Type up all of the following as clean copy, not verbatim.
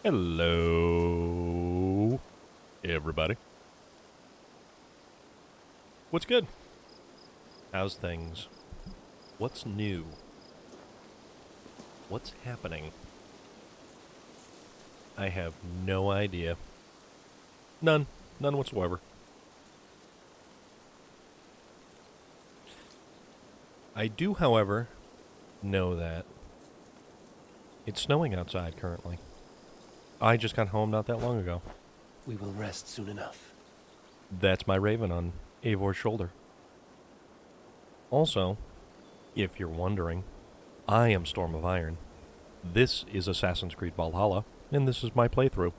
Hello, everybody. What's good? How's things? What's new? What's happening? I have no idea. None. None whatsoever. I do, however, know that it's snowing outside currently. I just got home not that long ago. We will rest soon enough. That's my raven on Eivor's shoulder. Also, if you're wondering, I am Storm of Iron. This is Assassin's Creed Valhalla, and this is my playthrough.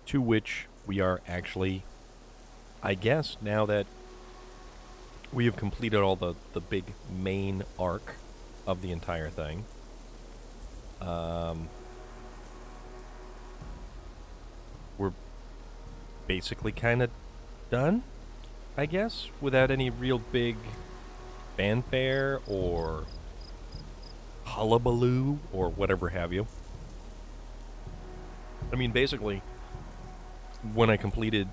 To which we are actually, I guess, now that we have completed all the big main arc of the entire thing, we're basically kind of done, I guess, without any real big fanfare or hullabaloo or whatever have you. I mean, basically, when I completed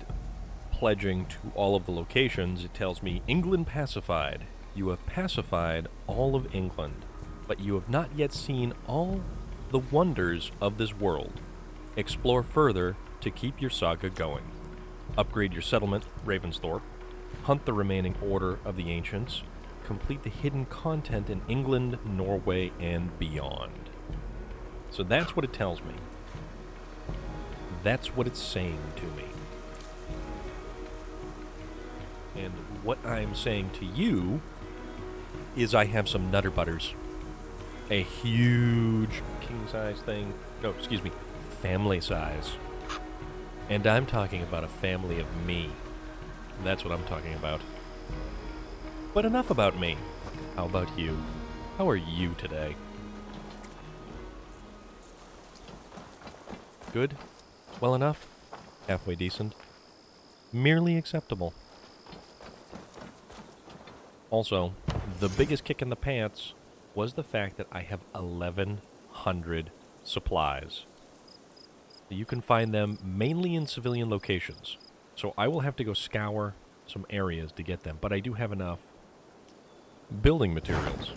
pledging to all of the locations, it tells me, England pacified. You have pacified all of England, but you have not yet seen all the wonders of this world. Explore further to keep your saga going. Upgrade your settlement, Ravensthorpe. Hunt the remaining Order of the Ancients. Complete the hidden content in England, Norway, and beyond. So that's what it tells me. That's what it's saying to me. And what I'm saying to you is I have some Nutter Butters. A huge king-size thing. No, excuse me, family size. And I'm talking about a family of me. That's what I'm talking about. But enough about me. How about you? How are you today? Good? Well enough? Halfway decent? Merely acceptable? Also, the biggest kick in the pants was the fact that I have 1,100 supplies. You can find them mainly in civilian locations, so I will have to go scour some areas to get them, but I do have enough building materials.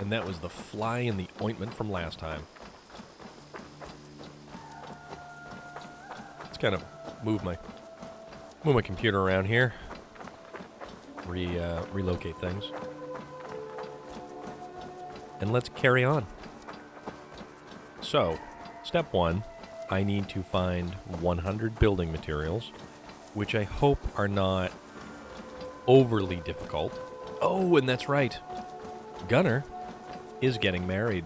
And that was the fly in the ointment from last time. Let's kind of move my computer around here. Relocate things. And let's carry on. So, step 1, I need to find 100 building materials, which I hope are not overly difficult. Oh, and that's right. Gunnar is getting married,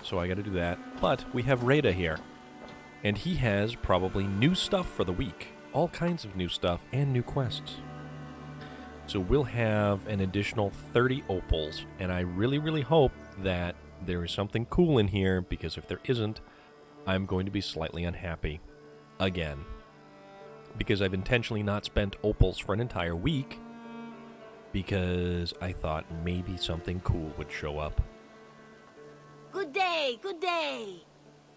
so I gotta do that. But we have Rada here, and he has probably new stuff for the week. All kinds of new stuff and new quests. So we'll have an additional 30 opals, and I really, really hope that there is something cool in here, because if there isn't, I'm going to be slightly unhappy. Again. Because I've intentionally not spent opals for an entire week, because I thought maybe something cool would show up. Good day, good day.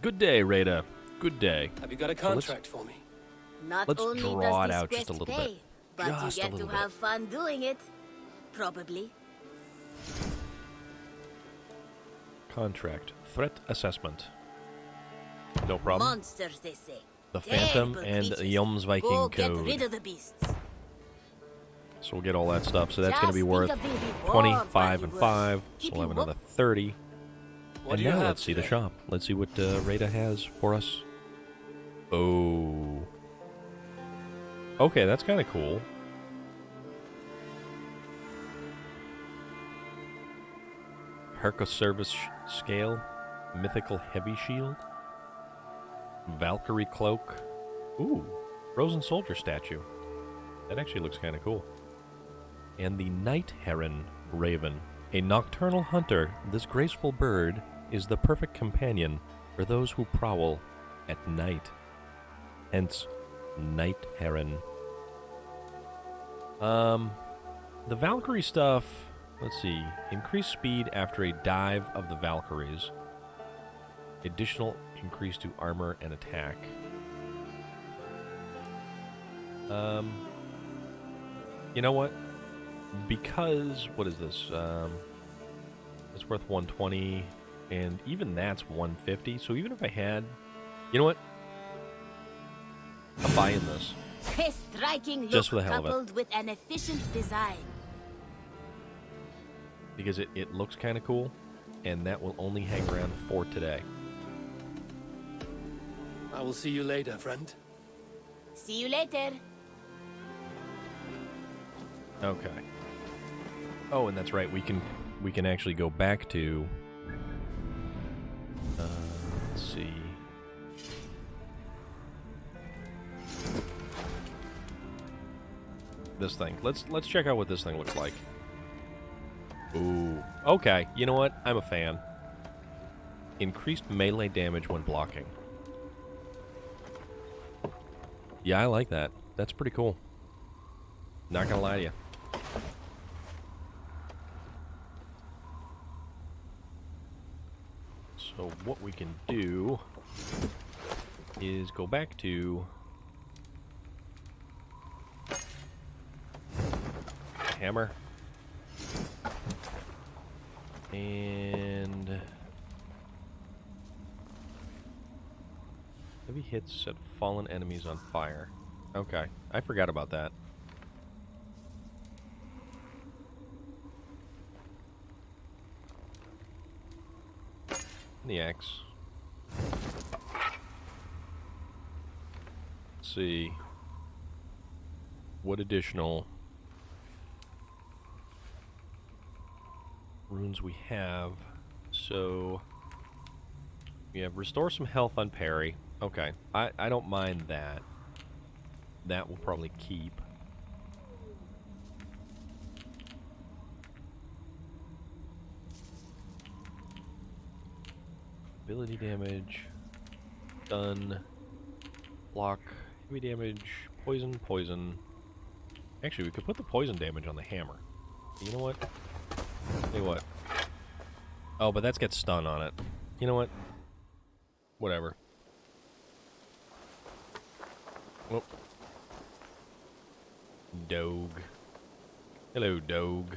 Good day, Rada. Good day. Have you got a contract for me? Not Let's only draw does it this out just a quest little pay, bit. but Just you a get to little have fun doing it. Probably. Contract. Threat assessment. No problem. Monsters, they say. The Phantom Terrible and creatures. Yom's Go Viking get Code. rid of the beasts. So we'll get all that stuff. So that's going to Just be think worth of being 25 reborn, and buddy 5. So Keep we'll have you another 30. What And do you now have let's see the today? shop. Let's see what Rada has for us. Oh. Okay, that's kind of cool. Hercoservice scale. Mythical heavy shield. Valkyrie cloak. Ooh. Frozen soldier statue. That actually looks kind of cool. And the night heron raven. A nocturnal hunter, this graceful bird is the perfect companion for those who prowl at night. Hence, night heron. The Valkyrie stuff, Let's see. Increase speed after a dive of the Valkyries. Additional increase to armor and attack. You know what? Because, what is this? It's worth 120, and even that's 150. So even if I had, you know what? I'm buying this. A striking Just for look the hell of it. coupled with an efficient design. Because it looks kind of cool, and that will only hang around for today. I will see you later, friend. See you later. Okay. Oh, and that's right. We can actually go back to. Let's see. This thing. Let's check out what this thing looks like. Ooh. Okay. You know what? I'm a fan. Increased melee damage when blocking. Yeah, I like that. That's pretty cool. Not gonna lie to you. So what we can do is go back to hammer and heavy hits set fallen enemies on fire. Okay, I forgot about that. The axe. Let's see what additional runes we have. So we have restore some health on parry. Okay, I don't mind that. That will probably keep. Ability damage. Done. Block. Heavy damage. Poison. Poison. Actually, we could put the poison damage on the hammer. You know what? Tell you what. Oh, but that's got stun on it. You know what? Whatever. Whoop. Dog. Hello, dog.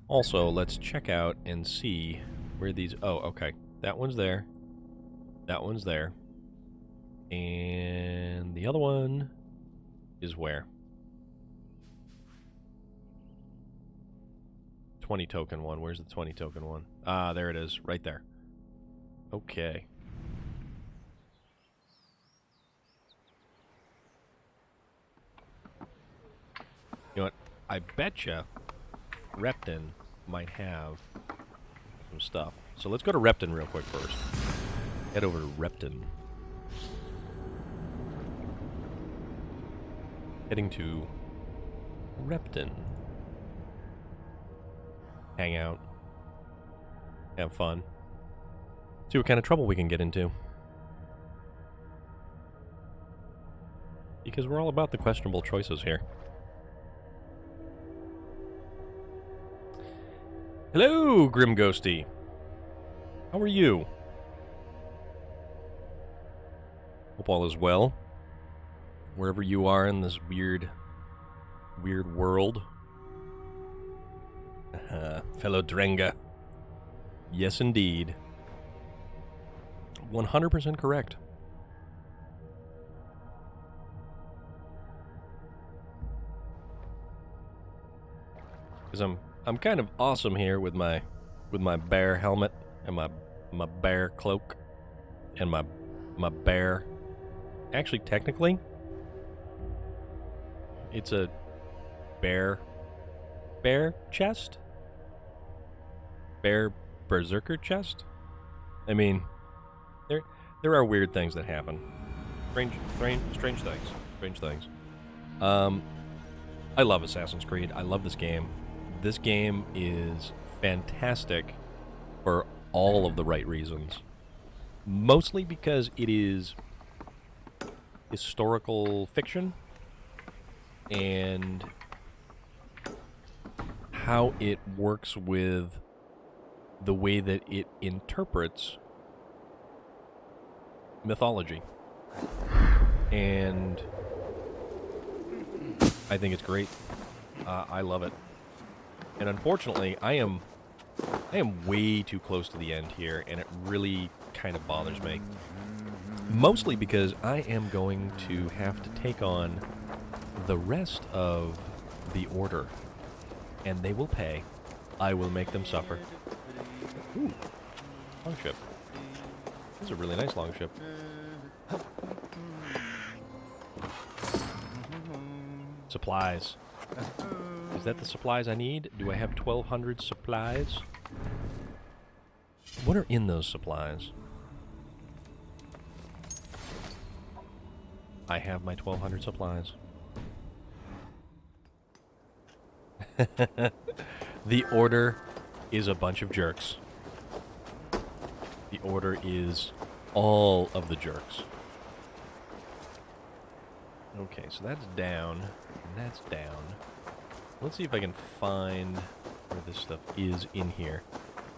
Also, let's check out and see where these... Oh, okay. That one's there. That one's there. And the other one is where? 20 token one. Where's the 20 token one? Ah, there it is. Right there. Okay. You know what? I betcha Repton might have some stuff. So let's go to Repton real quick first. Head over to Repton. Heading to Repton. Hang out. Have fun. See what kind of trouble we can get into. Because we're all about the questionable choices here. Hello, Grim Ghosty. How are you? Hope all is well. Wherever you are in this weird world. Fellow Drenga. Yes, indeed. 100% correct. Because I'm kind of awesome here with my bear helmet and my bear cloak and my bear. Actually, technically, it's a bear chest, bear berserker chest. I mean, there are weird things that happen, strange things. I love Assassin's Creed. I love this game. This game is fantastic for all of the right reasons. Mostly because it is historical fiction, and how it works with the way that it interprets mythology. And I think it's great. I love it. And unfortunately, I am way too close to the end here, and it really kind of bothers me. Mostly because I am going to have to take on the rest of the Order. And they will pay. I will make them suffer. Ooh, longship. This is a really nice longship. Supplies. Is that the supplies I need? Do I have 1,200 supplies? What are in those supplies? I have my 1,200 supplies. The Order is a bunch of jerks. The Order is all of the jerks. Okay, so that's down, and that's down. Let's see if I can find where this stuff is in here.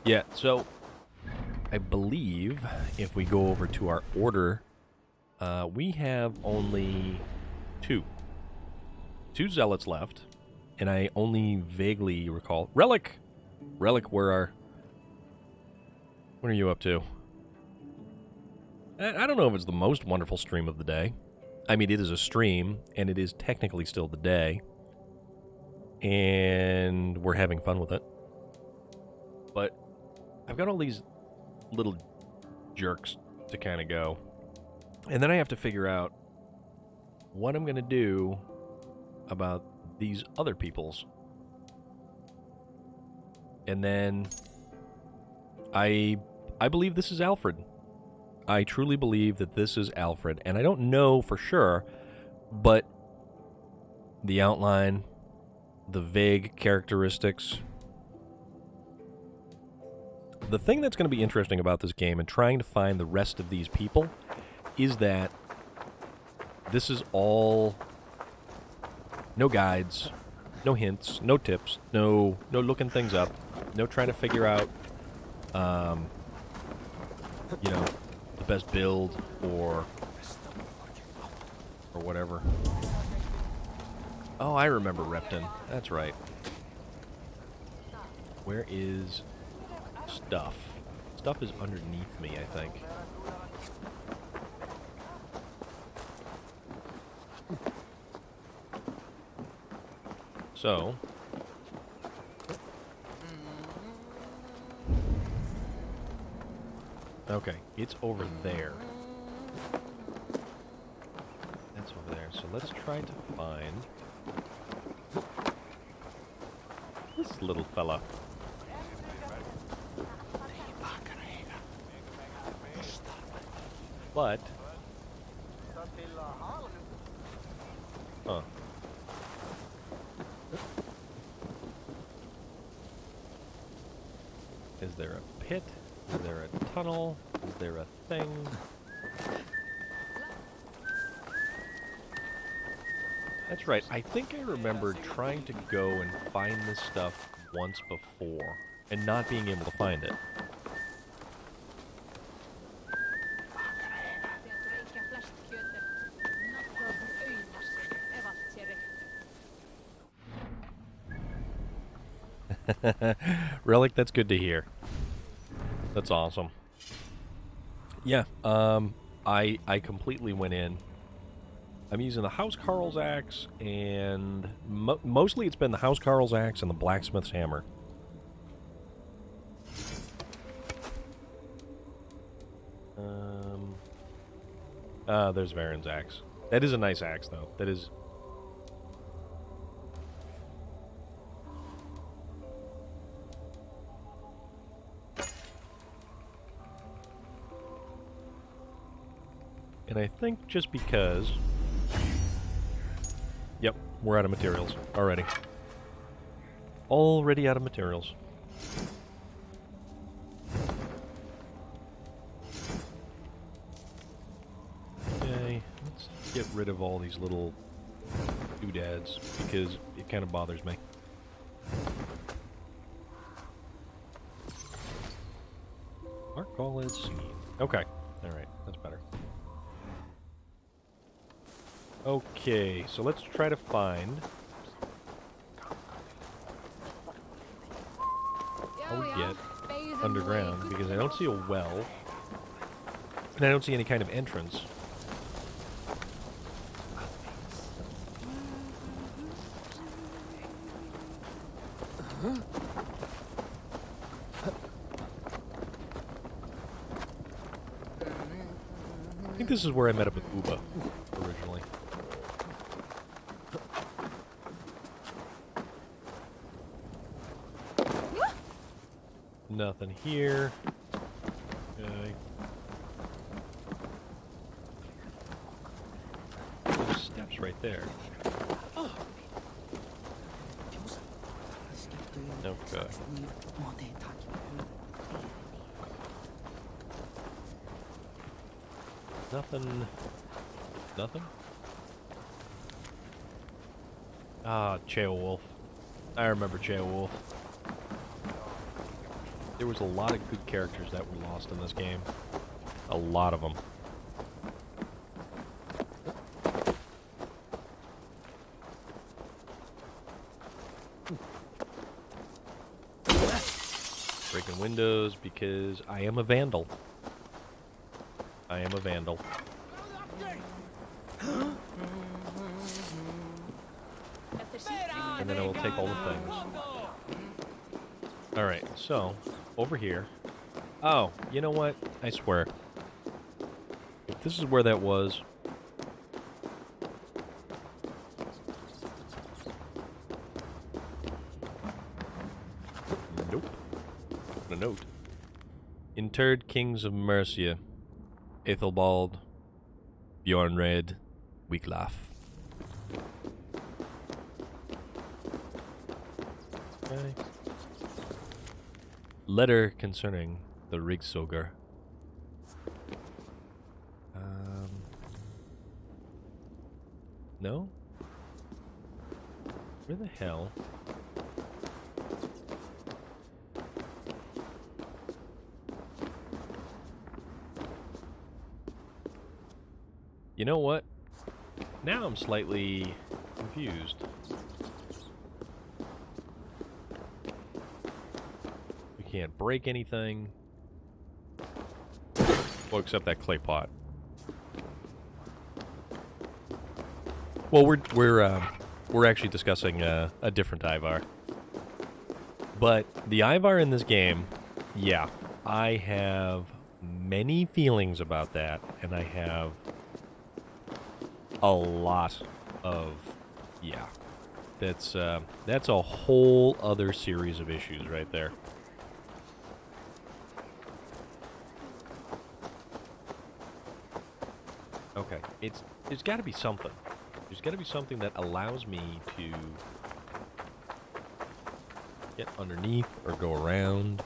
Yeah, so I believe if we go over to our Order, we have only two Zealots left. And I only vaguely recall... Relic! Relic, what are you up to? I don't know if it's the most wonderful stream of the day. I mean, it is a stream, and it is technically still the day. And we're having fun with it. But I've got all these little jerks to kind of go. And then I have to figure out what I'm going to do about these other peoples. And then I believe this is Alfred. I truly believe that this is Alfred. And I don't know for sure, but the outline, the vague characteristics. The thing that's going to be interesting about this game and trying to find the rest of these people is that this is all no guides, no hints, no tips, no looking things up, no trying to figure out, you know, the best build or whatever. Oh, I remember Repton. That's right. Where is stuff? Stuff is underneath me, I think. So, okay, it's over there. That's over there. So let's try to find this little fella. But, huh. Is there a pit? Is there a tunnel? Is there a thing? That's right. I think I remember trying to go and find this stuff once before and not being able to find it. Relic, that's good to hear. That's awesome. Yeah, I completely went in. I'm using the House Carl's axe, and mostly it's been the House Carl's axe and the blacksmith's hammer. There's Varen's axe. That is a nice axe, though. That is... And I think just because... Yep, we're out of materials already. Already out of materials. Okay, let's get rid of all these little doodads because it kind of bothers me. Mark all as seen. Okay. Alright, that's better. Okay, so let's try to find how we get underground, because I don't see a well, and I don't see any kind of entrance. I think this is where I met up with Uba originally. Nothing here. Okay. There's steps right there. Okay. Nothing. Nothing? Ah, Cheowolf. I remember Cheowolf. There was a lot of good characters that were lost in this game. A lot of them. Breaking windows because I am a vandal. I am a vandal. And then I will take all the things. Alright, so, over here. Oh, you know what? I swear. If this is where that was... Nope. Open a note. Interred kings of Mercia. Ethelbald. Bjornred. Wiglaf. Okay. Letter concerning the Rigsogar. No? Where the hell? You know what? Now I'm slightly confused. We can't break anything. Well, except that clay pot. Well, we're actually discussing a different Ivar. But the Ivar in this game, yeah, I have many feelings about that, and I have a lot of, yeah. That's a whole other series of issues right there. Okay, there's got to be something. There's got to be something that allows me to get underneath or go around.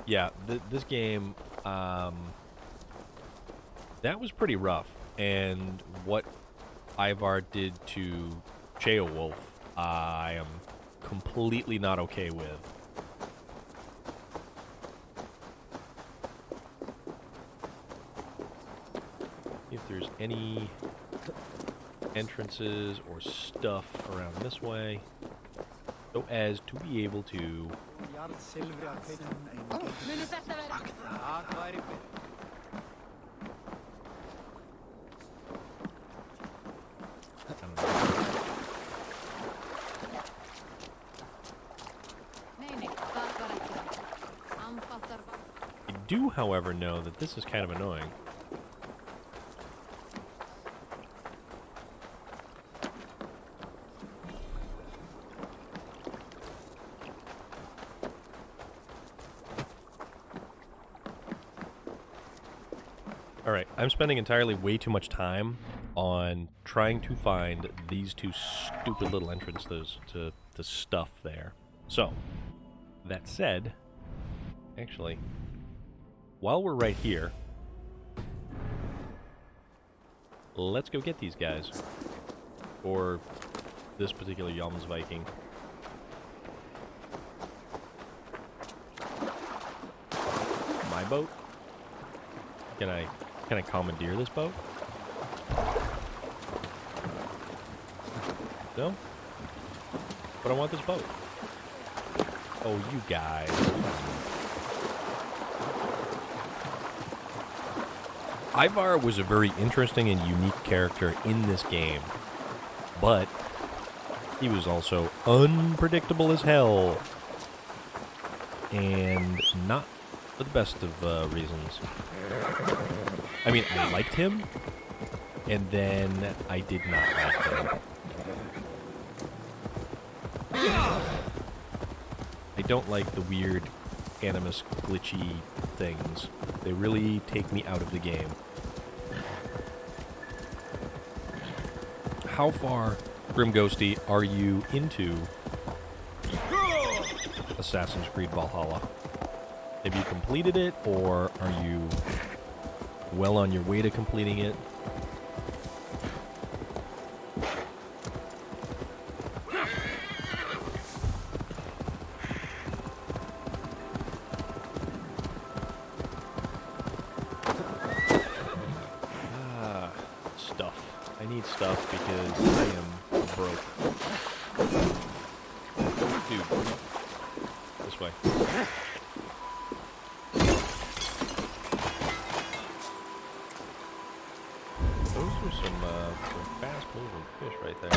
Yeah, this game, that was pretty rough. And what Ivar did to Cheowolf, I am completely not okay with. If there's any entrances or stuff around this way, so as to be able to... I do, however, know that this is kind of annoying. Alright, I'm spending entirely way too much time on trying to find these two stupid little entrances to the stuff there. So, that said, actually, while we're right here, let's go get these guys. Or this particular Jomsviking. my boat? Can I commandeer this boat? No? But I want this boat. Oh, you guys. Ivar was a very interesting and unique character in this game, but he was also unpredictable as hell, and not for the best of reasons. I mean, I liked him, and then I did not like him. I don't like the weird animus glitchy things. They really take me out of the game. How far, Grim Ghosty, are you into Assassin's Creed Valhalla? Have you completed it, or are you well on your way to completing it? Stuff. I need stuff because I am broke. Dude, this way. Those are some fast-moving fish right there.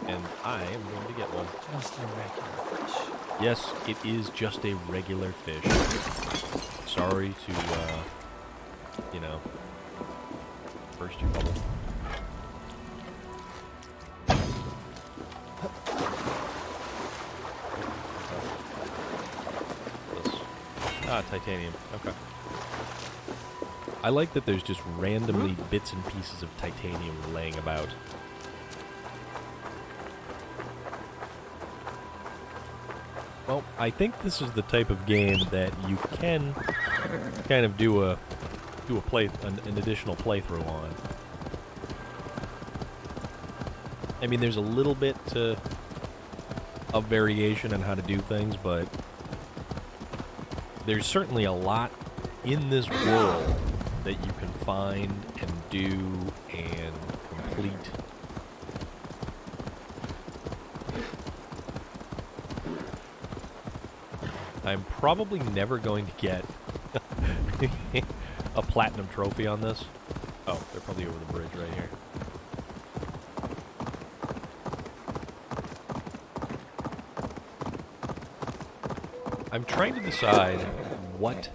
And I am going to get one. Just a regular fish. Yes, it is just a regular fish. Sorry to, you know, burst your bubble. Titanium. Okay. I like that there's just randomly bits and pieces of titanium laying about. Well, I think this is the type of game that you can kind of do an additional playthrough on. I mean, there's a little bit of variation on how to do things, but there's certainly a lot in this world that you can find and do and complete. I'm probably never going to get a platinum trophy on this. Oh, they're probably over the bridge right here. I'm trying to decide what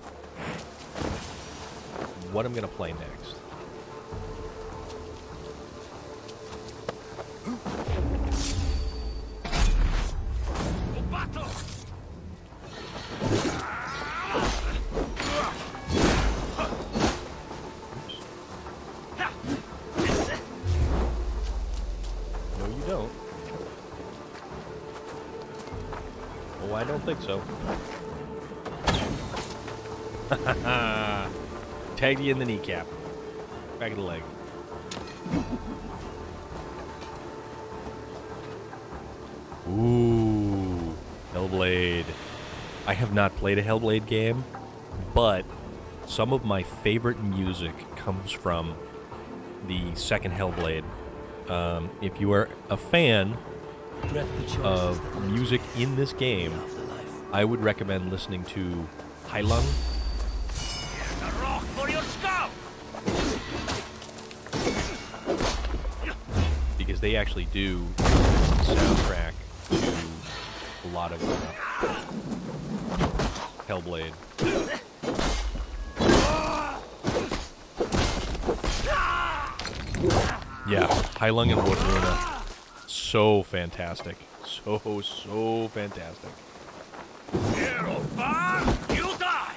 I'm going to play next. No, you don't. Oh, I don't think so. Tagged you in the kneecap. Back of the leg. Ooh, Hellblade. I have not played a Hellblade game, but some of my favorite music comes from the second Hellblade. If you are a fan of music in this game, I would recommend listening to Heilung. Because they actually do soundtrack to a lot of Hellblade. Yeah, Heilung and Woodruna. So fantastic. So fantastic. You die!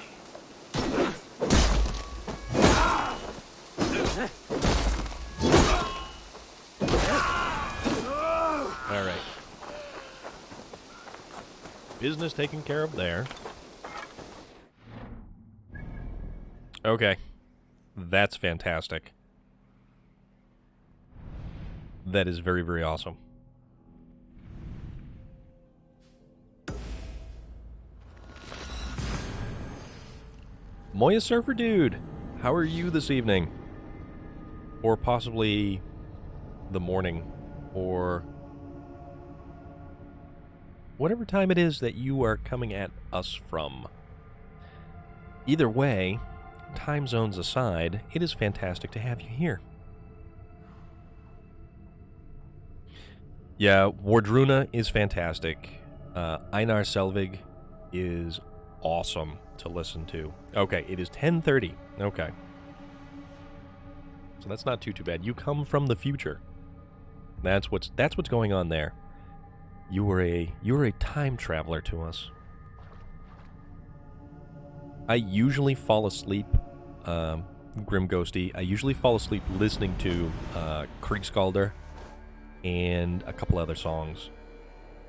Alright. Business taken care of there. Okay. That's fantastic. That is very, very awesome. Moya Surfer Dude, how are you this evening? Or possibly the morning, or whatever time it is that you are coming at us from. Either way, time zones aside, it is fantastic to have you here. Yeah, Wardruna is fantastic. Einar Selvig is awesome to listen to. Okay, it is 10:30. Okay. So that's not too bad. You come from the future. That's what's going on there. You were a time traveler to us. I usually fall asleep, Grim Ghosty. I usually fall asleep listening to Kriegskalder and a couple other songs.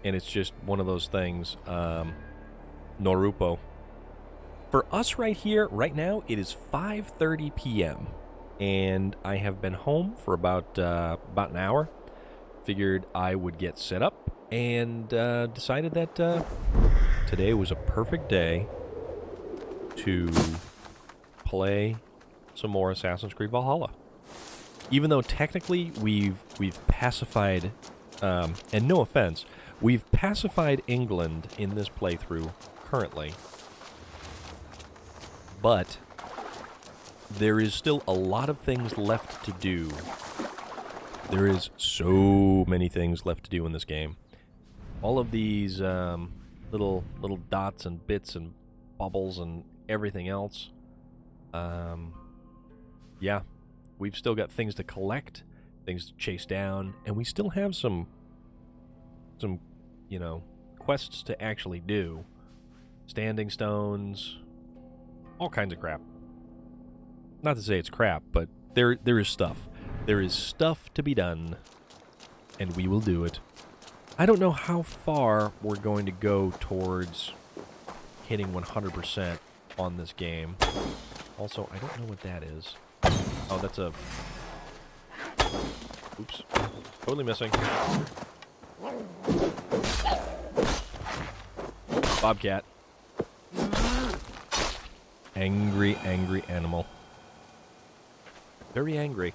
And it's just one of those things. Norupo. For us right here, right now, it is 5:30 p.m. And I have been home for about an hour. Figured I would get set up and decided that today was a perfect day to play some more Assassin's Creed Valhalla. Even though technically we've pacified, and no offense, we've pacified England in this playthrough currently, but there is still a lot of things left to do. There is so many things left to do in this game. All of these little dots and bits and bubbles and everything else. Yeah, we've still got things to collect, things to chase down, and we still have some quests to actually do. Standing stones, all kinds of crap. Not to say it's crap, but there is stuff. There is stuff to be done, and we will do it. I don't know how far we're going to go towards hitting 100% on this game. Also, I don't know what that is. Oh, that's a... Oops. Totally missing. Bobcat. Angry, angry animal. Very angry.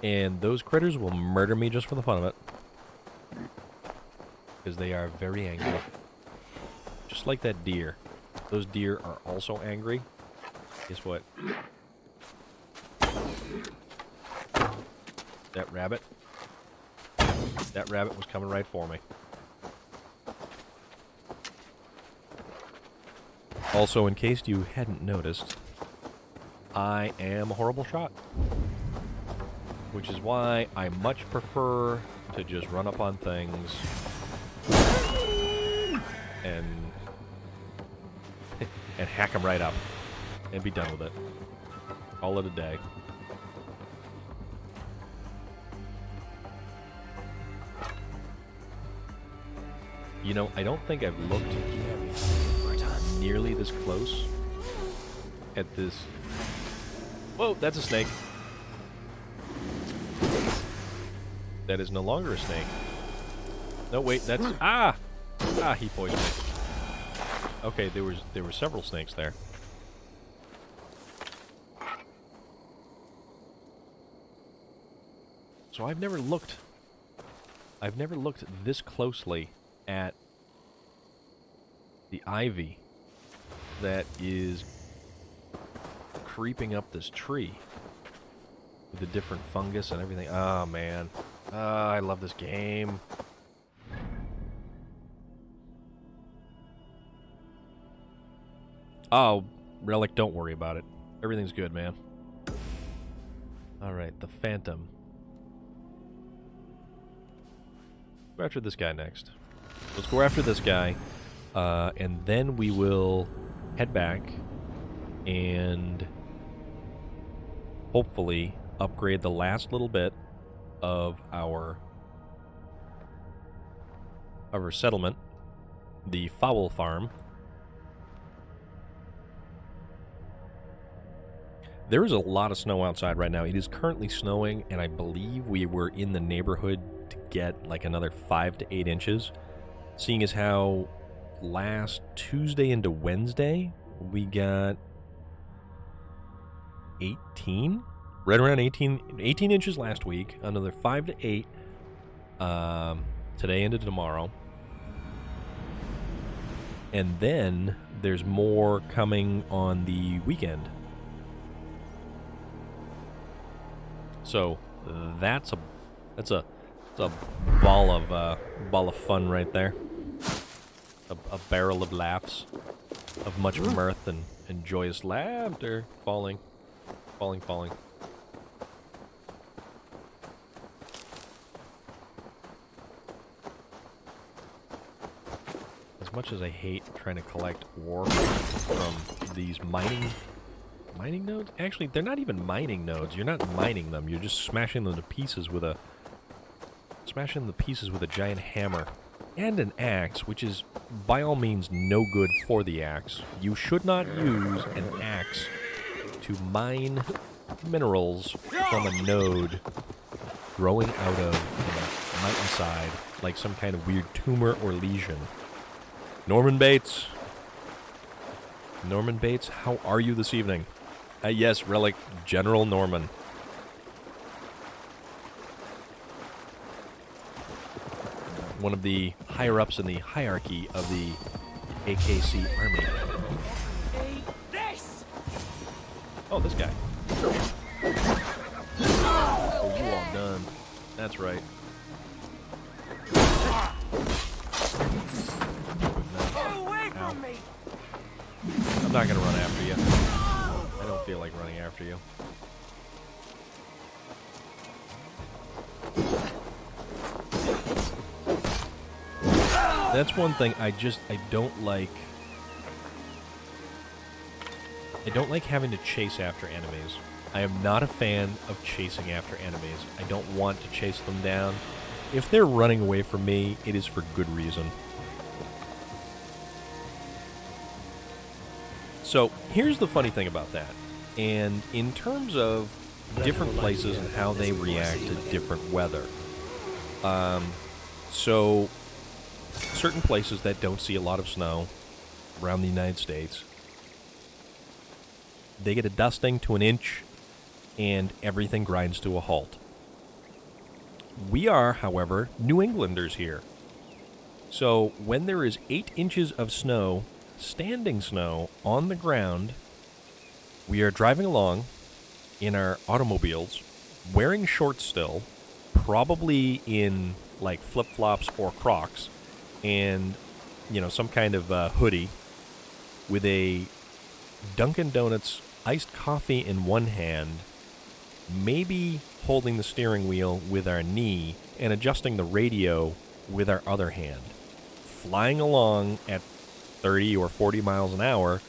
And those critters will murder me just for the fun of it. Because they are very angry. Just like that deer. Those deer are also angry. Guess what? That rabbit. That rabbit was coming right for me. Also, in case you hadn't noticed, I am a horrible shot. Which is why I much prefer to just run up on things and hack them right up and be done with it. Call it a day. You know, I don't think I've looked nearly this close at this. Whoa, that's a snake. That is no longer a snake. No, wait, that's... Ah! Ah, he poisoned me. Okay, there were several snakes there. So I've never looked this closely at the ivy that is creeping up this tree with the different fungus and everything. Oh, man. I love this game. Oh, Relic, don't worry about it. Everything's good, man. Alright, the Phantom. Go after this guy next. Let's go after this guy, and then we will head back and hopefully upgrade the last little bit of our settlement, the Fowl Farm. There is a lot of snow outside right now. It is currently snowing, and I believe we were in the neighborhood to get like another 5 to 8 inches. seeing as how last Tuesday into Wednesday, we got 18? Right around 18 inches last week, another 5 to 8 today into tomorrow. And then there's more coming on the weekend. So that's a ball of fun right there. A barrel of laughs, of much mirth and joyous laughter. Falling. As much as I hate trying to collect ore from these mining nodes, actually, they're not even mining nodes. You're not mining them. You're just smashing them to pieces with a giant hammer and an axe, which is by all means no good for the axe. You should not use an axe to mine minerals from a node growing out of the mountainside like some kind of weird tumor or lesion. Norman Bates, how are you this evening? Yes, Relic General Norman. One of the higher-ups in the hierarchy of the AKC army. Oh, this guy. Oh, you all done. That's right. Ow. I'm not gonna run after you. I don't feel like running after you. That's one thing I don't like. I don't like having to chase after enemies. I am not a fan of chasing after enemies. I don't want to chase them down. If they're running away from me, it is for good reason. So, here's the funny thing about that. And in terms of different places and how they react to different weather. So, certain places that don't see a lot of snow around the United States, they get a dusting to an inch and everything grinds to a halt. We are, however, New Englanders here. So when there is 8 inches of snow, standing snow, on the ground, we are driving along in our automobiles, wearing shorts still, probably in like flip-flops or Crocs, and, you know, some kind of hoodie, with a Dunkin' Donuts iced coffee in one hand, maybe holding the steering wheel with our knee and adjusting the radio with our other hand, flying along at 30 or 40 miles an hour,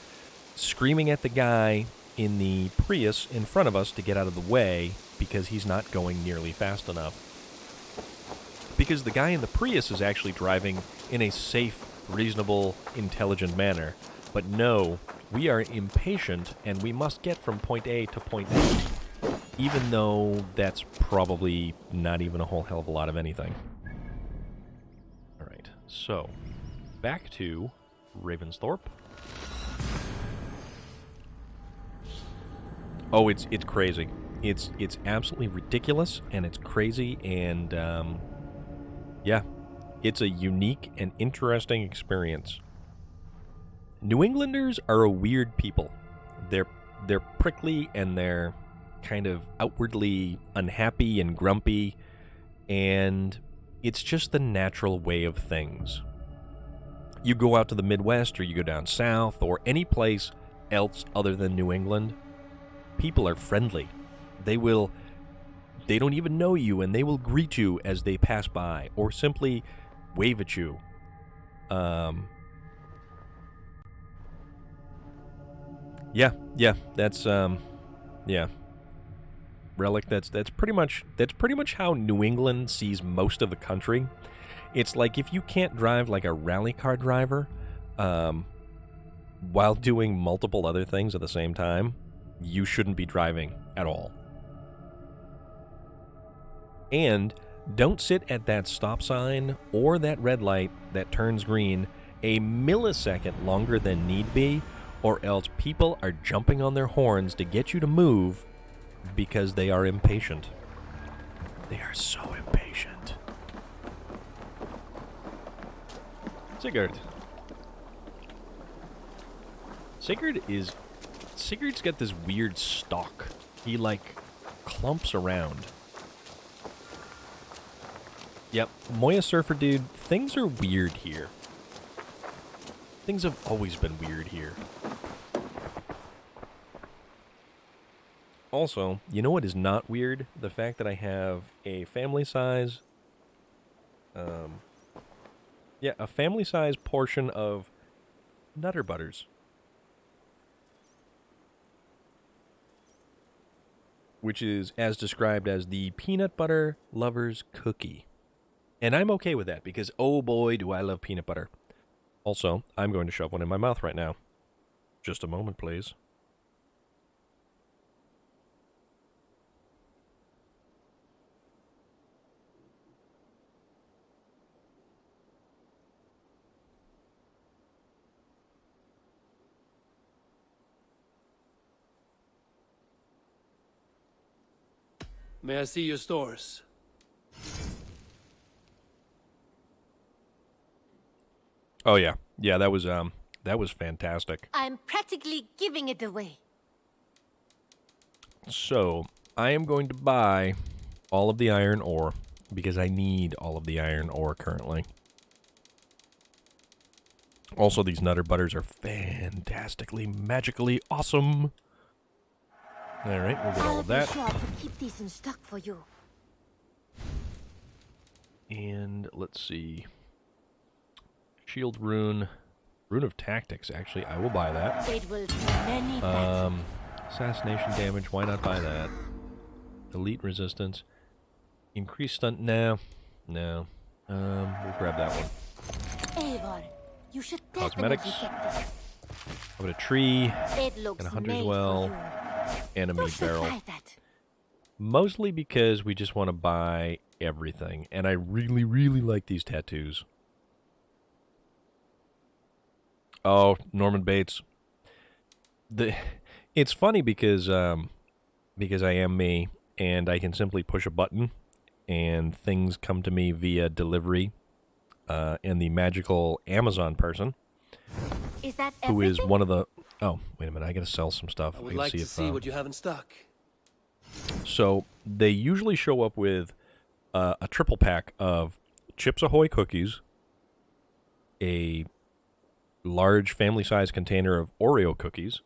screaming at the guy in the Prius in front of us to get out of the way because he's not going nearly fast enough. Because the guy in the Prius is actually driving in a safe, reasonable, intelligent manner. But no, we are impatient and we must get from point A to point B, even though that's probably not even a whole hell of a lot of anything. Alright, so back to Ravensthorpe. Oh, it's crazy. It's absolutely ridiculous, and it's crazy, and yeah, it's a unique and interesting experience. New Englanders are a weird people. They're prickly, and they're kind of outwardly unhappy and grumpy, and it's just the natural way of things. You go out to the Midwest, or you go down south, or any place else other than New England, people are friendly. They don't even know you, and they will greet you as they pass by, or simply wave at you. Yeah, that's yeah. Relic, that's pretty much how New England sees most of the country. It's like if you can't drive like a rally car driver, while doing multiple other things at the same time, you shouldn't be driving at all. And Don't sit at that stop sign or that red light that turns green a millisecond longer than need be, or else people are jumping on their horns to get you to move because they are impatient. They are so impatient. Sigurd. Sigurd's got this weird stalk. He, like, clumps around. Yep, Moya Surfer dude, things are weird here. Things have always been weird here. Also, you know what is not weird? The fact that I have a family size... a family size portion of Nutter Butters. Which is as described as the peanut butter lover's cookie. And I'm okay with that because, oh boy, do I love peanut butter. Also, I'm going to shove one in my mouth right now. Just a moment, please. May I see your stores? Oh yeah. Yeah, that was fantastic. I'm practically giving it away. So, I am going to buy all of the iron ore because I need all of the iron ore currently. Also, these Nutter Butters are fantastically, magically awesome. Alright, we'll get all of that. I'll be sure to keep these in stock for you. And let's see. Shield rune. Rune of Tactics, actually. I will buy that. It will be many battles. Assassination damage. Why not buy that? Elite resistance. Increased stunt. No. We'll grab that one. Avon, you should Cosmetics. definitely get this. How about a tree? It looks And a hunter's made well. for you. And a You meat should barrel. buy that. Mostly because we just want to buy everything. And I really, really like these tattoos. Oh, Norman Bates. It's funny because I am me, and I can simply push a button, and things come to me via delivery. And the magical Amazon person, Is that who is everything? one of the... Oh, wait a minute, I gotta sell some stuff. I would gotta like to if, see what you have in stock. So, they usually show up with a triple pack of Chips Ahoy cookies, a large family-size container of Oreo cookies,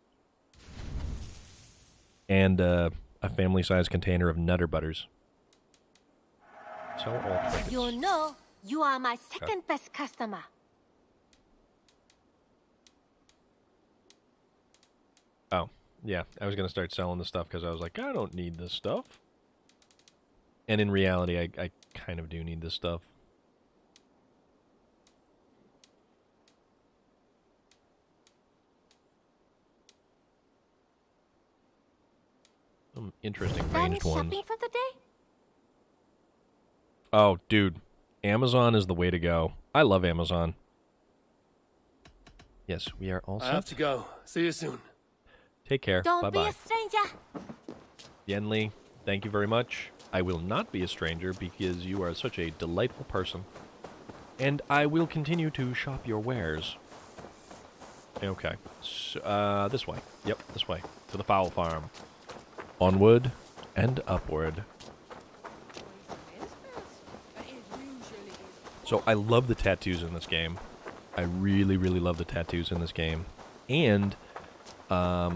and a family-size container of Nutter Butters. Sell all trinkets. You know, you are my second best customer. Oh, yeah. I was going to start selling the stuff because I was like, I don't need this stuff. And in reality, I kind of do need this stuff. Some interesting Done ranged ones. shopping for the day? Oh, dude. Amazon is the way to go. I love Amazon. Yes, we are all I set. have to go. See you soon. Take care. Don't be Bye-bye. a stranger. Yenli, thank you very much. I will not be a stranger because you are such a delightful person. And I will continue to shop your wares. Okay. So, this way. Yep, this way. To the fowl farm. Onward and upward. So I love the tattoos in this game. I really, really love the tattoos in this game. And I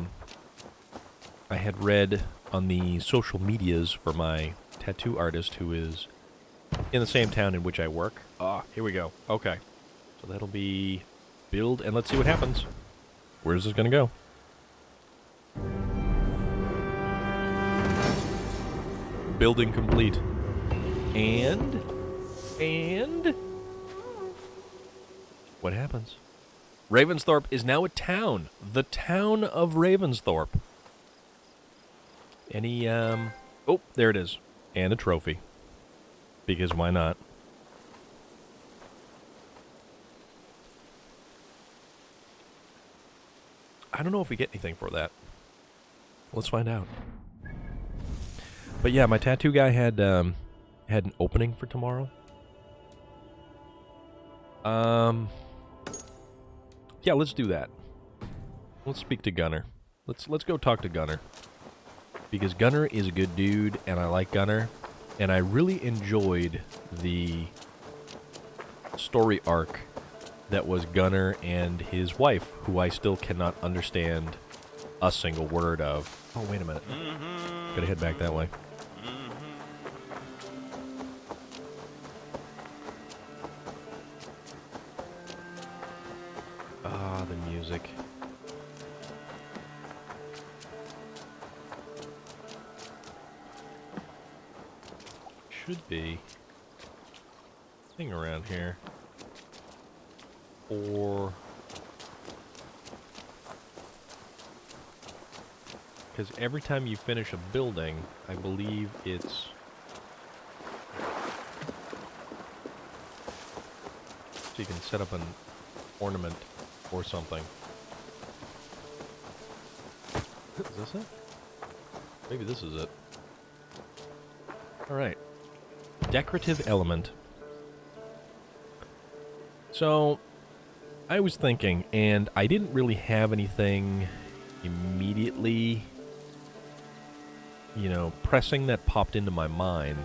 had read on the social medias for my tattoo artist who is in the same town in which I work. Ah, here we go. Okay. So that'll be build, and let's see what happens. Where's this going to go? Building complete. And what happens? Ravensthorpe is now a town. The town of Ravensthorpe. Any, oh, there it is. And a trophy. Because why not? I don't know if we get anything for that. Let's find out. But yeah, my tattoo guy had an opening for tomorrow. Yeah, let's do that. Let's speak to Gunner. Let's go talk to Gunner. Because Gunner is a good dude, and I like Gunner. And I really enjoyed the story arc that was Gunner and his wife, who I still cannot understand a single word of. Oh, wait a minute. Gotta head back that way. Ah, the music. Should be a thing around here. Or because every time you finish a building, I believe it's so you can set up an ornament or something. Is this it? Maybe this is it. Alright. Decorative element. So, I was thinking, and I didn't really have anything immediately, you know, pressing that popped into my mind.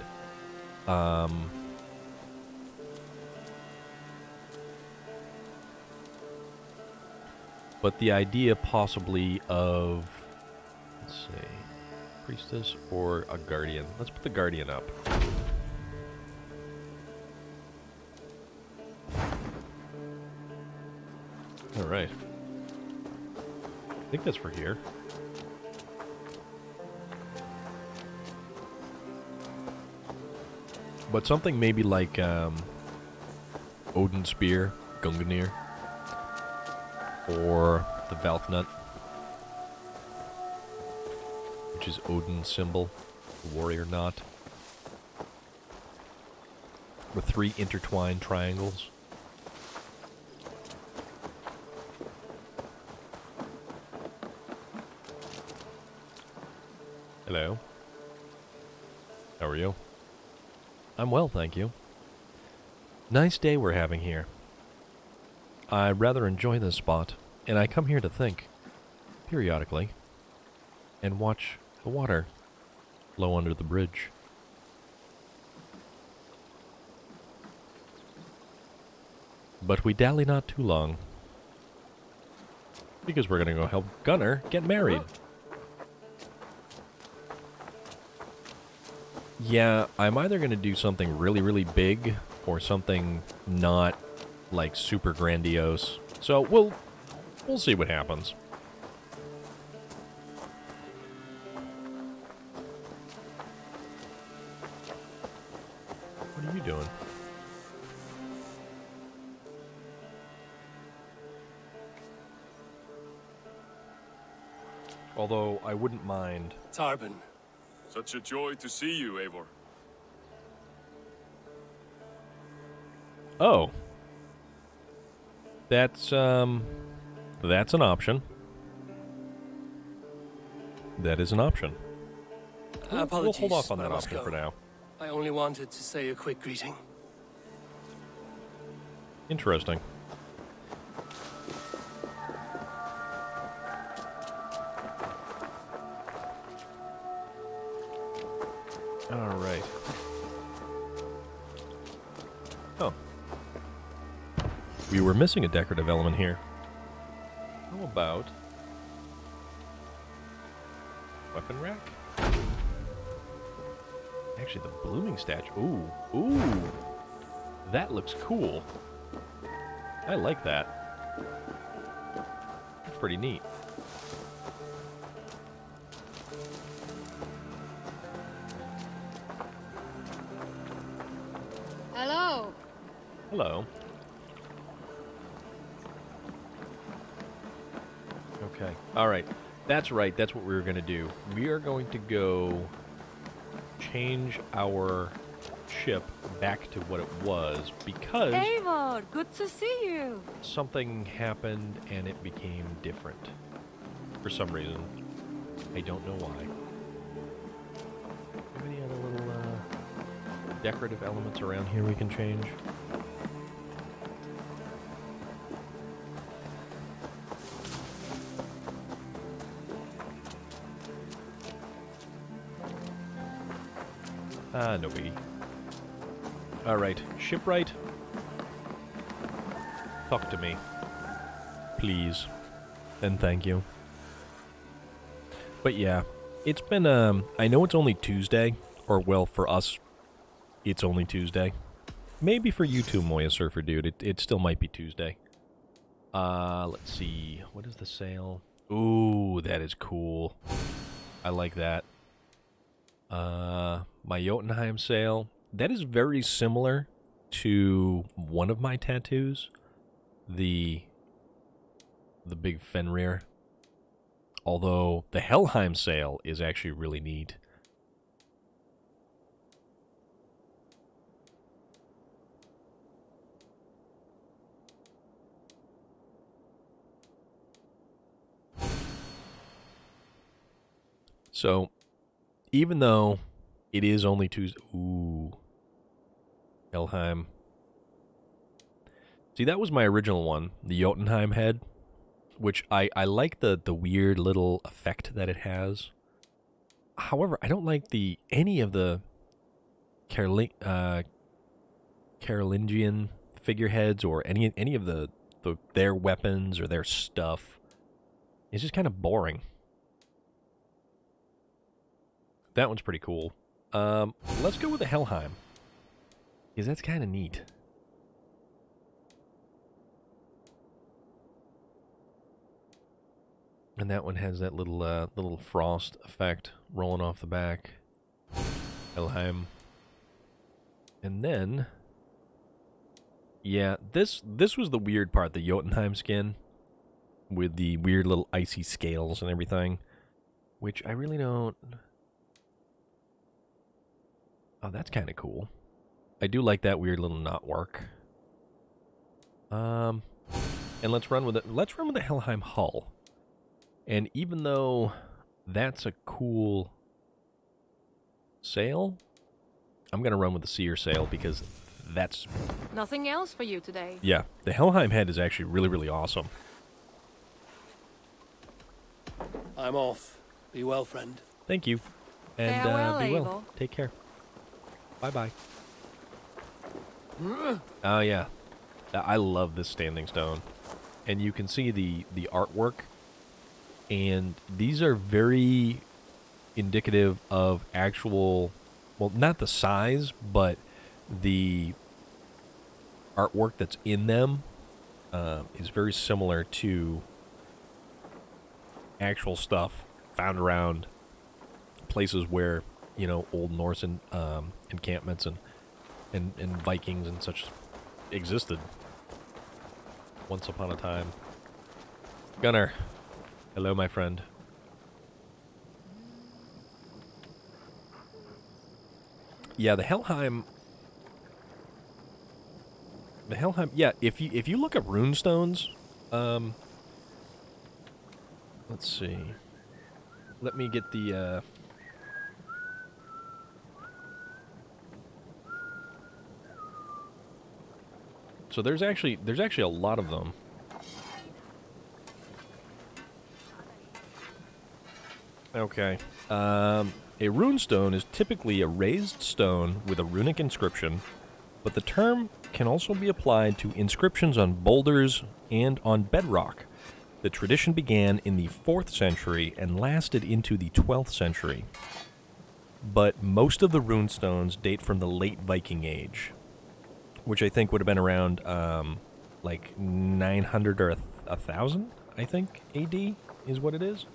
But the idea possibly of, let's see, priestess or a guardian. Let's put the guardian up. Alright. I think that's for here. But something maybe like Odin's Spear, Gungnir, or the Valknut, which is Odin's symbol, the warrior knot, with 3 intertwined triangles. Hello. How are you? I'm well, thank you. Nice day we're having here. I rather enjoy this spot, and I come here to think, periodically, and watch the water flow under the bridge. But we dally not too long, because we're gonna go help Gunner get married. Yeah, I'm either going to do something really, really big or something not, like, super grandiose. So we'll see what happens. What are you doing? Although, I wouldn't mind... Tarban. Such a joy to see you, Eivor. Oh. That's an option. That is an option. Apologies, We'll hold off on but that I must option go. for now. I only wanted to say a quick greeting. Interesting. All right. Oh. We were missing a decorative element here. How about weapon rack? Actually, the blooming statue. Ooh. Ooh. That looks cool. I like that. That's pretty neat. Hello. Hello. Okay. All right. That's right. That's what we were going to do. We are going to go change our ship back to what it was because Eivor, good to see you. something happened and it became different. For some reason. I don't know why. Have any other little decorative elements around here we can change? No biggie. Alright, shipwright. Talk to me. Please. And thank you. But yeah, it's been, I know it's only Tuesday, or well, for us, it's only Tuesday. Maybe for you too, Moya Surfer Dude, it still might be Tuesday. Let's see, what is the sale? Ooh, that is cool. I like that. My Jotunheim sale, that is very similar to one of my tattoos. The big Fenrir. Although the Helheim sale is actually really neat. So, even though it is only Tuesday... Ooh. Helheim. See, that was my original one, the Jotunheim head. Which I like the weird little effect that it has. However, I don't like any of the Carolingian figureheads or any of their weapons or their stuff. It's just kind of boring. That one's pretty cool. Let's go with the Helheim. Because that's kind of neat. And that one has that little frost effect rolling off the back. Helheim. And then, yeah, this was the weird part, the Jotunheim skin, with the weird little icy scales and everything, which I really don't. Oh, that's kind of cool. I do like that weird little knot work. And let's run with it. Let's run with the Helheim hull. And even though that's a cool sail, I'm going to run with the Seer sail because that's... Nothing else for you today. Yeah, the Helheim head is actually really, really awesome. I'm off. Be well, friend. Thank you. And Farewell, be well. Abel. Take care. Bye-bye. Oh, yeah. I love this standing stone. And you can see the artwork. And these are very indicative of actual, well, not the size, but the artwork that's in them is very similar to actual stuff found around places where, you know, Old Norse encampments and Vikings and such existed once upon a time. Gunnar. Hello, my friend. Yeah, the Helheim. Yeah, if you look at runestones, let's see. Let me get the So there's actually a lot of them. Okay. A runestone is typically a raised stone with a runic inscription, but the term can also be applied to inscriptions on boulders and on bedrock. The tradition began in the 4th century and lasted into the 12th century. But most of the runestones date from the late Viking Age, which I think would have been around like 900 or 1000, I think, AD is what it is.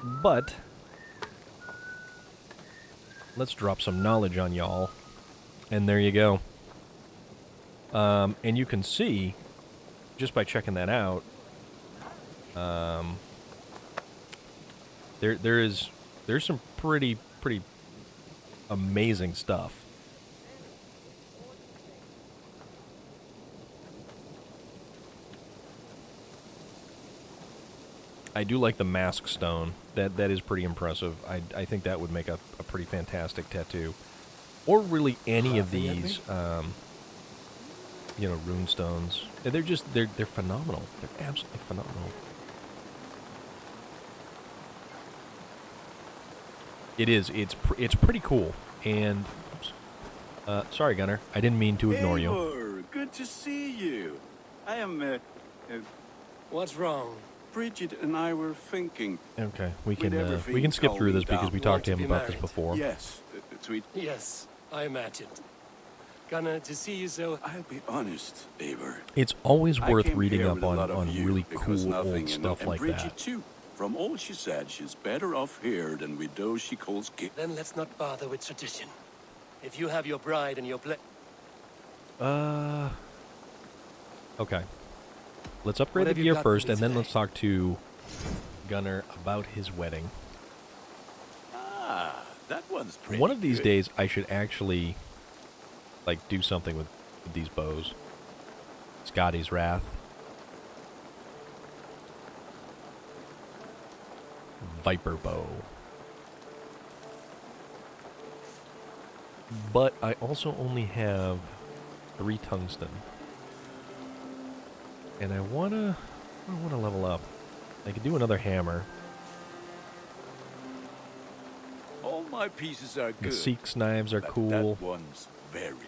But let's drop some knowledge on y'all. And there you go. And you can see, just by checking that out, there's some pretty amazing stuff. I do like the mask stone. That is pretty impressive. I think that would make a pretty fantastic tattoo. Or really any of these, you know, rune stones. They're just, they're phenomenal. They're absolutely phenomenal. It is. It's pretty cool. And, oops. Sorry, Gunnar. I didn't mean to ignore you. Eivor, good to see you. I am, What's wrong? Bridget and I were thinking. Okay, we With can everything skip through this calming because we down, talked to want him to be about this married? before. Yes, sweet. Yes, I imagined. Gonna to see you so. I'll be honest, Eivor. It's always I worth came reading here up with a lot of on you really because cool nothing, old you know, stuff and like Bridget that. too. From all she said, she's better off here than with those she calls Then let's not bother with tradition. If you have your bride and your Okay. Let's upgrade What the have you gear got for first, me and then today? let's talk to Gunnar about his wedding. Ah, that one's pretty One of these good. days, I should actually, like, do something with these bows. Scotty's Wrath. Viper bow. But I also only have 3 tungsten. And I wanna level up. I could do another hammer. All my pieces are The good. Seek's knives are but cool. That one's very good.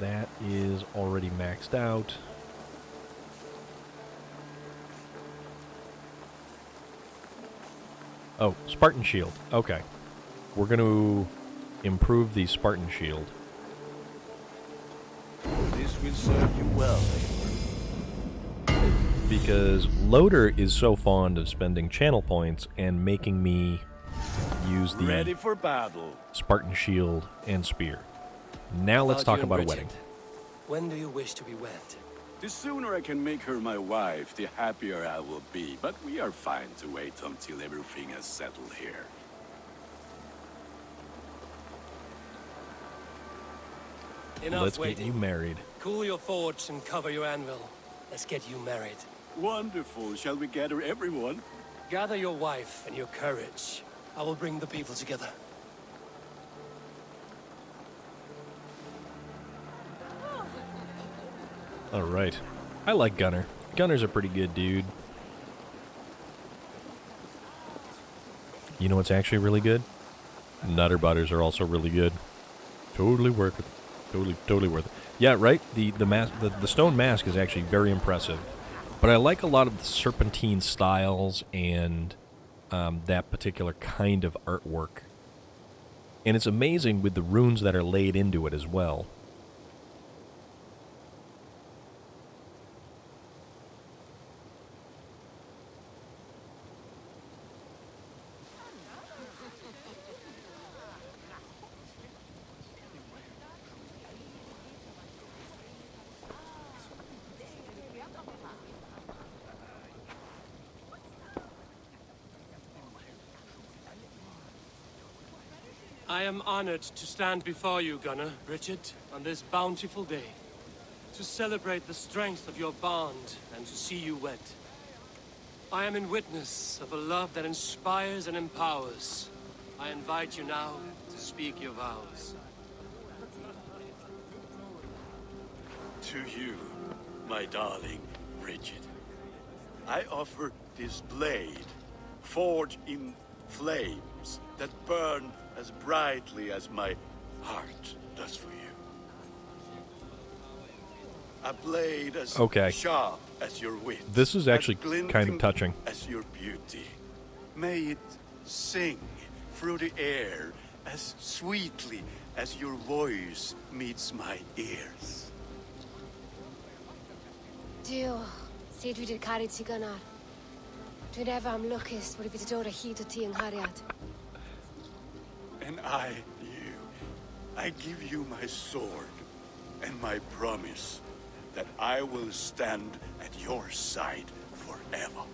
That is already maxed out. Oh, Spartan Shield. Okay. We're going to improve the Spartan Shield. This will serve you well. Because Loader is so fond of spending channel points and making me use the Ready for battle. Spartan Shield and Spear. Now let's talk you and about a Bridget? wedding. When do you wish to be wed? The sooner I can make her my wife, the happier I will be. But we are fine to wait until everything has settled here. Enough Let's waiting. get you married. Cool your forge and cover your anvil. Let's get you married. Wonderful. Shall we gather everyone? Gather your wife and your courage. I will bring the people together. Alright. I like Gunnar. Gunnar's a pretty good dude. You know what's actually really good? Nutter butters are also really good. Totally worth it. Totally worth it. Yeah, right? The stone mask is actually very impressive. But I like a lot of the serpentine styles and that particular kind of artwork. And it's amazing with the runes that are laid into it as well. I am honored to stand before you, Gunnar, Richard, on this bountiful day, to celebrate the strength of your bond and to see you wed. I am in witness of a love that inspires and empowers. I invite you now to speak your vows. To you, my darling Bridget, I offer this blade, forged in flames that burn as brightly as my heart does for you. A blade as Okay. sharp as your wit. This is actually as glinting kind of touching. as your beauty. May it sing through the air as sweetly as your voice meets my ears. Dio, sed vi det karit til Gunnar. Du ever am lukkes, hvor vi det dårlig hit og ting harriat. And I give you my sword and my promise that I will stand at your side forever.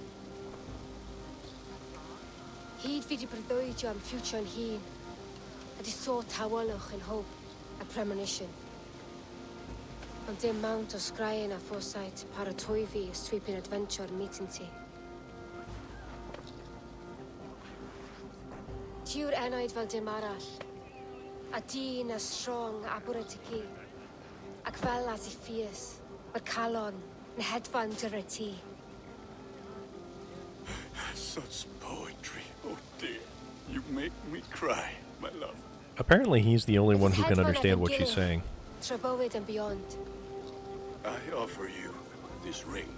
Hyd fi di breuddwydio am future yn hun. A di so tawalwch yn hope a premonition. Ond dim mount o sgraen a foresight paratoi fi a sweeping adventure meeting ti. Tiw'r enaid fel dim arall. A dyn a strong a bwrdd y ci. Ac fel as I fierce, mae'r calon yn hedfan dyr y ti. Such poetry. Oh dear. You make me cry, my love. Apparently he's the only one who can understand what she's saying. Tra bywyd and beyond. I offer you this ring.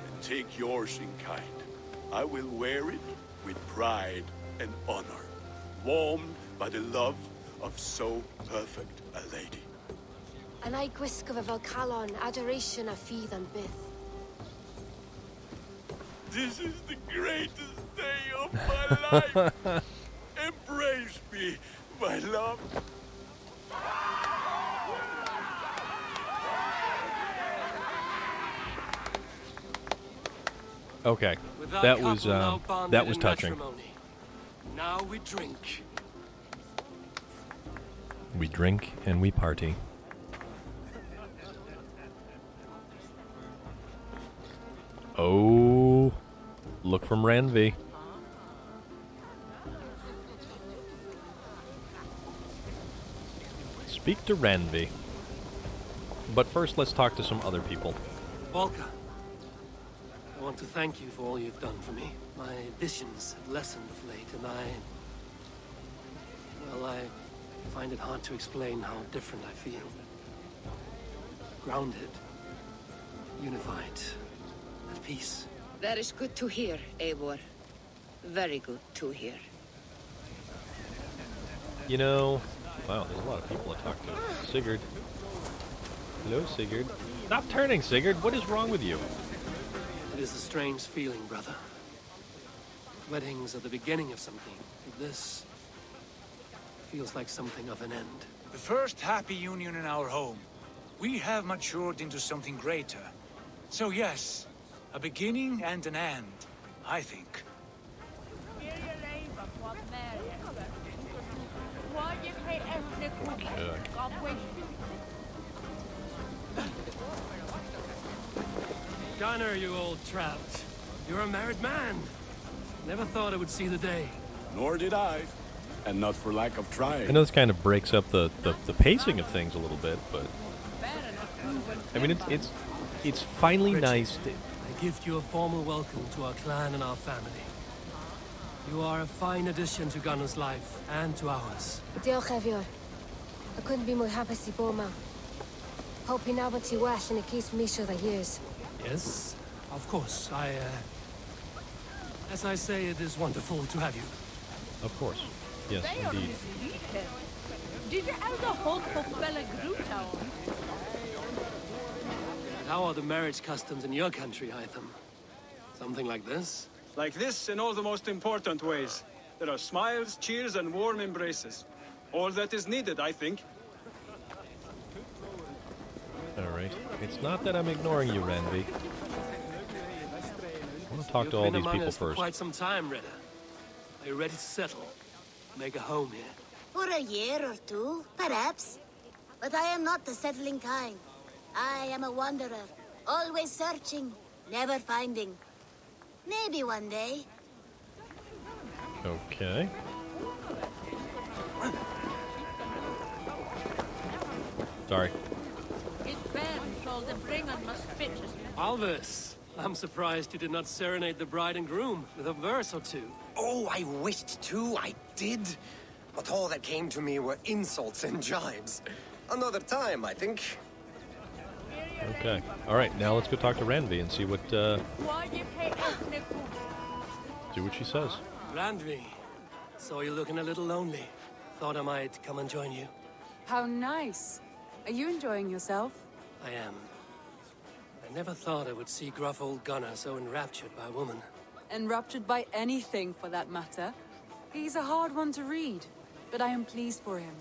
And take yours in kind. I will wear it with pride and honor. Warmed by the love of so perfect a lady. And I gwisgo fe fel calon, adoration a ffydd yn byth. This is the greatest day of my life. Embrace me, my love. Okay, With that couple was now bonded that was in touching. matrimony, now we drink. We drink and we party. Oh, look from Ranvi. Speak to Ranvi. But first, let's talk to some other people. Volka, I want to thank you for all you've done for me. My visions have lessened of late, and I find it hard to explain how different I feel. Grounded, unified, at peace. That is good to hear, Eivor. Very good to hear. You know, wow, there's a lot of people to talk to. Sigurd. Hello, Sigurd. Stop turning, Sigurd. What is wrong with you? It is a strange feeling, brother. Weddings are the beginning of something, but this feels like something of an end. The first happy union in our home. We have matured into something greater. So yes, a beginning and an end, I think. Gunnar, you old trout. You're a married man. Never thought I would see the day. Nor did I. And not for lack of trying. I know this kind of breaks up the pacing of things a little bit, but I mean it's finally Richard, nice to, I give you a formal welcome to our clan and our family. You are a fine addition to Gunnar's life and to ours. Diolch, Evior. I couldn't be more happy to bo ma. Hope you nabod ti well yn y gys misio the years. Yes, of course. As I say, it is wonderful to have you. of course. Yes, indeed. Did you ever hold for fella Grutown? How are the marriage customs in your country, Hytham? Something like this? Like this in all the most important ways. There are smiles, cheers, and warm embraces. All that is needed, I think. All right. It's not that I'm ignoring you, Ranvi. I want to talk to all You've these been among people us for first. quite some time, Rita. Are you ready to settle? Make a home here? For a year or two, perhaps. But I am not the settling kind. I am a wanderer, always searching, never finding. Maybe one day. Okay. Sorry. His band told the bring on must fit. Alvis, I'm surprised you did not serenade the bride and groom with a verse or two. Oh, I wished to, I did. But all that came to me were insults and jibes. Another time, I think. Okay. All right. Now let's go talk to Ranvi and see what she says. Randvi, saw you looking a little lonely. Thought I might come and join you. How nice. Are you enjoying yourself? I am. I never thought I would see gruff old Gunnar so enraptured by a woman. Enraptured by anything, for that matter. He's a hard one to read, but I am pleased for him,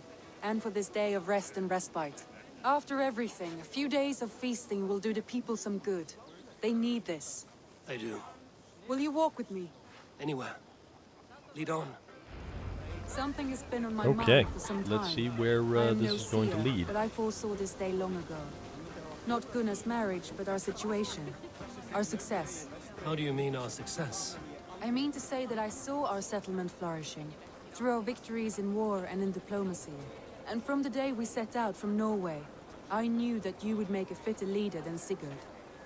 and for this day of rest and respite. After everything, a few days of feasting will do the people some good. They need this. They do. Will you walk with me? Anywhere. Lead on. Something has been on my Okay, mind for some time. let's see where I am this no is going to seer, lead. But I foresaw this day long ago. Not Gunnar's marriage, but our situation. Our success. How do you mean our success? I mean to say that I saw our settlement flourishing, through our victories in war and in diplomacy. And from the day we set out from Norway, I knew that you would make a fitter leader than Sigurd.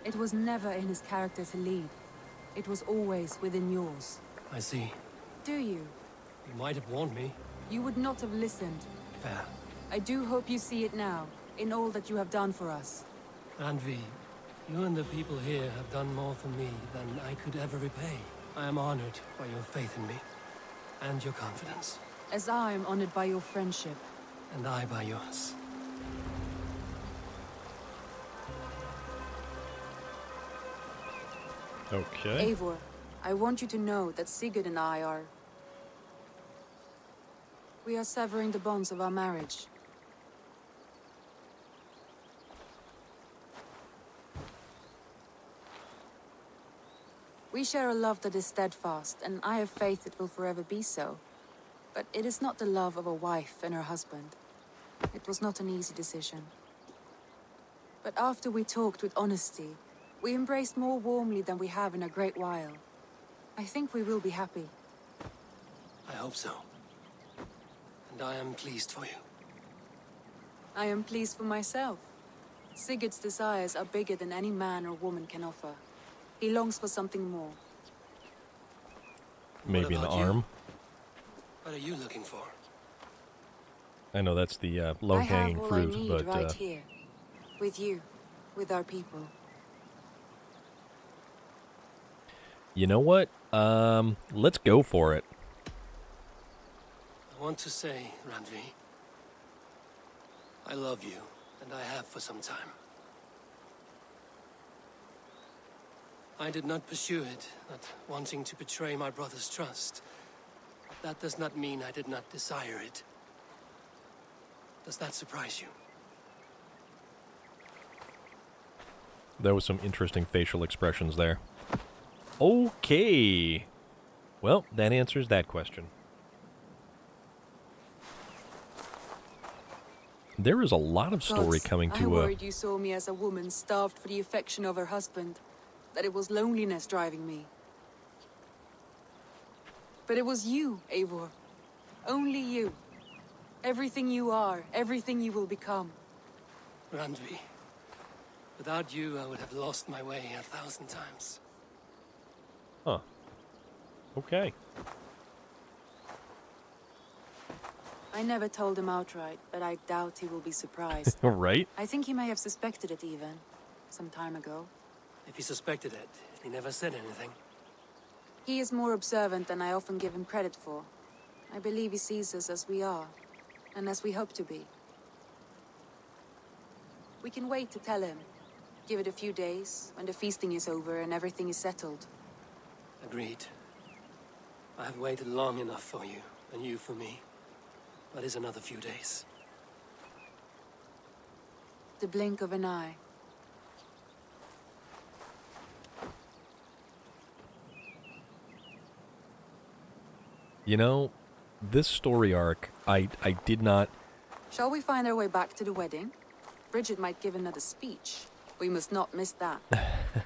It was never in his character to lead. It was always within yours. I see. Do you? You might have warned me. You would not have listened. Fair. I do hope you see it now, in all that you have done for us. Randvi, you and the people here have done more for me than I could ever repay. I am honored by your faith in me, and your confidence. As I am honored by your friendship. And I by yours. Okay. Eivor, I want you to know that Sigurd and I are... We are severing the bonds of our marriage. We share a love that is steadfast, and I have faith it will forever be so. But it is not the love of a wife and her husband. It was not an easy decision. But after we talked with honesty, we embraced more warmly than we have in a great while. I think we will be happy. I hope so. And I am pleased for you. I am pleased for myself. Sigurd's desires are bigger than any man or woman can offer. He longs for something more. Maybe an arm. What are you looking for? I know that's the low-hanging fruit, I have all I need but right here. With you. With our people. you know what? Let's go for it. I want to say, Randvi, I love you, and I have for some time. I did not pursue it, not wanting to betray my brother's trust. But that does not mean I did not desire it. Does that surprise you? There was some interesting facial expressions there. Okay. Well, that answers that question. And there is a lot of story Gods, coming I to worried you saw me as a woman starved for the affection of her husband. That it was loneliness driving me. But it was you, Eivor. Only you. Everything you are, everything you will become. Randvi, without you, I would have lost my way 1,000 times. Huh. Okay. I never told him outright, but I doubt he will be surprised. Right? I think he may have suspected it even, some time ago. If he suspected it, he never said anything. He is more observant than I often give him credit for. I believe he sees us as we are, and as we hope to be. We can wait to tell him. Give it a few days, when the feasting is over and everything is settled. Agreed. I have waited long enough for you, and you for me. What is another few days? The blink of an eye. You know, this story arc, I did not... Shall we find our way back to the wedding? Bridget might give another speech. We must not miss that.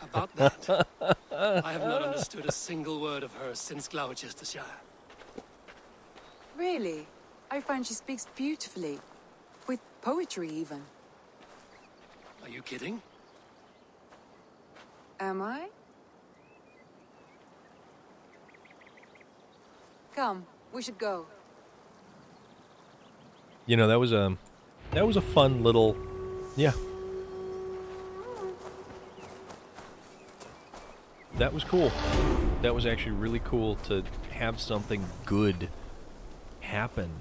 About that, I have not understood a single word of hers since Gloucestershire. Really? I find she speaks beautifully. With poetry, even. Are you kidding? Am I? Come, we should go. You know, that was a fun little... Yeah. That was cool. That was actually really cool to have something good happen.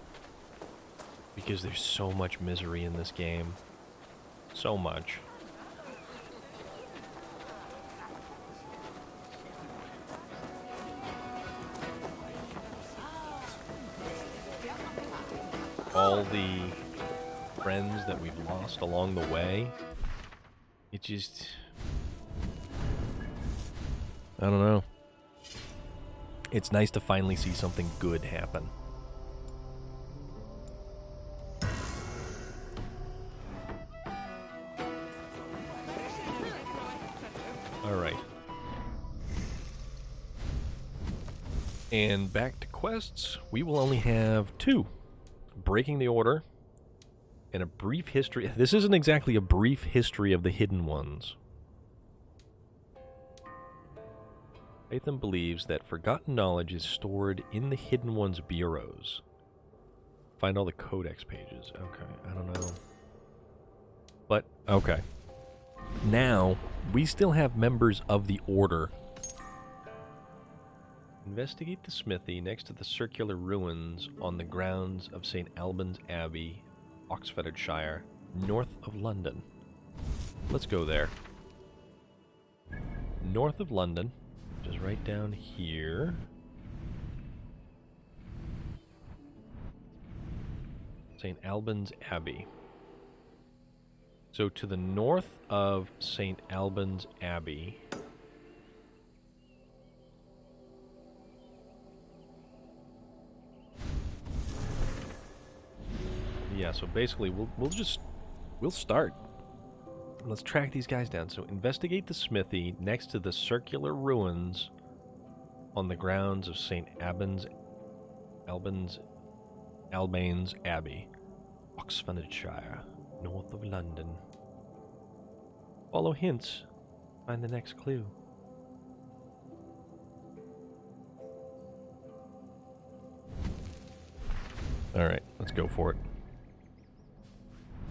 Because there's so much misery in this game. So much. All the friends that we've lost along the way. It just... I don't know. It's nice to finally see something good happen. Alright. And back to quests. We will only have 2. Breaking the Order and a brief history. This isn't exactly a brief history of the Hidden Ones. Latham believes that forgotten knowledge is stored in the Hidden Ones' bureaus. Find all the codex pages. Okay, I don't know. But, okay. Now, we still have members of the Order. Investigate the smithy next to the circular ruins on the grounds of St. Albans Abbey, Oxfordshire, north of London. Let's go there. North of London, which is right down here. St. Albans Abbey. So to the north of St. Albans Abbey, yeah, so basically we'll start. Let's track these guys down. So investigate the smithy next to the circular ruins on the grounds of St. Albans Abbey, Oxfordshire, north of London. Follow hints. Find the next clue. Alright, let's go for it.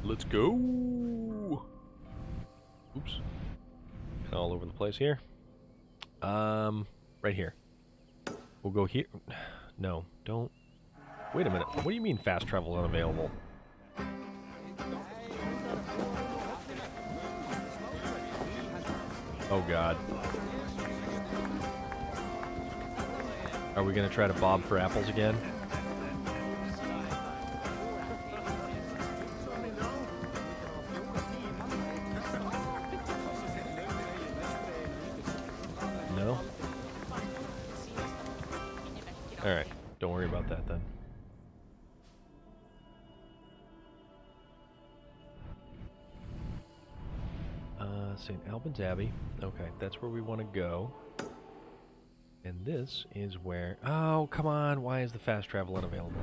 Let's go! Oops. All over the place here. Right here. We'll go here. No, don't. Wait a minute. What do you mean fast travel unavailable? Oh god. Are we gonna try to bob for apples again? No? Alright, don't worry about that then. St. Albans Abbey. Okay, that's where we want to go. And this is where... Oh, come on! Why is the fast travel unavailable?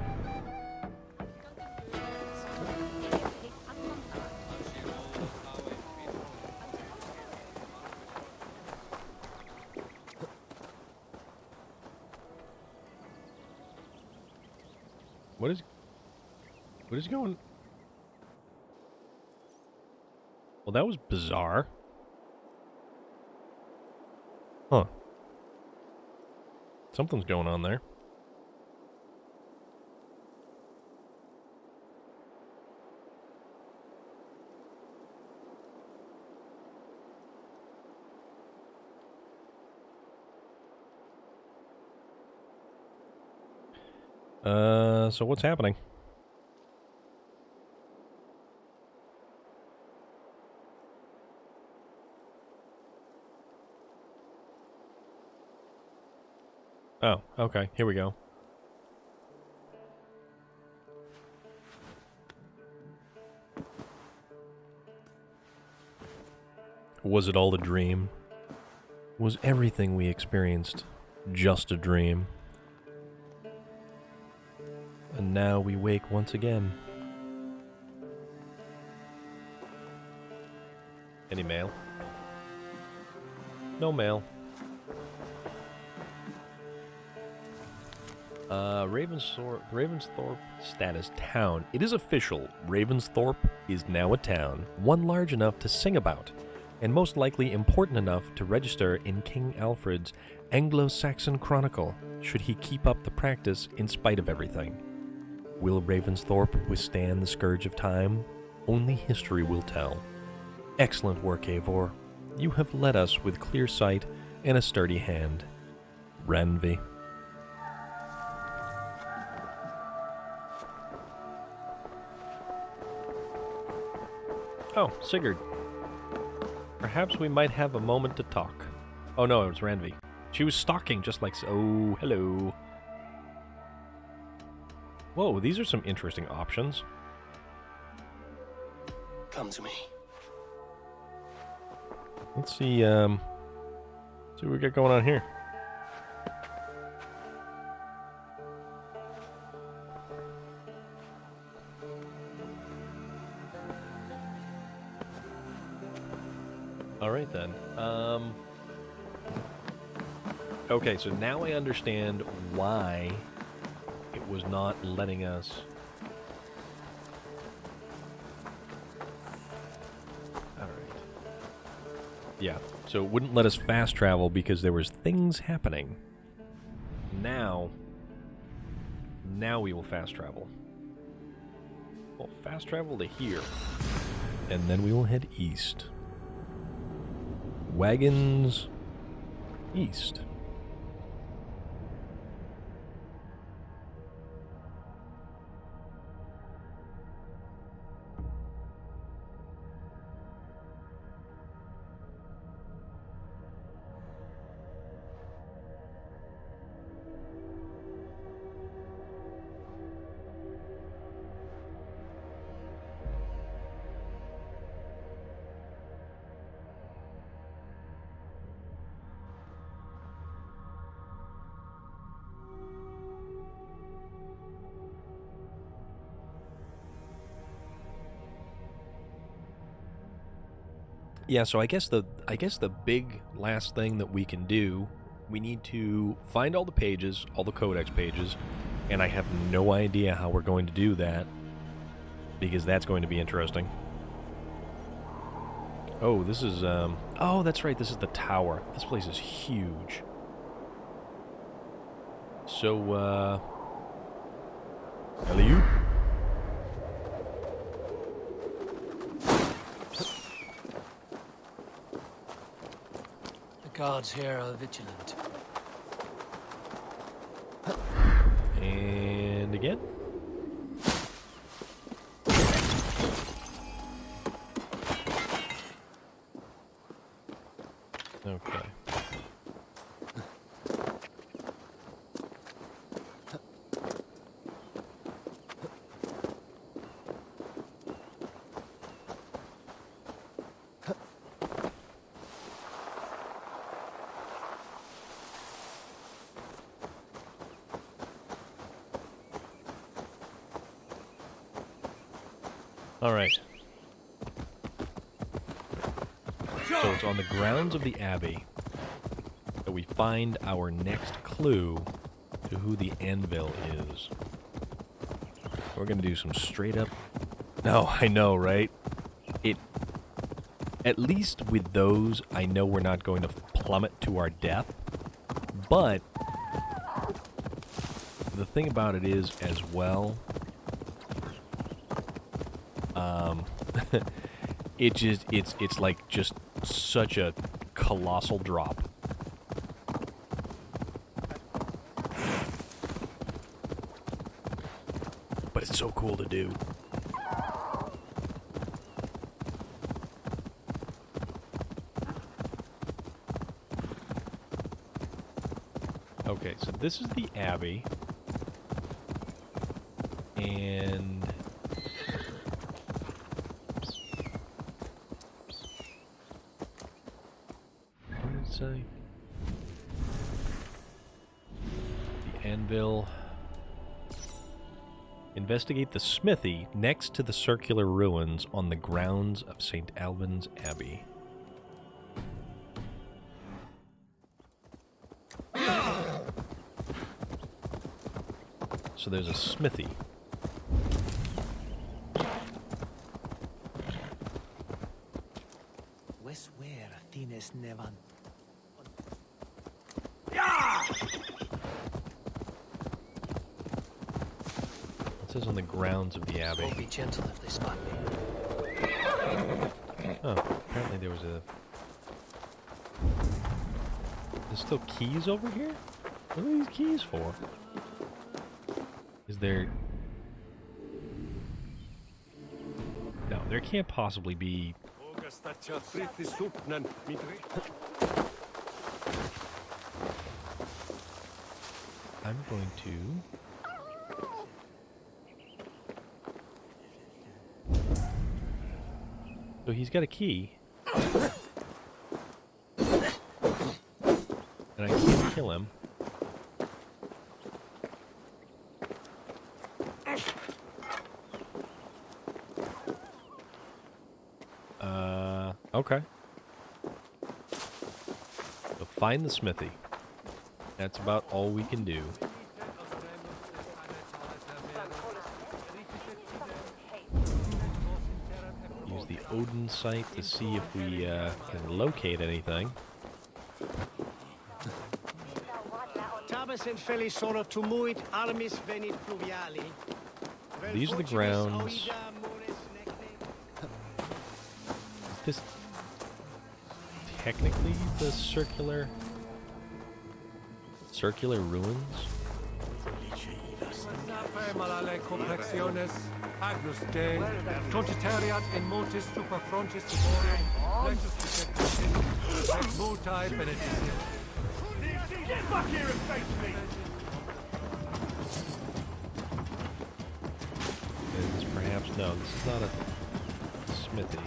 What is going... Well, that was bizarre. Huh. Something's going on there. So what's happening? Oh, okay. Here we go. Was it all a dream? Was everything we experienced just a dream? And now we wake once again. Any mail? No mail. Ravensthorpe status town. It is official. Ravensthorpe is now a town, one large enough to sing about, and most likely important enough to register in King Alfred's Anglo-Saxon Chronicle, should he keep up the practice in spite of everything. Will Ravensthorpe withstand the scourge of time? Only history will tell. Excellent work, Eivor. You have led us with clear sight and a sturdy hand. Ranvi. Oh, Sigurd. Perhaps we might have a moment to talk. Oh no, it was Ranvi. She was stalking just like so. Oh, hello. Whoa, these are some interesting options. Come to me. Let's see, see what we got going on here. All right, then. Okay, so now I understand why it was not letting us... All right. Yeah, so it wouldn't let us fast travel because there was things happening. Now we will fast travel. We'll fast travel to here. And then we will head east. Wagons east. Yeah, so I guess the big last thing that we can do, we need to find all the pages, all the codex pages, and I have no idea how we're going to do that, because that's going to be interesting. Oh, this is, oh, that's right, this is the tower. This place is huge. So, hello? Guards here are vigilant. And again. Okay. All right. So it's on the grounds of the Abbey that we find our next clue to who the Anvil is. We're going to do some straight up... No, I know, right? At least with those, I know we're not going to plummet to our death. But the thing about it is, as well... it's like just such a colossal drop. But it's so cool to do. Okay, so this is the Abbey. And... say the Anvil. Investigate the smithy next to the circular ruins on the grounds of St. Albans Abbey. So there's a smithy. It says on the grounds of the Abbey. Be gentle if they spot me. Oh, apparently there was a... There's still keys over here? What are these keys for? Is there... No, there can't possibly be... I'm going to... So he's got a key. And I can't kill him. Okay. So find the smithy. That's about all we can do. Use the Odin site to see if we can locate anything. These are the grounds. Is this technically the circular ruins? Get back here and face me! Is perhaps no, this is not a smithy.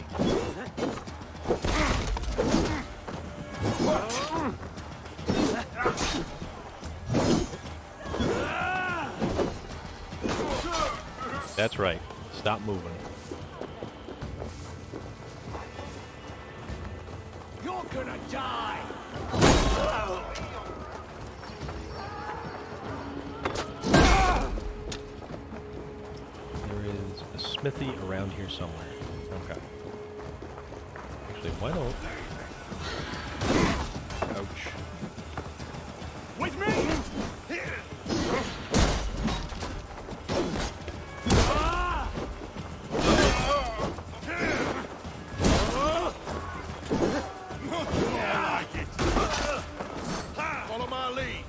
That's right. Stop moving. You're gonna die! There is a smithy around here somewhere. Okay. Actually, why don't... Ouch. With me! Follow my lead.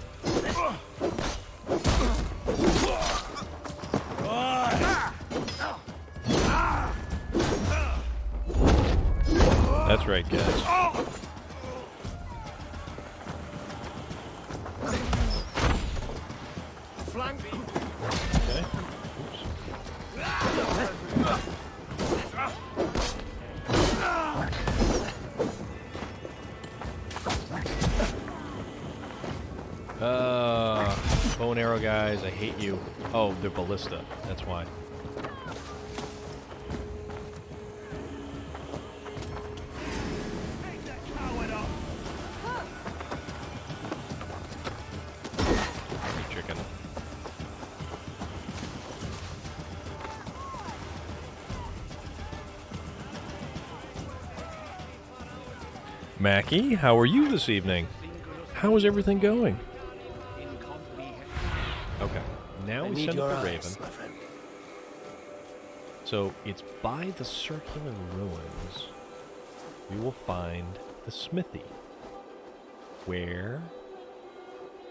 That's right, guys. Flank. Okay. Bow and arrow guys, I hate you. Oh, they're ballista. That's why. Chicken. Mackie, how are you this evening? How is everything going? Okay, now we send up the Raven. So it's by the circular ruins we will find the smithy. Where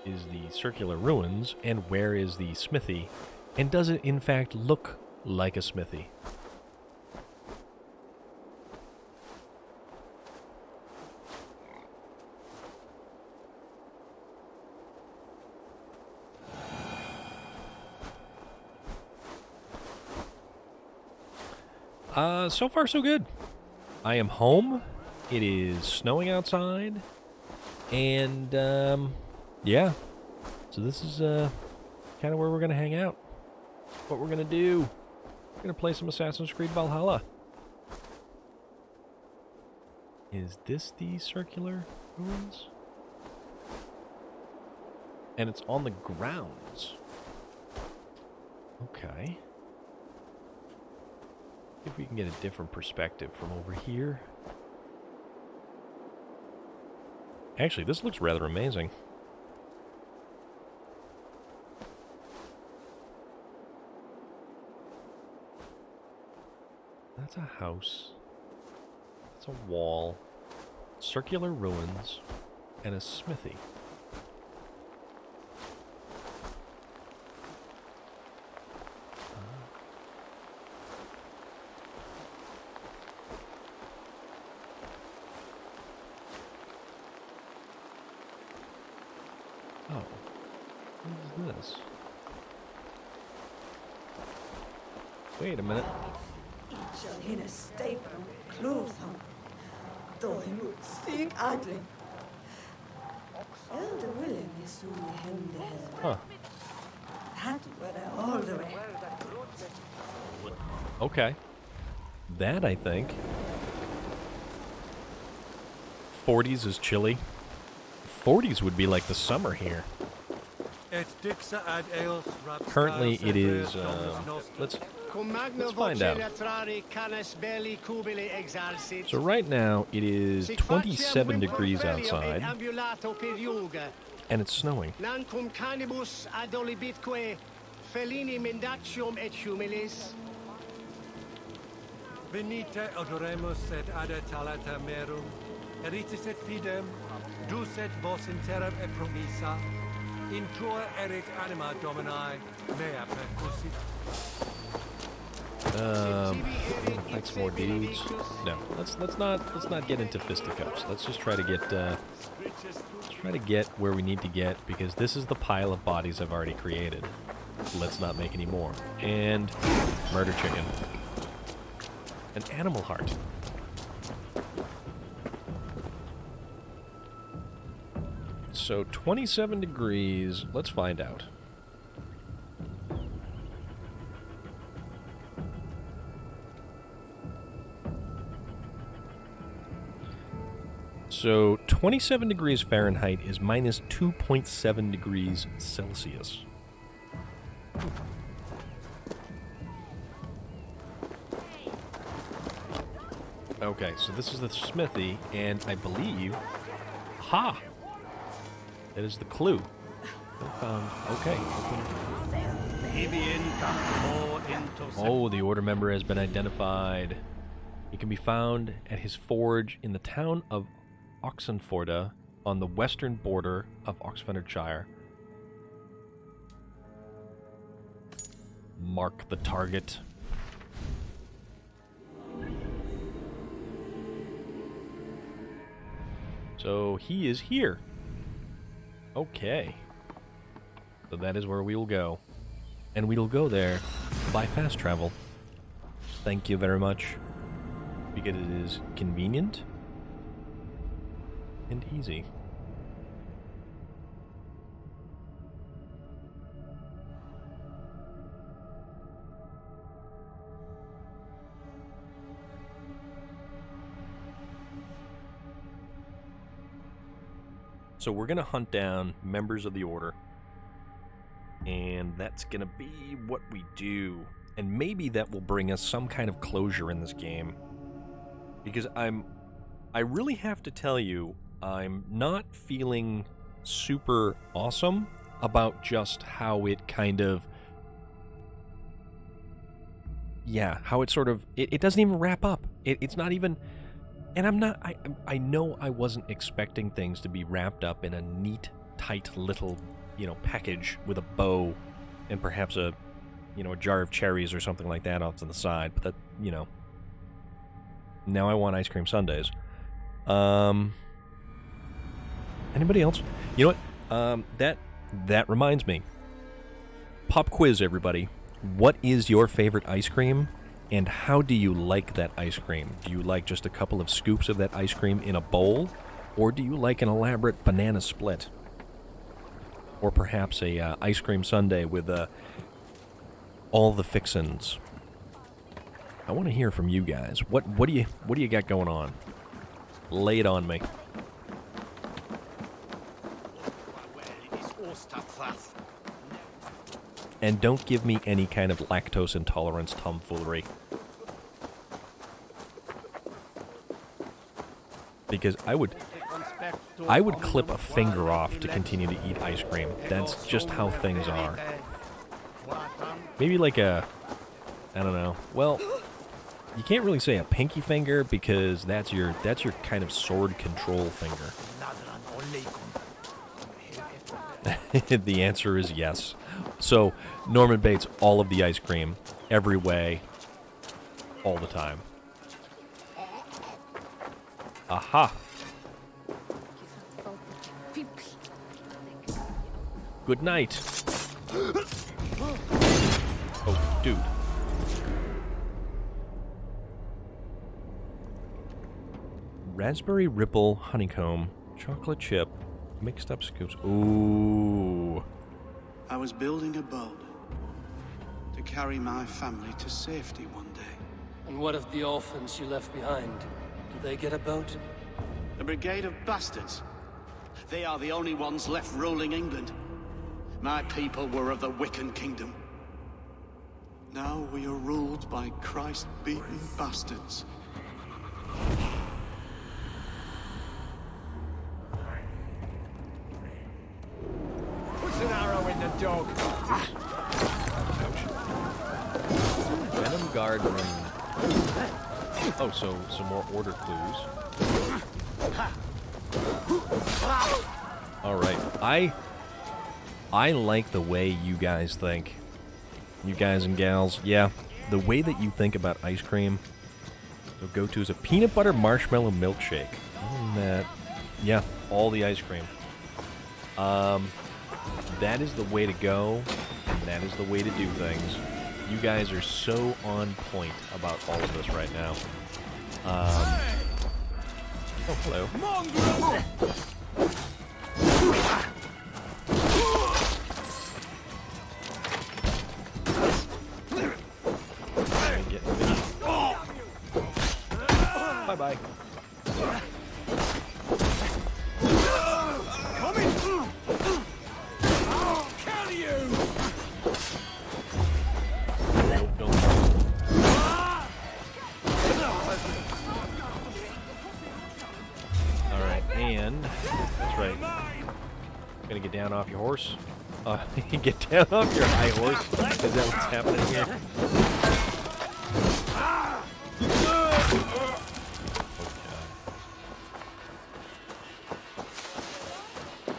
is the circular ruins and where is the smithy? And does it in fact look like a smithy? So far so good. I am home. It is snowing outside. And, yeah. So this is, kind of where we're going to hang out. What we're going to do. We're going to play some Assassin's Creed Valhalla. Is this the circular ruins? And it's on the grounds. Okay. If we can get a different perspective from over here. Actually, this looks rather amazing. That's a house. That's a wall. Circular ruins. And a smithy. What is this? Wait a minute. Huh. Okay. That, I think. 40s is chilly. 40s would be like the summer here. Currently, it is. Let's find out. So right now, it is 27 degrees outside, and it's snowing. Venite odoremus et adetalata merum, eritis et fidem, dus et vos in terra et promissa, in tua erit anima Domini, mea percussit. Fight some more dudes. No, let's not get into fisticuffs. Let's just try to get where we need to get, because this is the pile of bodies I've already created. Let's not make any more. And murder chicken. An animal heart. So 27 degrees. Let's find out. So 27 degrees Fahrenheit is minus 2.7 degrees Celsius. Okay, so this is the smithy, and I believe... Ha! That is the clue. Okay. Oh, the order member has been identified. He can be found at his forge in the town of Oxenforde on the western border of Oxfordshire. Mark the target. So he is here. Okay. So that is where we will go. And we will go there by fast travel. Thank you very much. Because it is convenient and easy. So we're going to hunt down members of the Order. And that's going to be what we do. And maybe that will bring us some kind of closure in this game. Because I really have to tell you, I'm not feeling super awesome about just how it kind of... Yeah, how it sort of... It doesn't even wrap up. It's not even... And I'm not... I know I wasn't expecting things to be wrapped up in a neat, tight little, package with a bow and perhaps a jar of cherries or something like that off to the side. But that, now I want ice cream sundaes. Anybody else? You know what? That reminds me. Pop quiz, everybody. What is your favorite ice cream? And how do you like that ice cream? Do you like just a couple of scoops of that ice cream in a bowl? Or do you like an elaborate banana split? Or perhaps a ice cream sundae with all the fixins? I want to hear from you guys. What do you got going on? Lay it on me. And don't give me any kind of lactose intolerance tomfoolery. Because I would clip a finger off to continue to eat ice cream. That's just how things are. Maybe like I don't know. Well, you can't really say a pinky finger because that's your kind of sword control finger. The answer is yes. So, Norman Bates, all of the ice cream, every way, all the time. Aha! Good night. Oh, dude. Raspberry Ripple Honeycomb, chocolate chip, mixed up scoops. Ooh. I was building a boat to carry my family to safety one day. And what of the orphans you left behind? Do they get a boat? A brigade of bastards. They are the only ones left ruling England. My people were of the Wiccan kingdom. Now we are ruled by Christ-beaten bastards. Puts an arrow in the dog. Venom Guard Ring. Oh, so some more order clues. Alright. I like the way you guys think. You guys and gals. Yeah, the way that you think about ice cream. So go-to is a peanut butter marshmallow milkshake. Other than that, yeah, all the ice cream. That is the way to go, and that is the way to do things. You guys are so on point about all of this right now. Oh, hello. Bye-bye. I'll kill you! Nope, don't. Alright, and that's right. Gonna get down off your horse. Get down off your high horse. Is that what's happening here?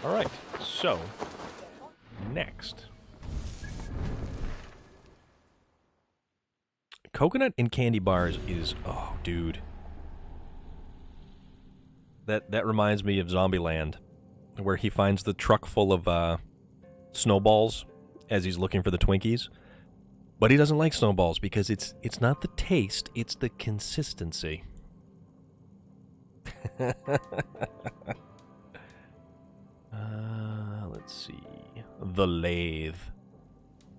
Alright, so next. Coconut and candy bars is, oh dude. That reminds me of Zombieland, where he finds the truck full of snowballs as he's looking for the Twinkies. But he doesn't like snowballs because it's not the taste, it's the consistency. Let's see. The lathe.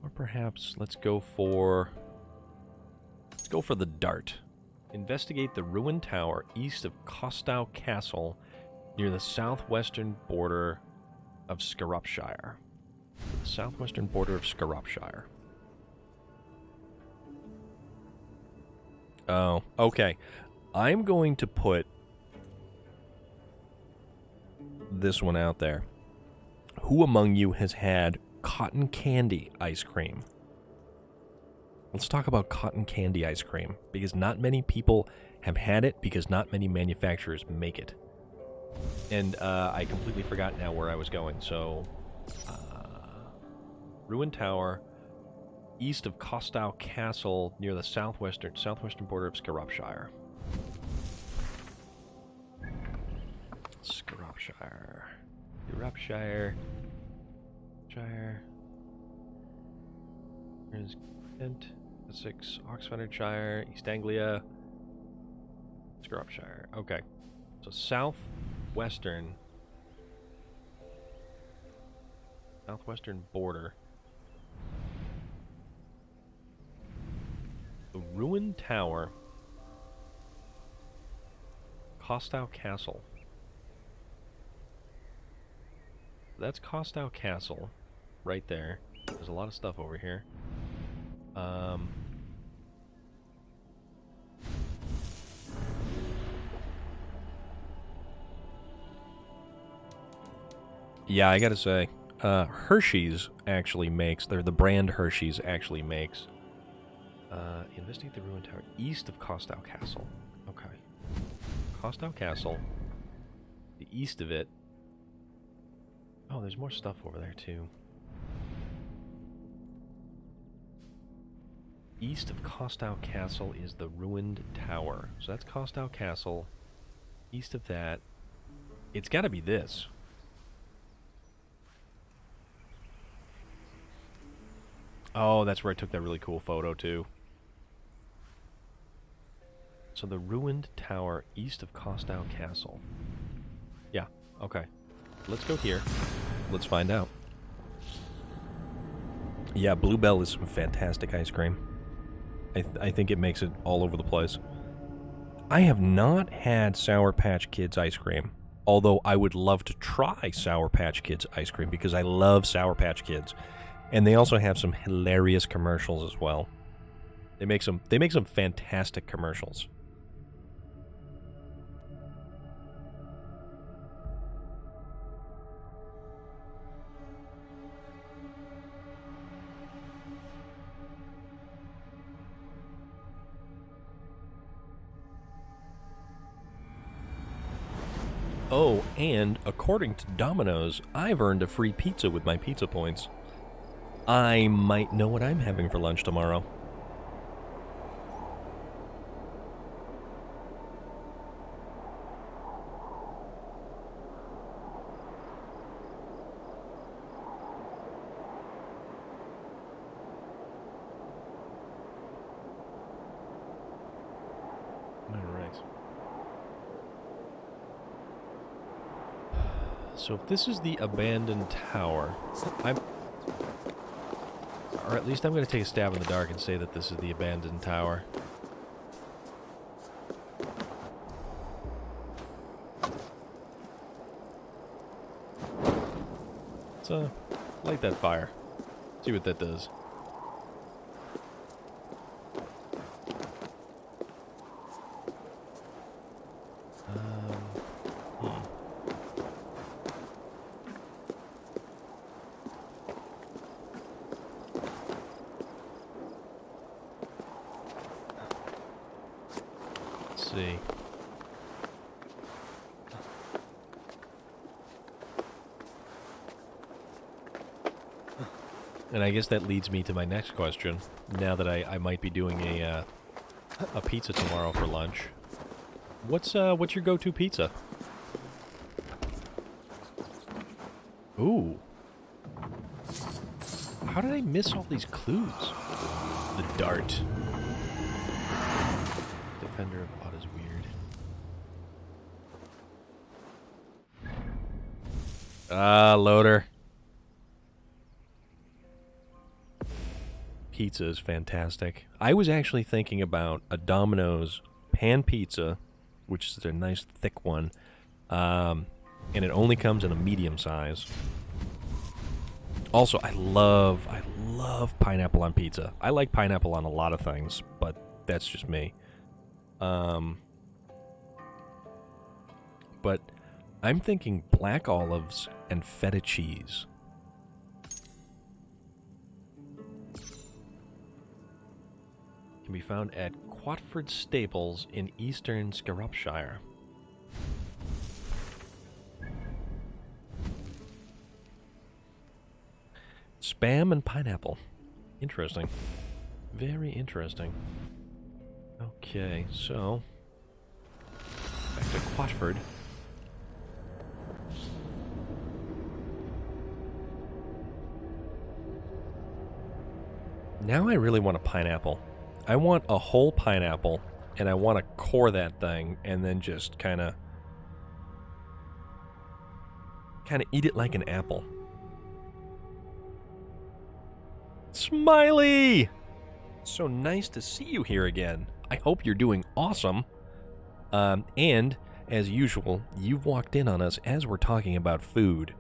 Or perhaps let's go for the dart. Investigate the ruined tower east of Costow Castle near the southwestern border of Scarupshire. The southwestern border of Scarupshire. Oh, okay. I'm going to put this one out there. Who among you has had cotton candy ice cream? Let's talk about cotton candy ice cream, because not many people have had it, because not many manufacturers make it. And I completely forgot now where I was going, so... Ruined Tower, east of Costow Castle, near the southwestern border of Scarupshire. Scarupshire. Scarupshire. Shire. There's Kent, Essex, Oxfordshire, East Anglia, Scarupshire. Okay. So southwestern border. The ruined tower. Costow Castle. That's Costow Castle. Right there. There's a lot of stuff over here. Yeah, I gotta say, Hershey's actually makes, the brand Hershey's actually makes. Investigate the ruined tower east of Costow Castle. Okay. Costow Castle. The east of it. Oh, there's more stuff over there, too. East of Costow Castle is the ruined tower. So that's Costow Castle. East of that, it's got to be this. Oh, that's where I took that really cool photo, too. So the ruined tower east of Costow Castle. Yeah, okay. Let's go here. Let's find out. Yeah, Bluebell is some fantastic ice cream. I think it makes it all over the place. I have not had Sour Patch Kids ice cream, although I would love to try Sour Patch Kids ice cream because I love Sour Patch Kids. And they also have some hilarious commercials as well. They make some fantastic commercials. Oh, and according to Domino's, I've earned a free pizza with my pizza points. I might know what I'm having for lunch tomorrow. So if this is the abandoned tower, or at least I'm going to take a stab in the dark and say that this is the abandoned tower. Let's light that fire. See what that does. See. And I guess that leads me to my next question. Now that I might be doing a pizza tomorrow for lunch, what's your go-to pizza? Ooh. How did I miss all these clues? The dart. Defender of Odd is weird. Ah, loader. Pizza is fantastic. I was actually thinking about a Domino's pan pizza, which is a nice thick one, and it only comes in a medium size. Also, I love pineapple on pizza. I like pineapple on a lot of things, but that's just me. But I'm thinking black olives and feta cheese. Can be found at Quatford Stables in eastern Shropshire. Spam and pineapple. Interesting. Very interesting. Okay, so back to Quatford. Now I really want a pineapple. I want a whole pineapple, and I want to core that thing, and then just kind of eat it like an apple. Smiley! So nice to see you here again. I hope you're doing awesome. And, as usual, you've walked in on us as we're talking about food.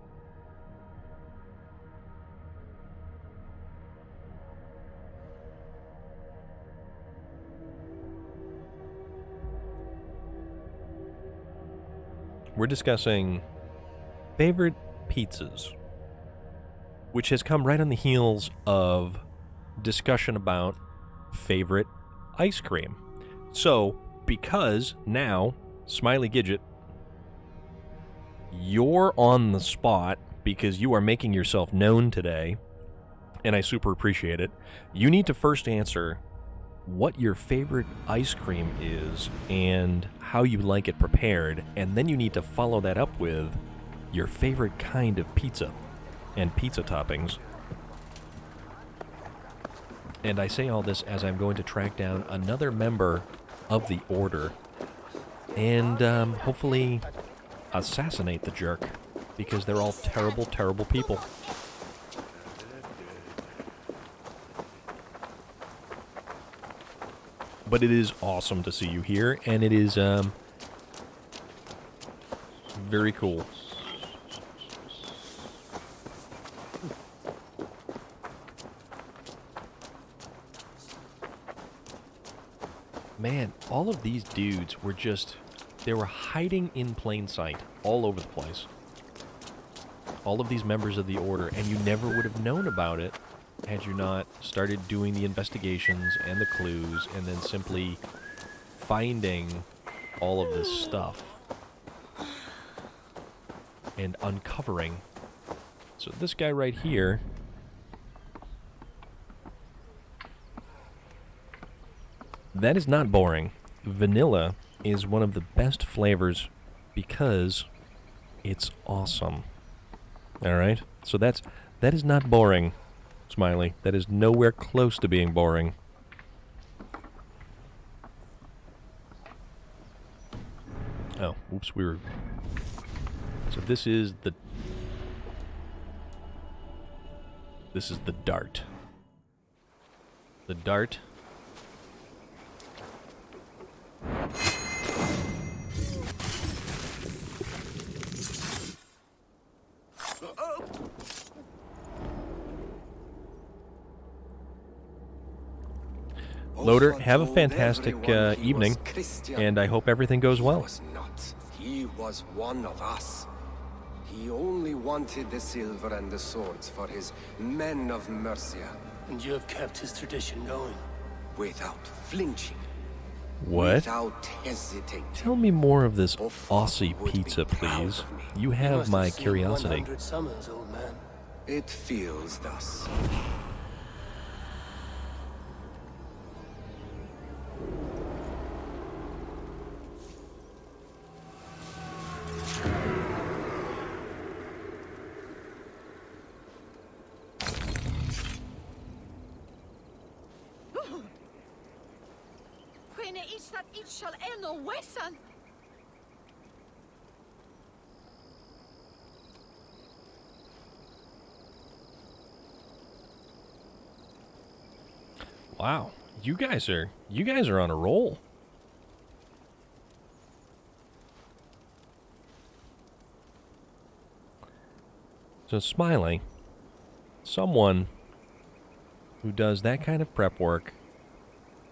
We're discussing favorite pizzas, which has come right on the heels of discussion about favorite ice cream. So, because now, Smiley Gidget, you're on the spot because you are making yourself known today, and I super appreciate it. You need to first answer what your favorite ice cream is and how you like it prepared, and then you need to follow that up with your favorite kind of pizza and pizza toppings. And I say all this as I'm going to track down another member of the Order and hopefully assassinate the jerk, because they're all terrible, terrible people. But it is awesome to see you here, and it is very cool. Man, all of these dudes were just, they were hiding in plain sight all over the place. All of these members of the Order, and you never would have known about it had you not started doing the investigations and the clues and then simply finding all of this stuff and uncovering. So this guy right here, that is not boring. Vanilla is one of the best flavors because it's awesome. Alright? So that is not boring, Smiley. That is nowhere close to being boring. Oh, oops, we were... So this is the dart. The dart. Loader, have a fantastic evening, and I hope everything goes well. He was one of us. He only wanted the silver and the swords for his men of Mercia. And you have kept his tradition going. Without flinching. What? Without hesitating. Tell me more of this Aussie pizza, please. You have my curiosity. 100 summers, old man. It feels thus. Wow, you guys are on a roll. So Smiley, someone who does that kind of prep work,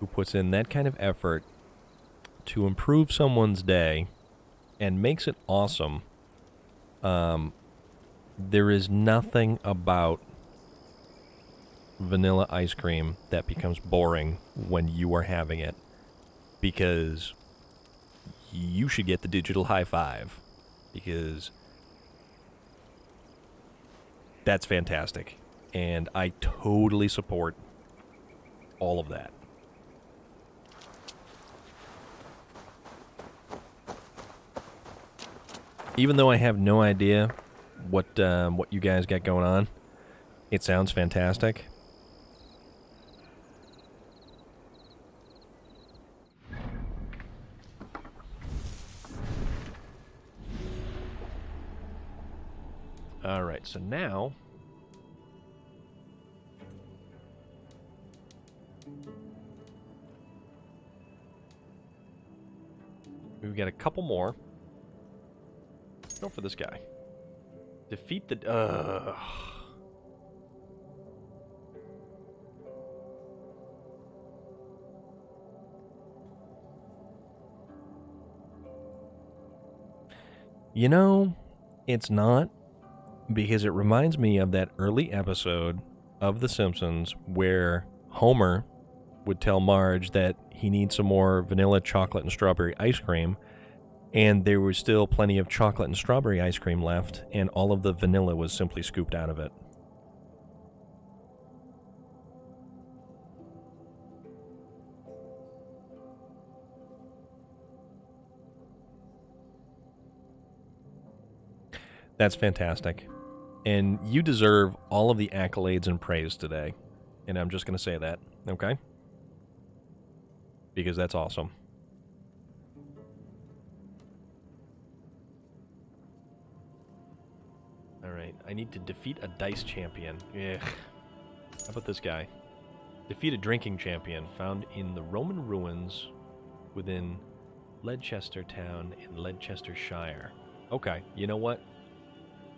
who puts in that kind of effort to improve someone's day and makes it awesome, there is nothing about vanilla ice cream that becomes boring when you are having it, because you should get the digital high five, because that's fantastic, and I totally support all of that. Even though I have no idea what you guys got going on, it sounds fantastic. All right, so now we've got a couple more. Go for this guy. Defeat the... You know, it's not, because it reminds me of that early episode of The Simpsons where Homer would tell Marge that he needs some more vanilla, chocolate, and strawberry ice cream, and there was still plenty of chocolate and strawberry ice cream left, and all of the vanilla was simply scooped out of it. That's fantastic. And you deserve all of the accolades and praise today. And I'm just going to say that, okay? Because that's awesome. Alright, I need to defeat a dice champion. Ugh. How about this guy? Defeat a drinking champion found in the Roman ruins within Leicester Town in Leicestershire. Okay, you know what?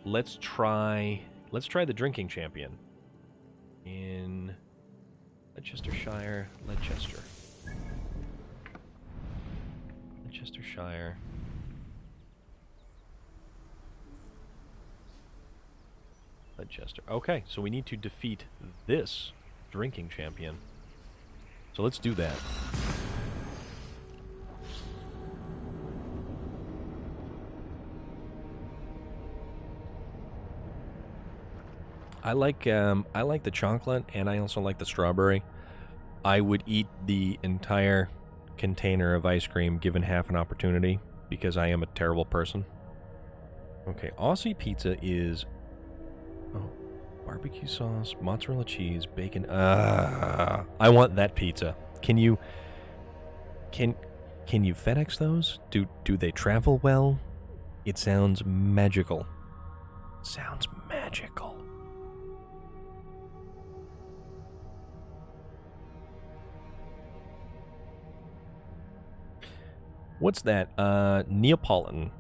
Let's try the drinking champion. In Leicestershire, Leicestershire. Leicester. Okay, so we need to defeat this drinking champion. So let's do that. I like the chocolate, and I also like the strawberry. I would eat the entire container of ice cream given half an opportunity because I am a terrible person. Okay, Aussie pizza is barbecue sauce, mozzarella cheese, bacon. I want that pizza. Can you FedEx those? Do they travel well? It sounds magical. Sounds magical. What's that? Neapolitan.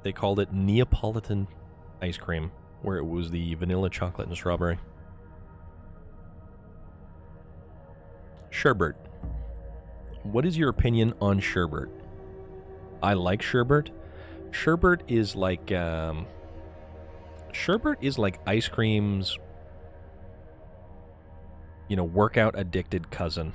They called it Neapolitan ice cream, where it was the vanilla, chocolate, and strawberry. Sherbet. What is your opinion on sherbet? I like sherbet. Sherbet is like ice cream's, workout addicted cousin.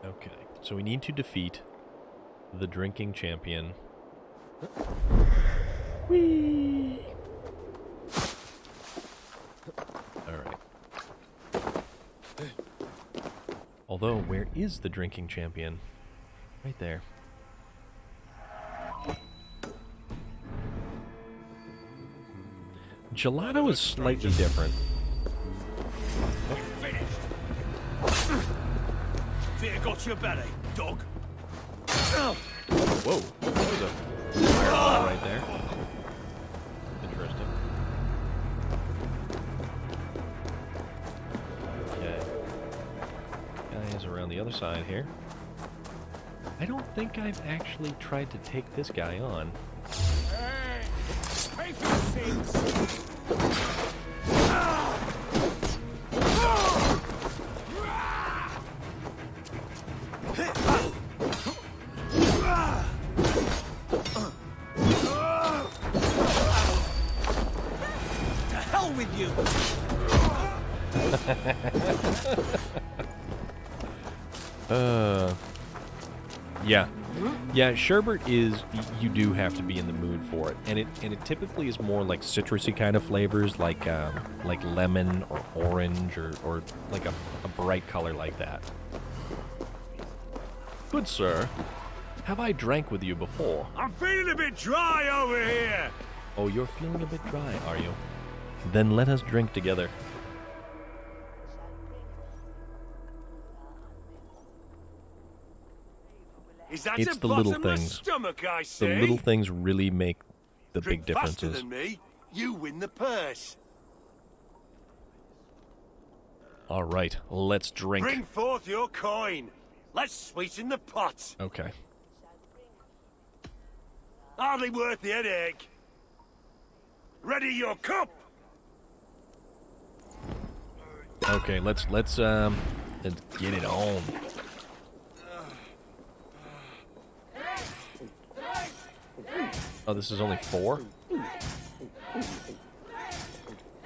Okay, so we need to defeat the drinking champion. Whee! Alright. Although, where is the drinking champion? Right there. Gelato is slightly different. Fear got your belly, dog. Whoa, that was a fireball right there. Interesting. Okay. Guy is around the other side here. I don't think I've actually tried to take this guy on. Hey! Pay for your sins! With you. Yeah, sherbet is, you do have to be in the mood for it, and it typically is more like citrusy kind of flavors, like lemon or orange or like a bright color like that. Good sir, have I drank with you before? I'm feeling a bit dry over here. Oh, you're feeling a bit dry, are you? Then let us drink together. Is that it's a the little bottomless things. Stomach, I see? The little things really make the Drink big faster differences. than me, you win the purse. All right, let's drink. Bring forth your coin. Let's sweeten the pot. Okay. Hardly worth the headache. Ready your cup. Okay, let's get it on. Oh, this is only 4?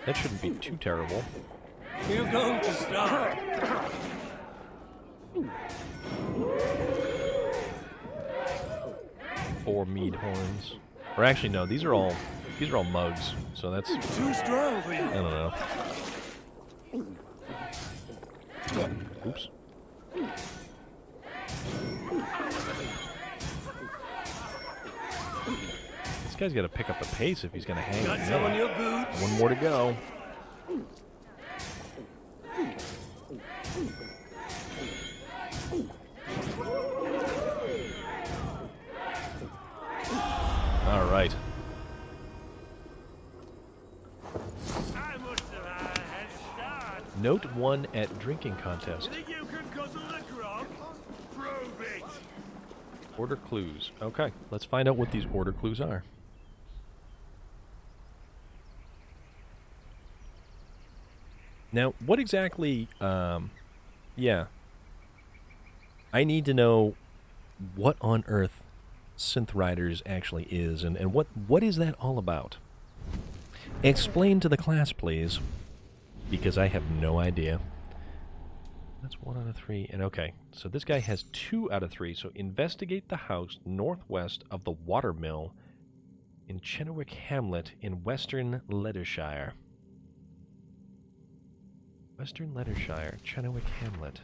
That shouldn't be too terrible. We're going to start. 4 mead horns. Or actually, no, these are all mugs. So that's too strong for you. I don't know. Oops. This guy's got to pick up the pace if he's going to hang Got on. some on your boots? One more to go. All right. Note 1 at drinking contest. Think you can guzzle the grog? Prove it! Order clues. Okay, let's find out what these order clues are. Now, what exactly, yeah. I need to know what on earth Synth Riders actually is, and what is that all about? Explain to the class, please, because I have no idea. That's 1 out of 3, and okay, so this guy has 2 out of 3, so investigate the house northwest of the watermill in Chenwick Hamlet in Western Leicestershire. Western Leicestershire, Chenwick Hamlet.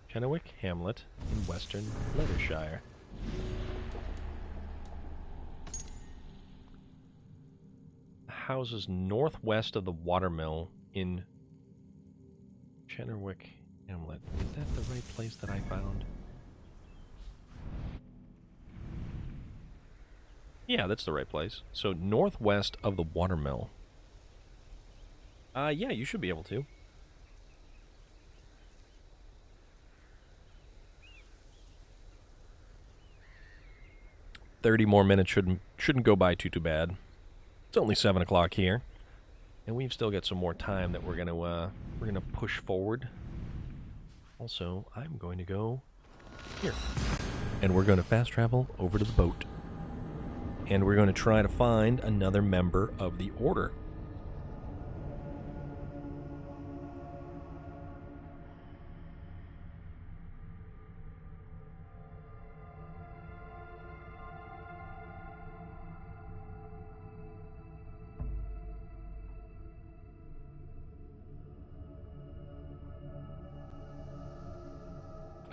Chenwick Hamlet in Western Leicestershire. The houses northwest of the watermill in Chenwick Hamlet. Is that the right place that I found? Yeah, that's the right place. So northwest of the watermill. Yeah, you should be able to. 30 more minutes shouldn't go by too bad. It's only 7 o'clock here, and we've still got some more time that we're gonna push forward. Also, I'm going to go here, and we're going to fast travel over to the boat, and we're going to try to find another member of the Order.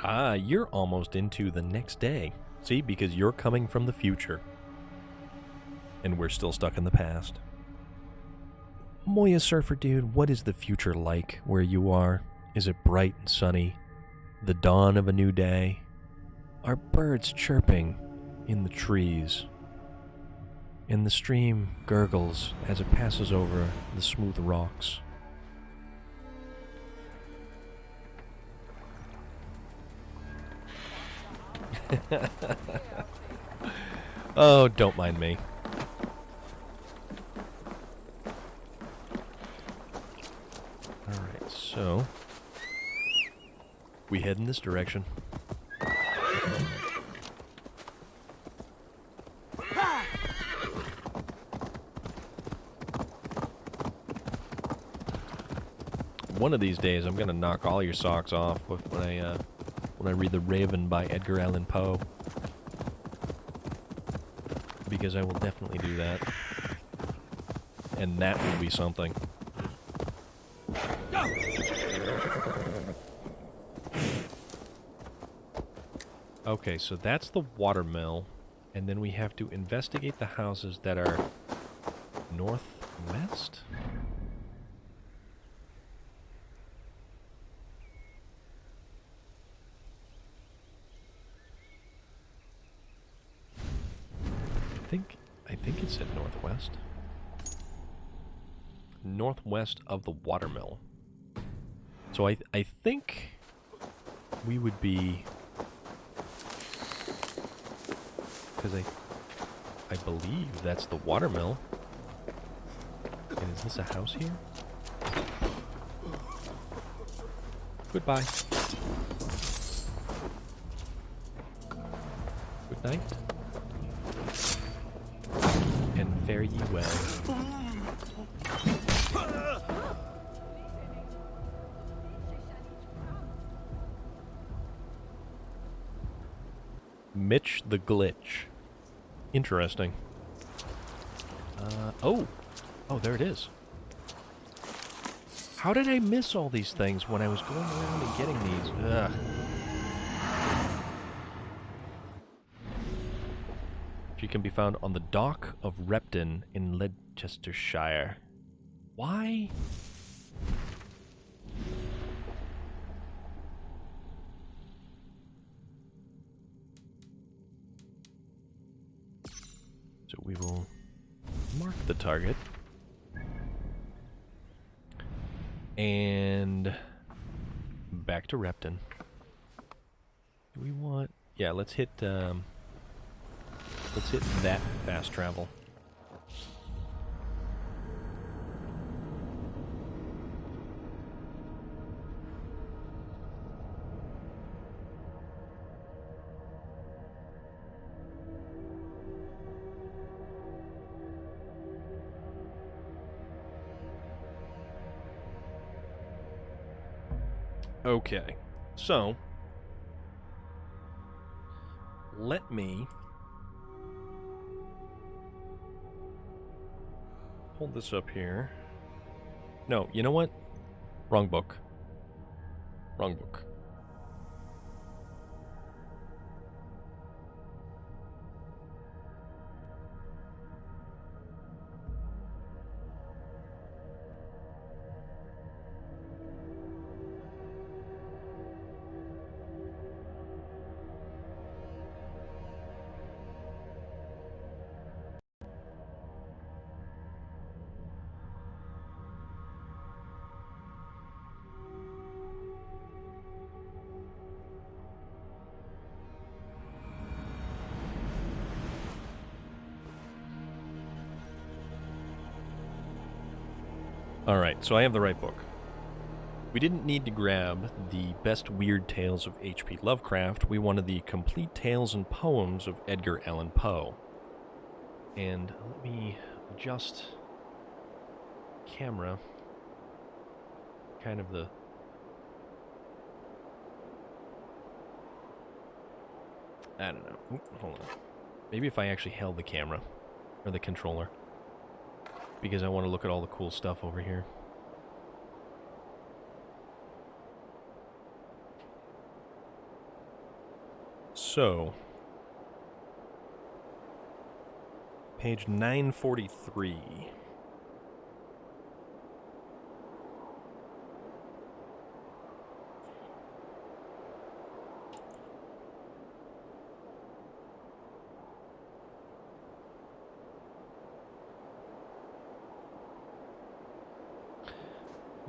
Ah, you're almost into the next day. See, because you're coming from the future. And we're still stuck in the past. Moya Surfer Dude, what is the future like where you are? Is it bright and sunny? The dawn of a new day? Are birds chirping in the trees? And the stream gurgles as it passes over the smooth rocks. Oh, don't mind me. Alright, so we head in this direction. One of these days I'm gonna knock all your socks off when I read The Raven by Edgar Allan Poe. Because I will definitely do that. And that will be something. Okay, so that's the watermill. And then we have to investigate the houses that are northwest? I think it said northwest. Northwest of the watermill. So I think we would be, because I believe that's the watermill. And is this a house here? Goodbye. Good night. And fare ye well. Mitch the Glitch. Interesting. Oh, there it is. How did I miss all these things when I was going around and getting these? Ugh. She can be found on the dock of Repton in Leicestershire. Why? So we will mark the target. And back to Repton. Do we want... Yeah, let's hit that fast travel. Okay, so let me hold this up here. No, you know what? Wrong book. Wrong book. Alright, so I have the right book. We didn't need to grab the best weird tales of H.P. Lovecraft. We wanted the complete tales and poems of Edgar Allan Poe. And let me adjust camera. Kind of the... I don't know. Oop, hold on. Maybe if I actually held the camera, or the controller. Because I want to look at all the cool stuff over here. So, page 943.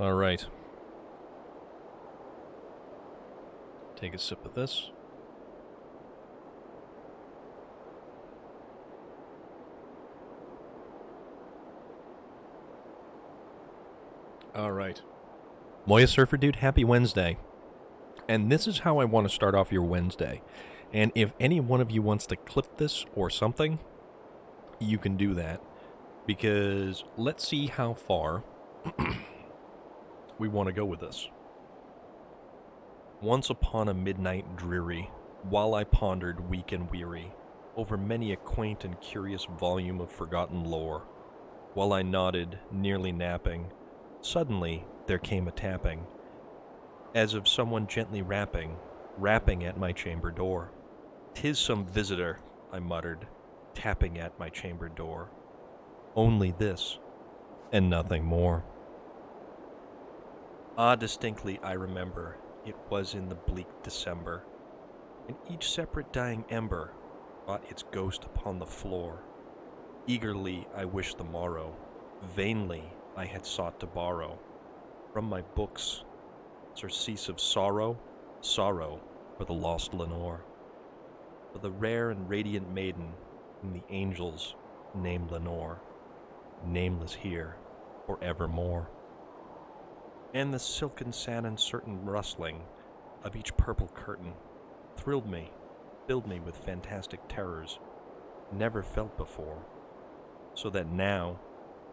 All right. Take a sip of this. All right. Moya Surfer Dude, happy Wednesday. And this is how I want to start off your Wednesday. And if any one of you wants to clip this or something, you can do that. Because let's see how far we want to go with this. Once upon a midnight dreary, while I pondered weak and weary over many a quaint and curious volume of forgotten lore, while I nodded, nearly napping, suddenly there came a tapping, as of someone gently rapping at my chamber door. "'Tis some visitor," I muttered, tapping at my chamber door. Only this, and nothing more. Ah, distinctly I remember, it was in the bleak December, and each separate dying ember wrought its ghost upon the floor. Eagerly I wished the morrow, vainly I had sought to borrow from my books surcease of sorrow, sorrow for the lost Lenore, for the rare and radiant maiden whom the angels named Lenore, nameless here for evermore. And the silken sad and certain rustling of each purple curtain thrilled me, filled me with fantastic terrors never felt before, so that now,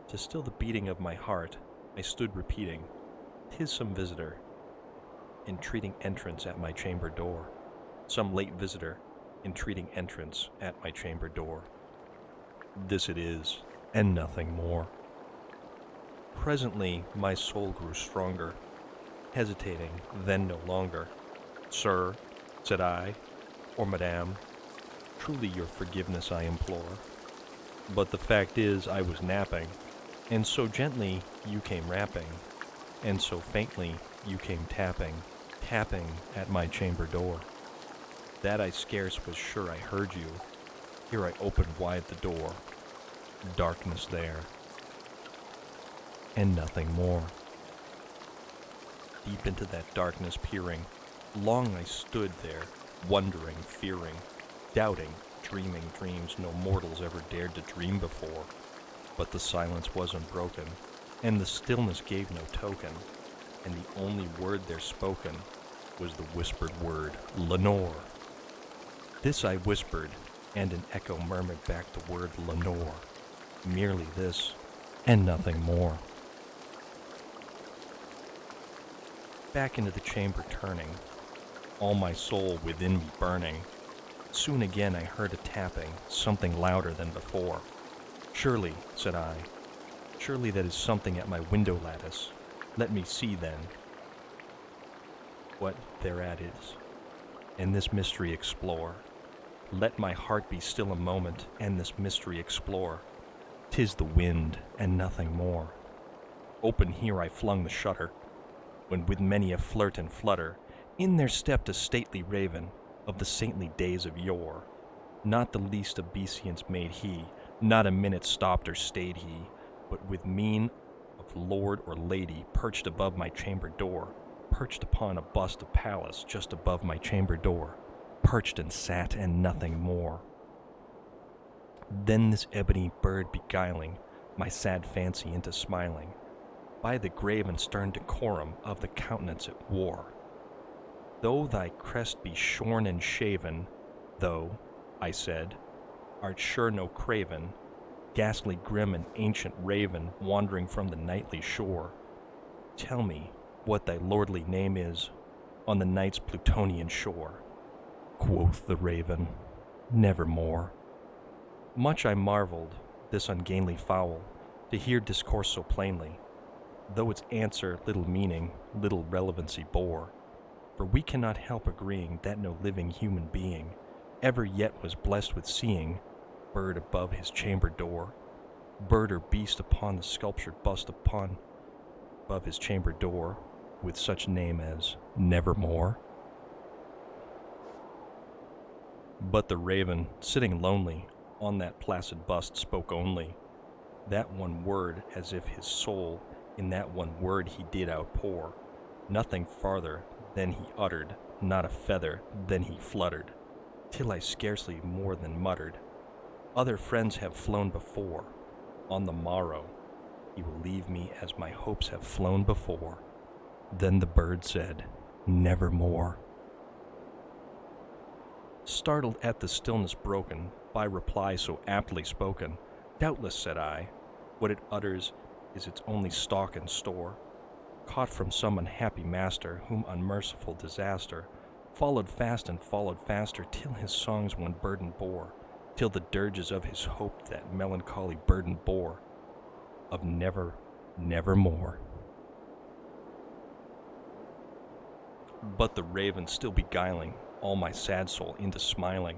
to still the beating of my heart, I stood repeating, "'Tis some visitor," entreating entrance at my chamber door, some late visitor, entreating entrance at my chamber door. This it is, and nothing more. Presently my soul grew stronger, hesitating then no longer. Sir, said I, or Madame, truly your forgiveness I implore. But the fact is I was napping, and so gently you came rapping, and so faintly you came tapping, tapping at my chamber door, that I scarce was sure I heard you. Here I opened wide the door. Darkness there, and nothing more. Deep into that darkness peering, long I stood there, wondering, fearing, doubting, dreaming dreams no mortals ever dared to dream before. But the silence was unbroken, and the stillness gave no token, and the only word there spoken was the whispered word, Lenore. This I whispered, and an echo murmured back the word Lenore. Merely this, and nothing more. Back into the chamber turning, all my soul within me burning. Soon again I heard a tapping, something louder than before. Surely, said I, surely that is something at my window lattice. Let me see then what thereat is, and this mystery explore. Let my heart be still a moment, and this mystery explore. 'Tis the wind, and nothing more. Open here I flung the shutter, when with many a flirt and flutter, in there stepped a stately raven, of the saintly days of yore. Not the least obeisance made he, not a minute stopped or stayed he, but with mien of lord or lady perched above my chamber door, perched upon a bust of Pallas just above my chamber door, perched and sat and nothing more. Then this ebony bird beguiling my sad fancy into smiling, by the grave and stern decorum of the countenance it wore. Though thy crest be shorn and shaven, though, I said, art sure no craven, ghastly grim and ancient raven wandering from the nightly shore, tell me what thy lordly name is on the night's Plutonian shore. Quoth the raven, nevermore. Much I marveled, this ungainly fowl, to hear discourse so plainly, though its answer little meaning, little relevancy bore. For we cannot help agreeing that no living human being ever yet was blessed with seeing bird above his chamber door, bird or beast upon the sculptured bust above his chamber door, with such name as Nevermore. But the raven, sitting lonely on that placid bust, spoke only that one word, as if his soul in that one word he did outpour. Nothing farther than he uttered, not a feather than he fluttered, till I scarcely more than muttered, other friends have flown before, on the morrow he will leave me as my hopes have flown before. Then the bird said, nevermore. Startled at the stillness broken by reply so aptly spoken, doubtless, said I, what it utters is its only stock and store, caught from some unhappy master, whom unmerciful disaster followed fast and followed faster, till his songs one burden bore, till the dirges of his hope that melancholy burden bore, of never, nevermore. But the raven still beguiling all my sad soul into smiling,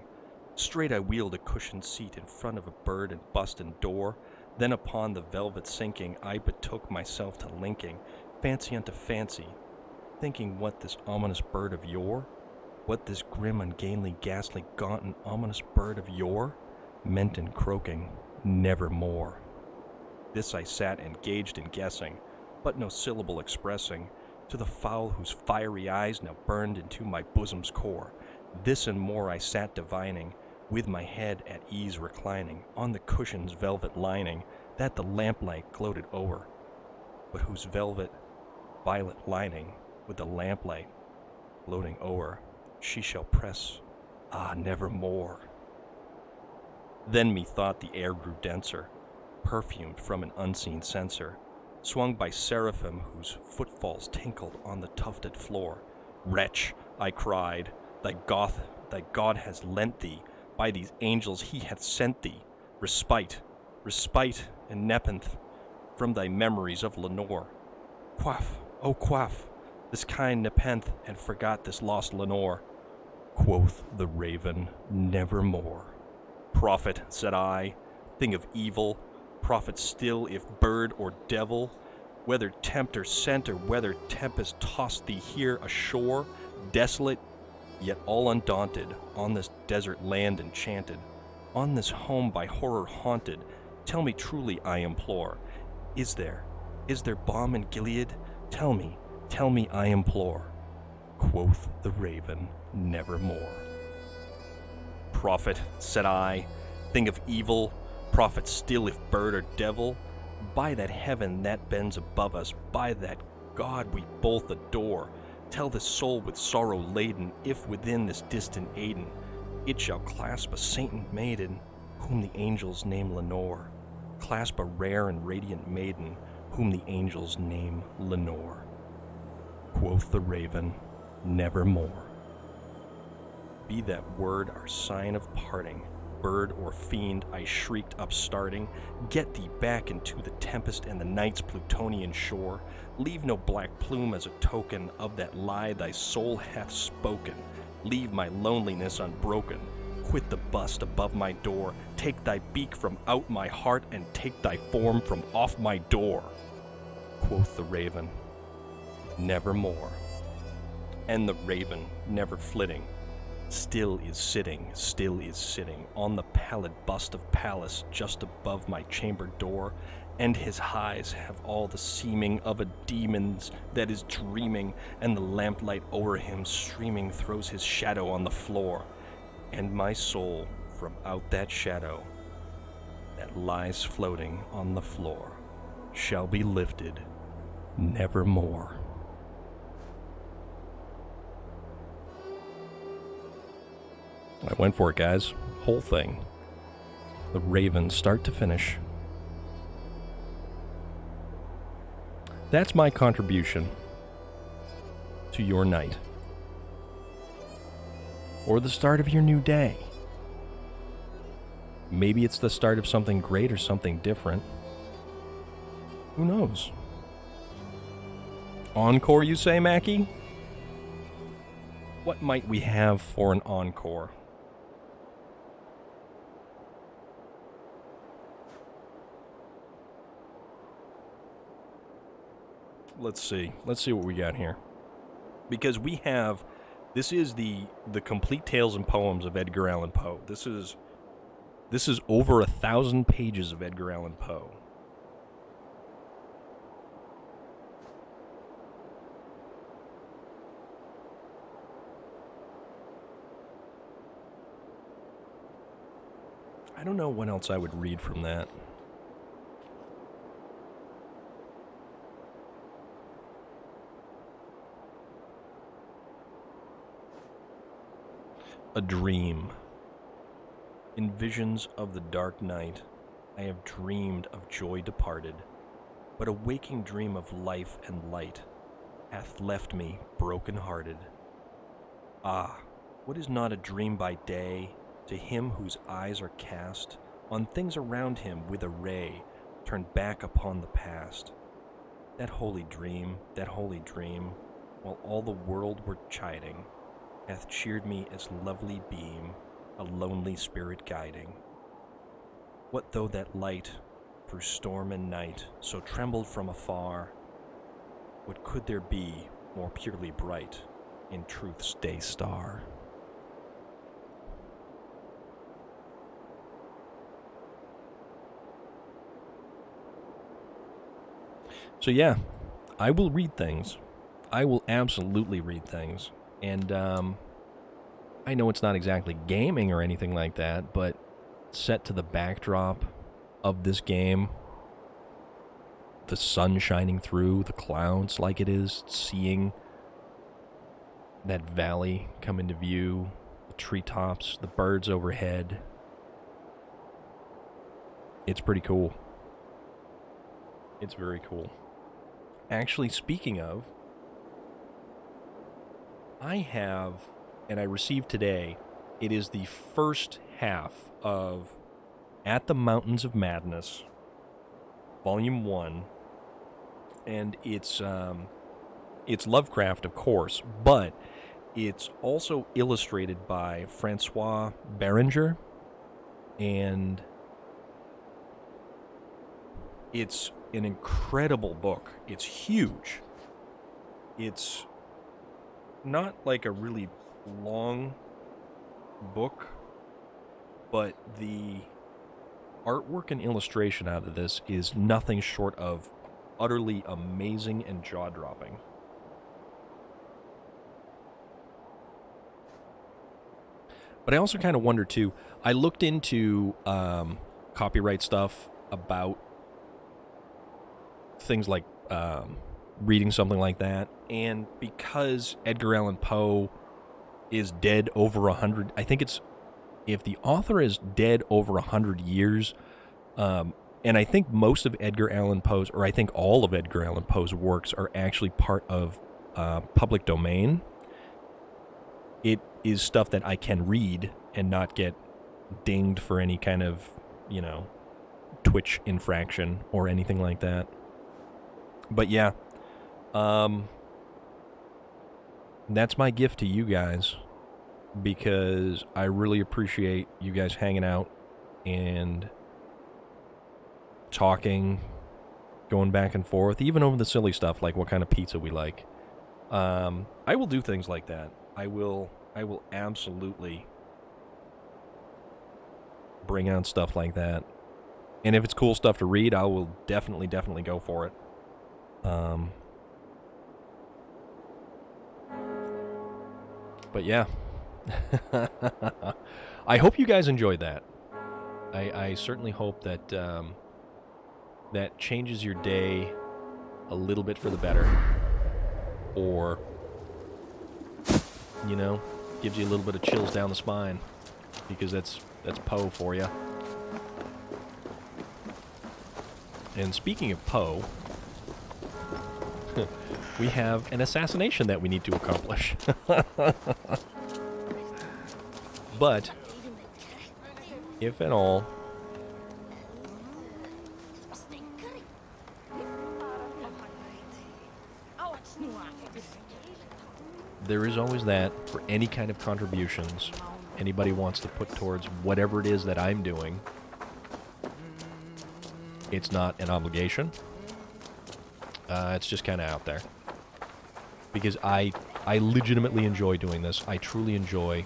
straight I wheeled a cushioned seat in front of a bird and bust and door. Then upon the velvet sinking, I betook myself to linking fancy unto fancy, thinking what this ominous bird of yore, what this grim, ungainly, ghastly, gaunt, and ominous bird of yore meant in croaking, nevermore. This I sat engaged in guessing, but no syllable expressing, to the fowl whose fiery eyes now burned into my bosom's core. This and more I sat divining, with my head at ease reclining on the cushion's velvet lining, that the lamplight gloated o'er, but whose velvet violet lining, with the lamplight gloating o'er, she shall press, ah, nevermore. Then methought the air grew denser, perfumed from an unseen censer, swung by seraphim whose footfalls tinkled on the tufted floor. Wretch, I cried, thy thy God has lent thee, by these angels he hath sent thee, respite, and nepenthe, from thy memories of Lenore. Quaff, oh quaff, this kind nepenthe, and forgot this lost Lenore. Quoth the raven, nevermore. Prophet, said I, thing of evil, prophet still if bird or devil, whether tempter sent or whether tempest tossed thee here ashore, desolate, yet all undaunted, on this desert land enchanted, on this home by horror haunted, tell me truly, I implore, is there balm in Gilead? Tell me, I implore. Quoth the raven, nevermore. Prophet, said I, thing of evil, prophet still if bird or devil, by that heaven that bends above us, by that God we both adore, tell this soul with sorrow laden, if within this distant Aden, it shall clasp a sainted maiden, whom the angels name Lenore, clasp a rare and radiant maiden, whom the angels name Lenore. Quoth the raven, nevermore. Be that word our sign of parting, bird or fiend, I shrieked upstarting, get thee back into the tempest and the night's Plutonian shore, leave no black plume as a token of that lie thy soul hath spoken, leave my loneliness unbroken, quit the bust above my door, take thy beak from out my heart, and take thy form from off my door. Quoth the raven, nevermore. And the raven, never flitting, still is sitting, on the pallid bust of Pallas just above my chamber door, and his eyes have all the seeming of a demon's that is dreaming, and the lamplight o'er him streaming throws his shadow on the floor, and my soul from out that shadow that lies floating on the floor shall be lifted nevermore. I went for it, guys. Whole thing. The Raven, start to finish. That's my contribution to your night. Or the start of your new day. Maybe it's the start of something great or something different. Who knows? Encore, you say, Mackie? What might we have for an encore? Let's see what we got here. Because we have, this is the complete tales and poems of Edgar Allan Poe. This is over 1,000 pages of Edgar Allan Poe. I don't know what else I would read from that. A dream. In visions of the dark night, I have dreamed of joy departed, but a waking dream of life and light hath left me broken-hearted. Ah, what is not a dream by day to him whose eyes are cast on things around him with a ray turned back upon the past? That holy dream, while all the world were chiding, hath cheered me as lovely beam, a lonely spirit guiding. What though that light, through storm and night, so trembled from afar? What could there be more purely bright in truth's day star? So yeah, I will read things. I will absolutely read things. And I know it's not exactly gaming or anything like that, but set to the backdrop of this game, the sun shining through the clouds like it is, seeing that valley come into view, the treetops, the birds overhead. It's pretty cool. It's very cool. Actually, speaking of, I have, and I received today, It is the first half of At the Mountains of Madness, Volume 1, and it's Lovecraft, of course, but it's also illustrated by Francois Berenger, and it's an incredible book. It's huge. It's not like a really long book, but the artwork and illustration out of this is nothing short of utterly amazing and jaw-dropping. But I also kind of wonder, too, I looked into copyright stuff about things like reading something like that, and because Edgar Allan Poe is dead over 100, I think it's, if the author is dead over 100 years, and I think most of Edgar Allan Poe's, or I think all of Edgar Allan Poe's works are actually part of public domain, it is stuff that I can read and not get dinged for any kind of, Twitch infraction or anything like that. But yeah, that's my gift to you guys, because I really appreciate you guys hanging out and talking, going back and forth, even over the silly stuff like what kind of pizza we like. I will do things like that. I will absolutely bring out stuff like that. And if it's cool stuff to read, I will definitely go for it. But yeah. I hope you guys enjoyed that. I certainly hope that that changes your day a little bit for the better. Or, gives you a little bit of chills down the spine. Because that's Poe for you. And speaking of Poe, we have an assassination that we need to accomplish. But, if at all, there is always that for any kind of contributions anybody wants to put towards whatever it is that I'm doing. It's not an obligation. It's just kind of out there. Because I legitimately enjoy doing this. I truly enjoy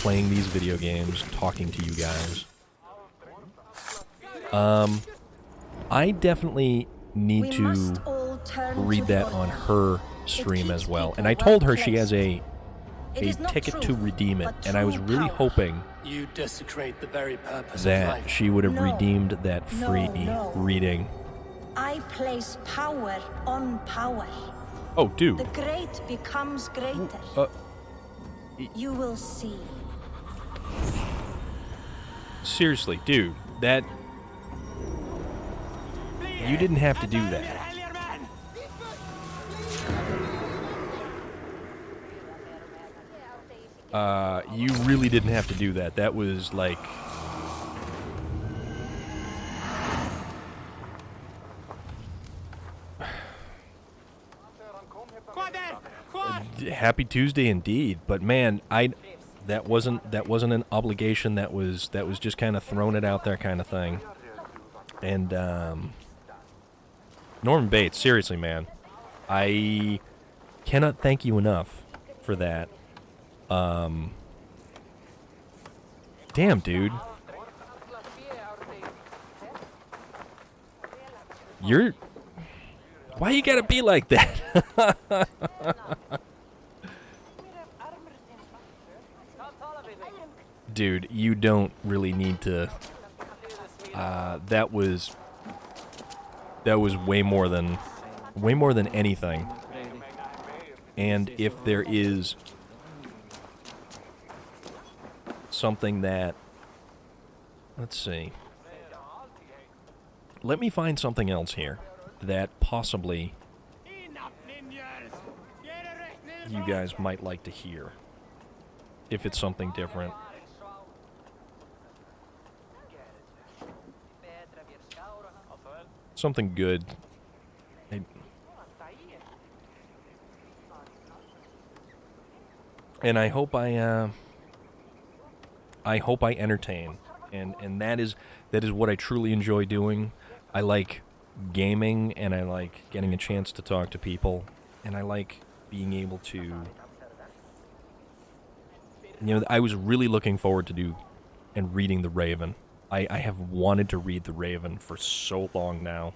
playing these video games, talking to you guys. I definitely need to read that on her stream as well. And I told her she has a ticket to redeem it, and I was really hoping You desecrate the very purpose of that life. she would have redeemed that free reading. I place power on power. Oh, dude. The great becomes greater. You will see. Seriously, dude, that... You didn't have to do that. You really didn't have to do that. That was like... Happy Tuesday indeed, but man, that wasn't an obligation. That was just kind of throwing it out there kind of thing. And Norman Bates, seriously, man, I cannot thank you enough for that. Damn, dude. Why you gotta be like that? Dude, you don't really need to... That was way more than anything. And if there is something that... Let's see. Let me find something else here that possibly you guys might like to hear. if it's something different. Something good. And I hope I entertain, and that is what I truly enjoy doing. I like gaming, and I like getting a chance to talk to people, and I like being able to. I was really looking forward to reading The Raven. I have wanted to read The Raven for so long now,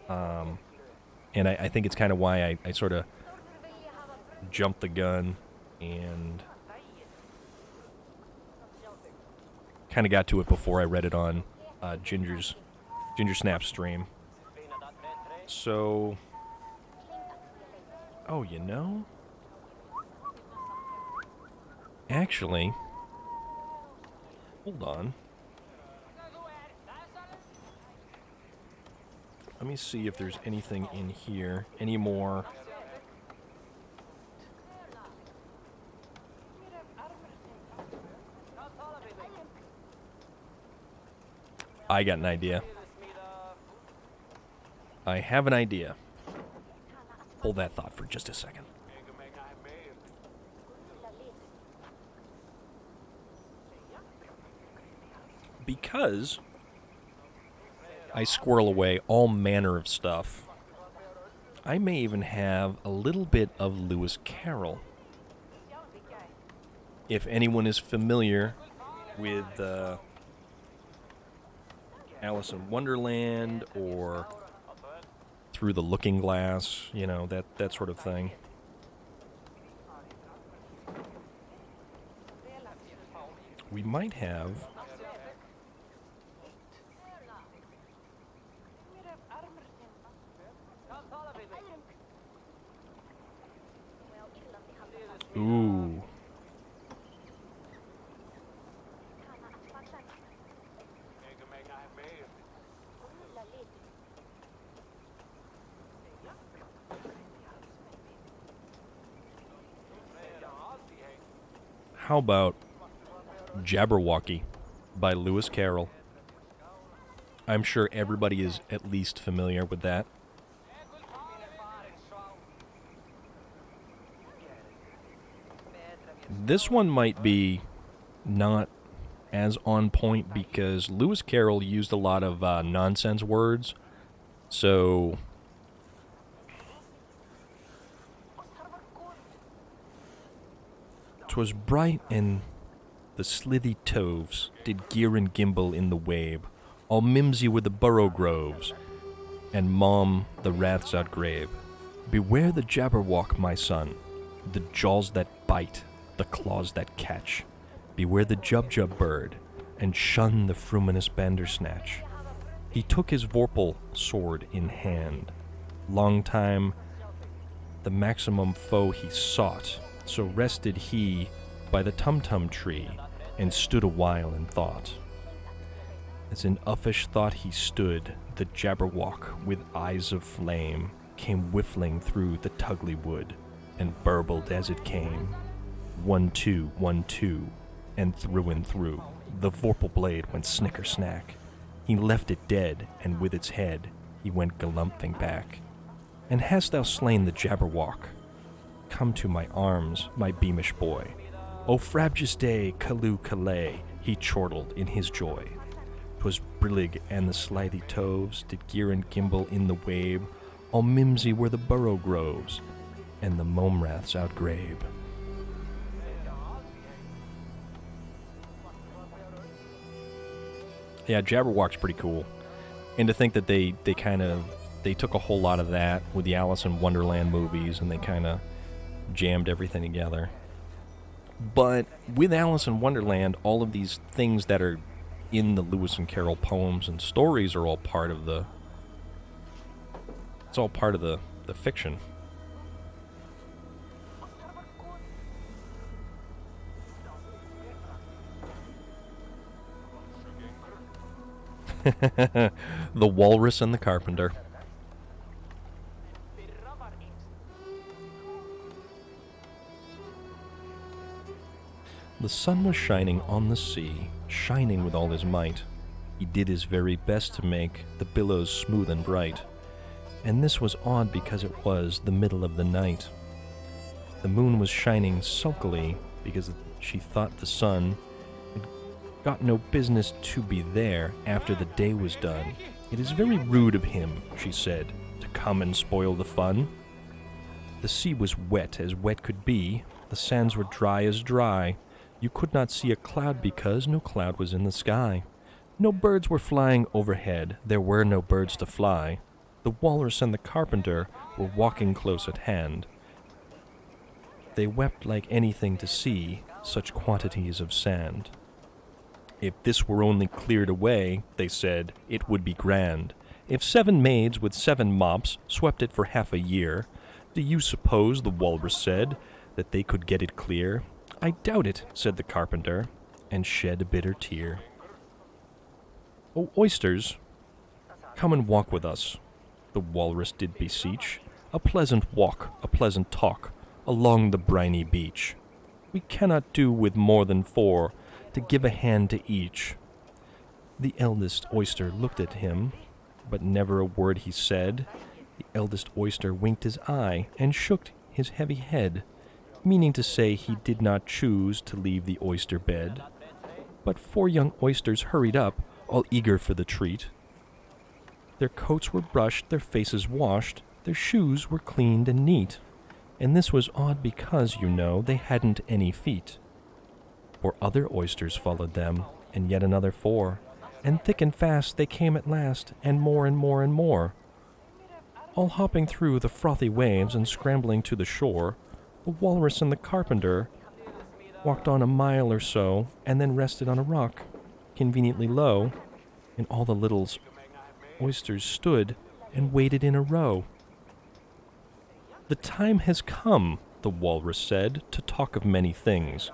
and I think it's kind of why I sort of jumped the gun and kind of got to it before I read it on Ginger Snap's stream. So, actually, hold on. Let me see if there's anything in here, any more. I got an idea. I have an idea. Hold that thought for just a second. Because I squirrel away all manner of stuff, I may even have a little bit of Lewis Carroll. If anyone is familiar with Alice in Wonderland or Through the Looking Glass, that sort of thing. We might have ooh. How about Jabberwocky by Lewis Carroll? I'm sure everybody is at least familiar with that. This one might be not as on point because Lewis Carroll used a lot of nonsense words. So "'Twas bright and the slithy toves did gear and gimble in the wabe, all mimsy were the burrow groves, and mom the raths outgrabe. Beware the Jabberwock, my son, the jaws that bite, the claws that catch. Beware the Jubjub bird, and shun the fruminous Bandersnatch. He took his vorpal sword in hand. Long time the maximum foe he sought, so rested he by the Tumtum tree, and stood a while in thought. As in uffish thought he stood, the Jabberwock with eyes of flame came whiffling through the Tugly wood, and burbled as it came. 1, 2, 1, 2, and through, the vorpal blade went snicker-snack. He left it dead, and with its head he went galumphing back. And hast thou slain the Jabberwock? Come to my arms, my beamish boy. O frabjous day, Callooh Callay, he chortled in his joy. 'Twas brillig and the slithy toves did gear and gimble in the wabe, all mimsy were the burrow groves, and the momraths outgrabe. Yeah, Jabberwock's pretty cool. And to think that they took a whole lot of that with the Alice in Wonderland movies and they kind of jammed everything together. But with Alice in Wonderland, all of these things that are in the Lewis and Carroll poems and stories are all part of the fiction. The Walrus and the Carpenter. The sun was shining on the sea, shining with all his might. He did his very best to make the billows smooth and bright. And this was odd because it was the middle of the night. The moon was shining sulkily because she thought the sun had got no business to be there after the day was done. It is very rude of him, she said, to come and spoil the fun. The sea was wet as wet could be. The sands were dry as dry. You could not see a cloud because no cloud was in the sky. No birds were flying overhead. There were no birds to fly. The walrus and the carpenter were walking close at hand. They wept like anything to see such quantities of sand. If this were only cleared away, they said, it would be grand. If 7 maids with 7 mops swept it for half a year, do you suppose, the walrus said, that they could get it clear? I doubt it, said the carpenter, and shed a bitter tear. O oysters, come and walk with us, the walrus did beseech. A pleasant walk, a pleasant talk, along the briny beach. We cannot do with more than 4, to give a hand to each. The eldest oyster looked at him, but never a word he said. The eldest oyster winked his eye and shook his heavy head, meaning to say he did not choose to leave the oyster bed. But 4 young oysters hurried up, all eager for the treat. Their coats were brushed, their faces washed, their shoes were cleaned and neat. And this was odd because, you know, they hadn't any feet. 4 other oysters followed them, and yet another 4. And thick and fast they came at last, and more and more and more. All hopping through the frothy waves and scrambling to the shore, the walrus and the carpenter walked on a mile or so, and then rested on a rock, conveniently low, and all the little oysters stood and waited in a row. The time has come, the walrus said, to talk of many things,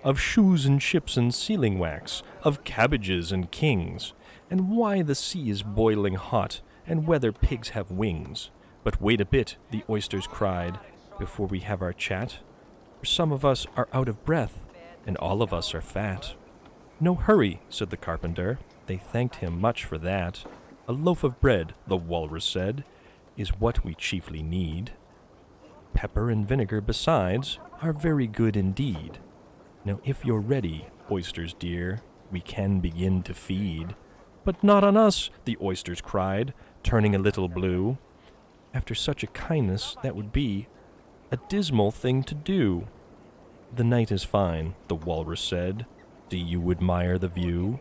of shoes and ships and sealing wax, of cabbages and kings, and why the sea is boiling hot, and whether pigs have wings. But wait a bit, the oysters cried, before we have our chat, for some of us are out of breath, and all of us are fat. No hurry, said the carpenter. They thanked him much for that. A loaf of bread, the walrus said, is what we chiefly need. Pepper and vinegar besides are very good indeed. Now if you're ready, oysters dear, we can begin to feed. But not on us, the oysters cried, turning a little blue. After such a kindness, that would be a dismal thing to do. The night is fine, the walrus said. Do you admire the view?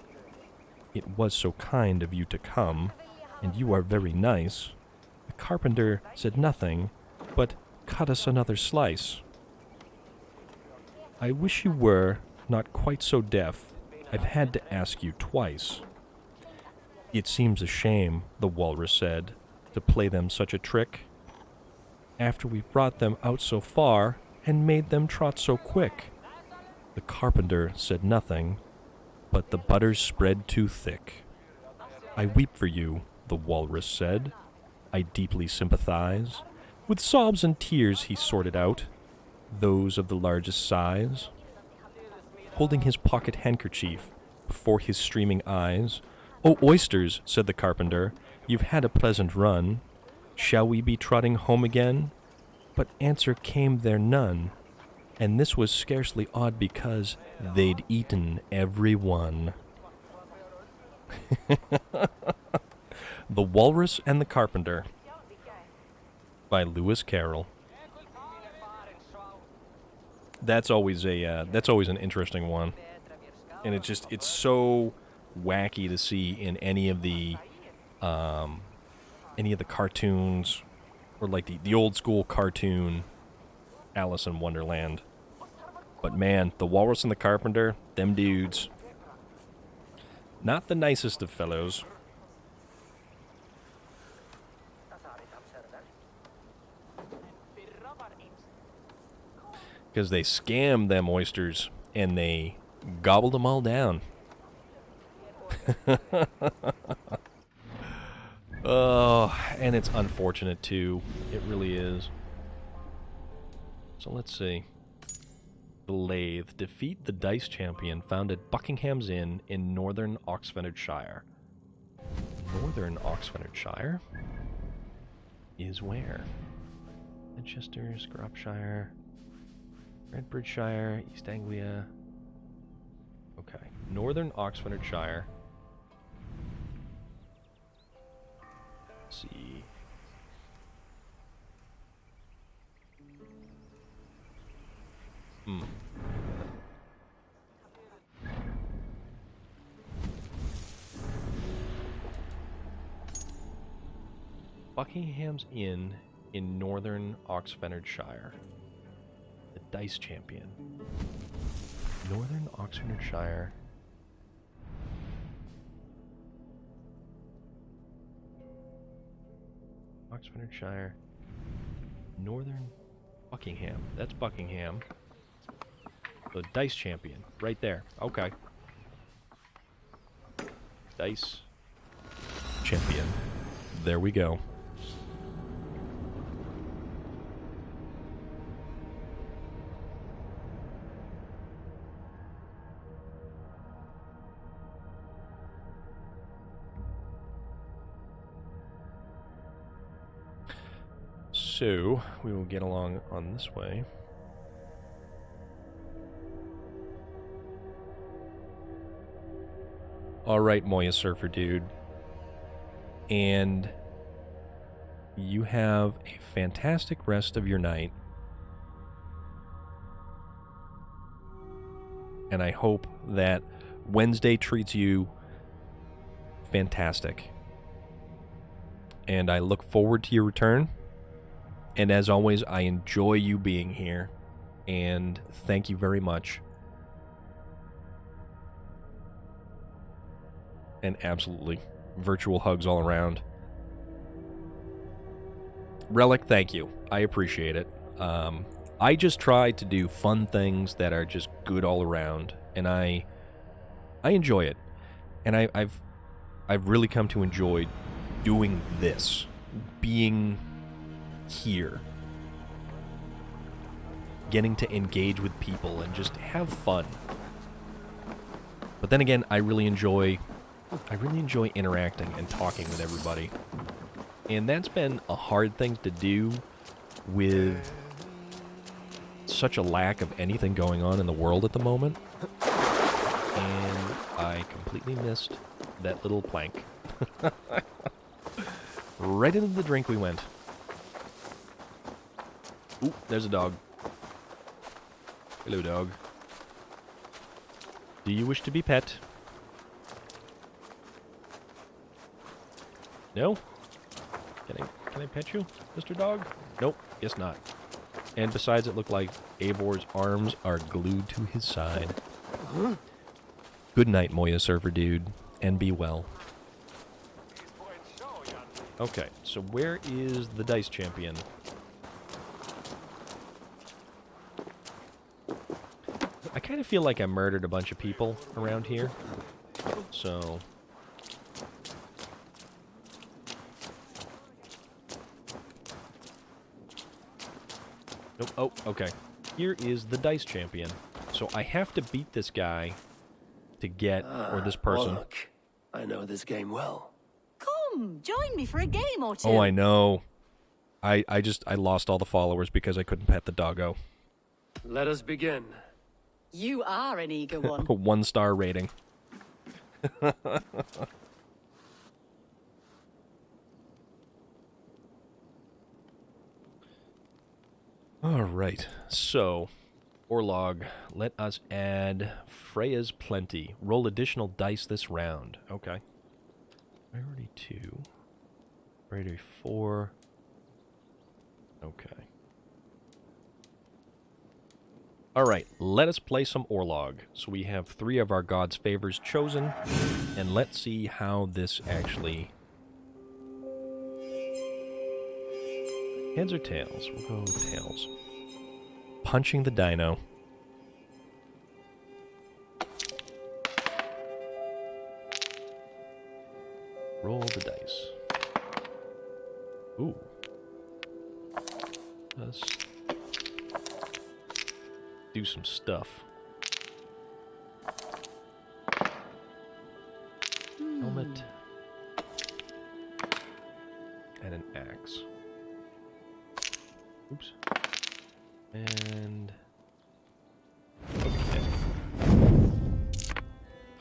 It was so kind of you to come, and you are very nice. The carpenter said nothing, but cut us another slice. I wish you were not quite so deaf. I've had to ask you twice. It seems a shame, the walrus said, to play them such a trick, after we've brought them out so far and made them trot so quick. The carpenter said nothing, but the butter spread too thick. I weep for you, the walrus said. I deeply sympathize. With sobs and tears he sorted out those of the largest size. Holding his pocket handkerchief before his streaming eyes, "O oysters," said the carpenter, "you've had a pleasant run. Shall we be trotting home again?" But answer came there none, and this was scarcely odd because they'd eaten every one. The Walrus and the Carpenter by Lewis Carroll. That's always an interesting one, and it's so wacky to see in any of the cartoons, or like the old school cartoon Alice in Wonderland. But man, the Walrus and the Carpenter, them dudes, not the nicest of fellows. Because they scammed them oysters, and they gobbled them all down. Oh, and it's unfortunate, too. It really is. So let's see. The Lathe. Defeat the Dice Champion found at Buckingham's Inn in northern Oxfordshire. Northern Oxfordshire is where? Manchester, Shropshire, Redbridgeshire, East Anglia. Okay. Northern Oxfordshire. Let's see. Buckingham's Inn in northern Oxfordshire. The Dice Champion. Northern Oxfordshire. Oxfordshire. Northern Buckingham. That's Buckingham. The Dice Champion. Right there. Okay. Dice Champion. There we go. So, we will get along on this way. Alright, Moya Surfer Dude. And you have a fantastic rest of your night. And I hope that Wednesday treats you fantastic. And I look forward to your return. And as always, I enjoy you being here. And thank you very much. And absolutely, virtual hugs all around. Relic, thank you. I appreciate it. I just try to do fun things that are just good all around. And I enjoy it. And I've really come to enjoy doing this. Being here, getting to engage with people and just have fun. But then again, I really enjoy interacting and talking with everybody, and that's been a hard thing to do with such a lack of anything going on in the world at the moment. And I completely missed that little plank. Right into the drink we went. Ooh, there's a dog. Hello, dog. Do you wish to be pet? No? Can I pet you, Mr. Dog? Nope, guess not. And besides, it looked like Eivor's arms are glued to his side. Good night, Moya Surfer Dude, and be well. Okay, so where is the Dice Champion? I kind of feel like I murdered a bunch of people around here, so... Nope. Oh, okay. Here is the Dice Champion. So I have to beat this guy to get, or this person. Look, I know this game well. Come, join me for a game or two. Oh, I know. I lost all the followers because I couldn't pet the doggo. Let us begin. You are an eager one. 1-star rating. Alright, so, Orlog, let us add Freya's Plenty. Roll additional dice this round. Okay. Priority 2. Priority 4. Okay. Alright, let us play some Orlog. So we have 3 of our god's favors chosen, and let's see how this actually... Heads or tails? We'll go tails. Punching the dino. Roll the dice. Ooh. Plus do some stuff. Helmet. And an axe. Oops. And... okay.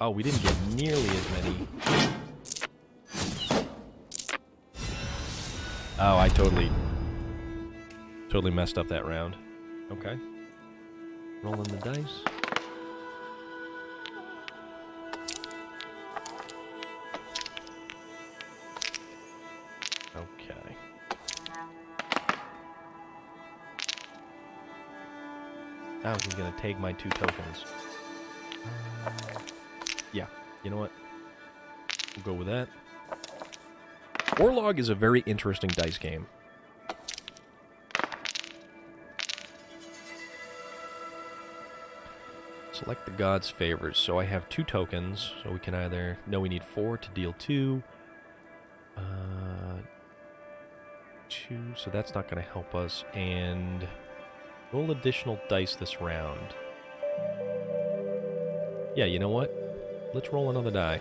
Oh, we didn't get nearly as many. Oh, I totally messed up that round. Okay. Rolling the dice. Okay. Now he's gonna take my 2 tokens. Yeah, you know what? We'll go with that. Orlog is a very interesting dice game. Select the god's favors. So I have 2 tokens, so we can either... No, we need 4 to deal 2. 2, so that's not going to help us. And roll additional dice this round. Yeah, you know what? Let's roll another die.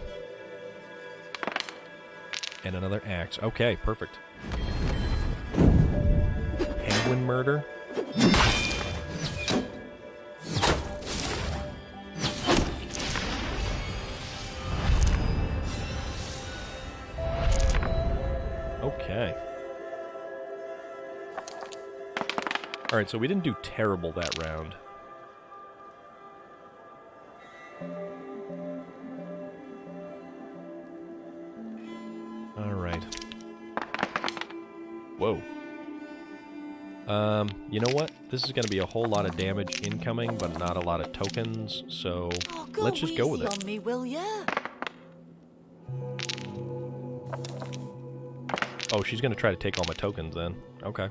And another axe. Okay, perfect. Penguin murder. Okay. Alright, so we didn't do terrible that round. Alright. Whoa. You know what? This is going to be a whole lot of damage incoming, but not a lot of tokens, so let's just go with it. On me, will ya? Oh, she's going to try to take all my tokens then. Okay.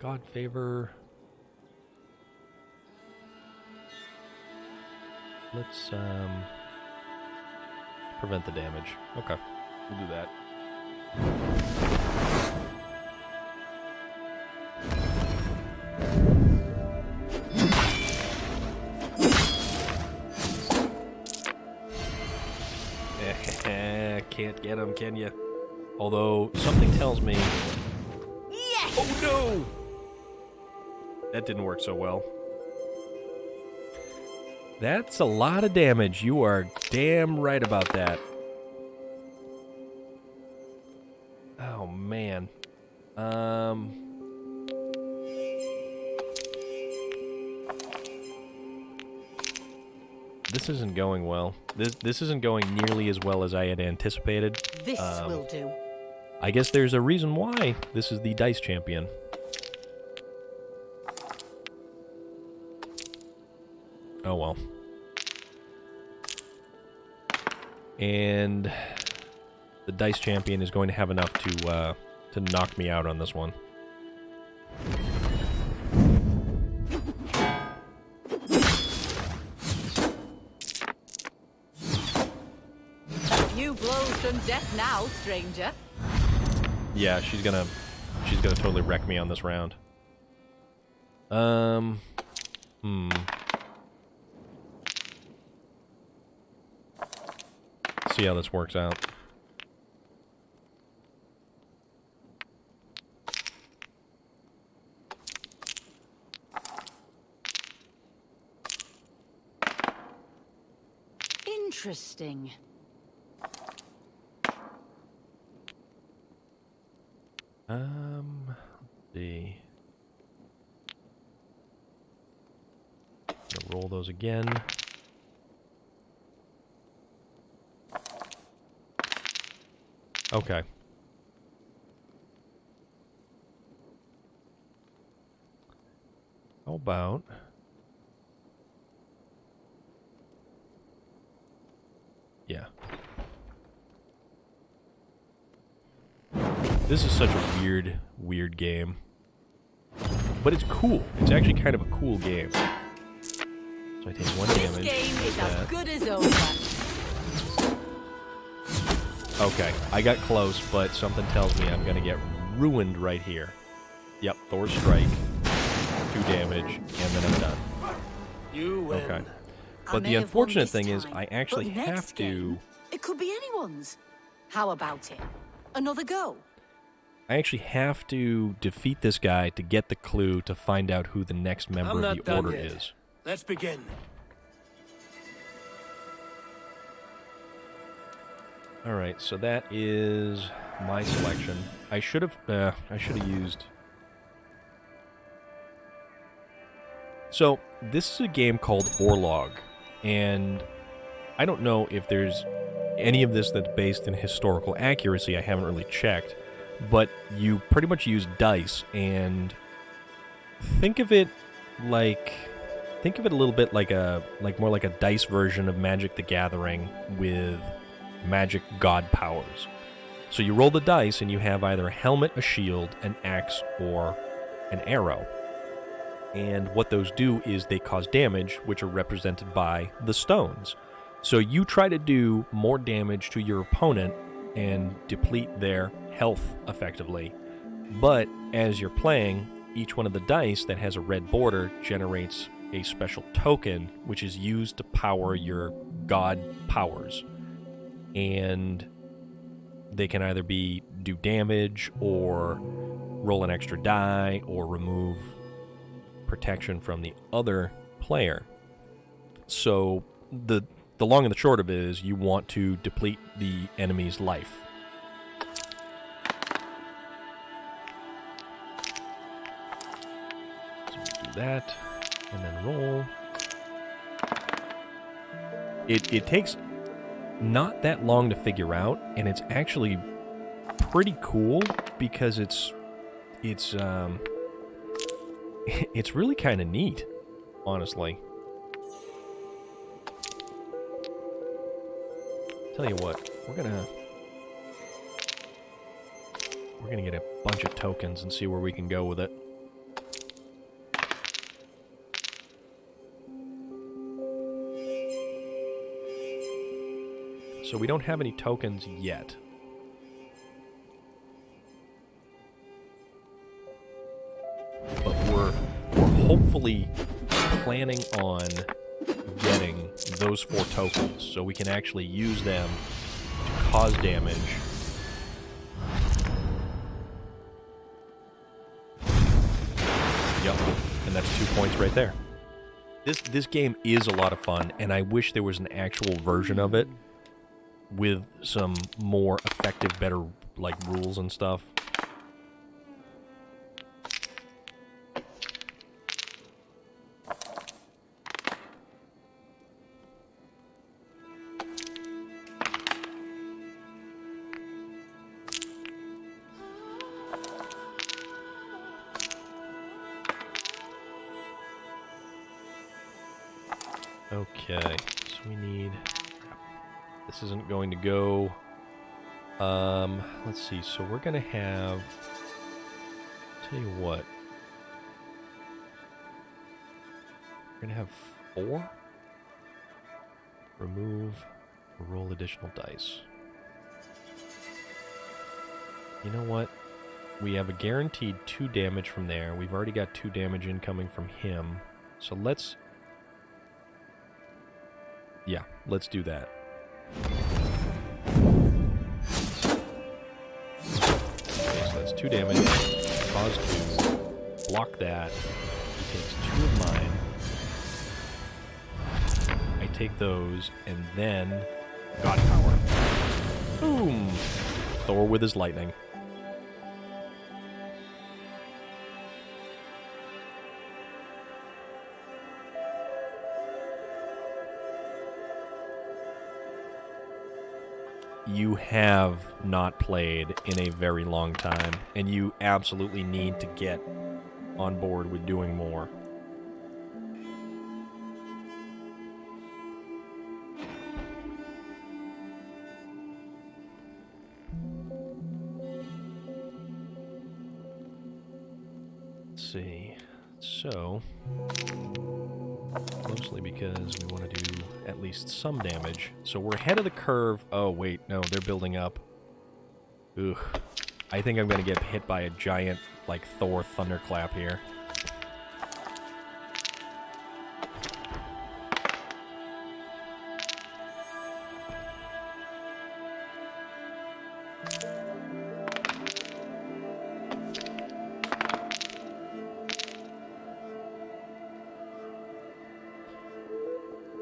God favor. Let's, prevent the damage. Okay. We'll do that. Can't get him, can you? Although, something tells me... Yes! Oh, no! That didn't work so well. That's a lot of damage. You are damn right about that. Oh, man. This isn't going well. This isn't going nearly as well as I had anticipated. This will do. I guess there's a reason why this is the Dice Champion. Oh well. And the Dice Champion is going to have enough to knock me out on this one. You blows from death now, stranger. Yeah, she's gonna totally wreck me on this round. See how this works out. Interesting. Let's see. Gonna roll those again. Okay. How about... yeah. This is such a weird game. But it's cool. It's actually kind of a cool game. So I take 1 damage. This game is as good as over. Okay, I got close, but something tells me I'm gonna get ruined right here. Yep, Thor's Strike. 2 damage, and then I'm done. You win. Okay. I But may the have won unfortunate this thing is time, I actually but next have to... game, it could be anyone's. How about it? Another go? I actually have to defeat this guy to get the clue to find out who the next member I'm of not the done Order yet. is. Let's begin. Alright, so that is my selection. I should have used... So, this is a game called Orlog, and I don't know if there's any of this that's based in historical accuracy. I haven't really checked, but you pretty much use dice, and think of it a little bit like more like a dice version of Magic the Gathering with magic god powers. So you roll the dice, and you have either a helmet, a shield, an axe, or an arrow. And what those do is they cause damage, which are represented by the stones. So you try to do more damage to your opponent and deplete their health effectively. But as you're playing, each one of the dice that has a red border generates a special token, which is used to power your god powers. And they can either do damage, or roll an extra die, or remove protection from the other player. So the long and the short of it is you want to deplete the enemy's life. So we do that, and then roll. It takes not that long to figure out, and it's actually pretty cool because it's really kind of neat, honestly. Tell you what, we're gonna get a bunch of tokens and see where we can go with it. So we don't have any tokens yet. But we're hopefully planning on getting those 4 tokens, so we can actually use them to cause damage. Yep, and that's 2 points right there. This game is a lot of fun, and I wish there was an actual version of it with some more effective, better rules and stuff. Okay, so we need... This isn't going to go... let's see, so we're going to have... Tell you what. We're going to have 4. Remove, roll additional dice. You know what? We have a guaranteed 2 damage from there. We've already got 2 damage incoming from him. So let's... Yeah, let's do that. Okay, so that's 2 damage. Cause 2. Block that. He takes 2 of mine. I take those, and then... God power. Boom! Thor with his lightning. You have not played in a very long time, and you absolutely need to get on board with doing more. Let's see. So, mostly because we want to do at least some damage. So we're ahead of the curve. Oh, wait, no, they're building up. Ugh. I think I'm going to get hit by a giant, Thor thunderclap here.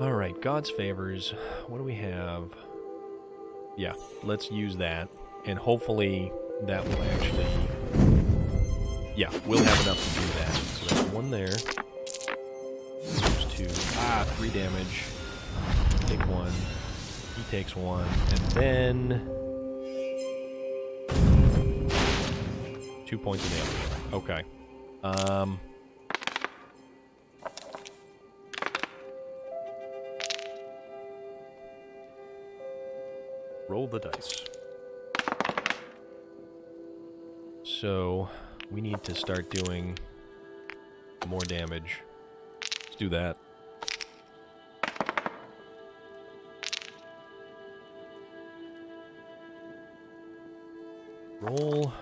Alright, God's favors. What do we have? Yeah, let's use that. And hopefully that will actually... Yeah, we'll have enough to do that. So that's one there. There's two. 3 damage. Take one. He takes one. And then... 2 points of damage. Okay. Roll the dice. So, we need to start doing more damage. Let's do that. Roll.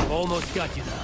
Almost got you now.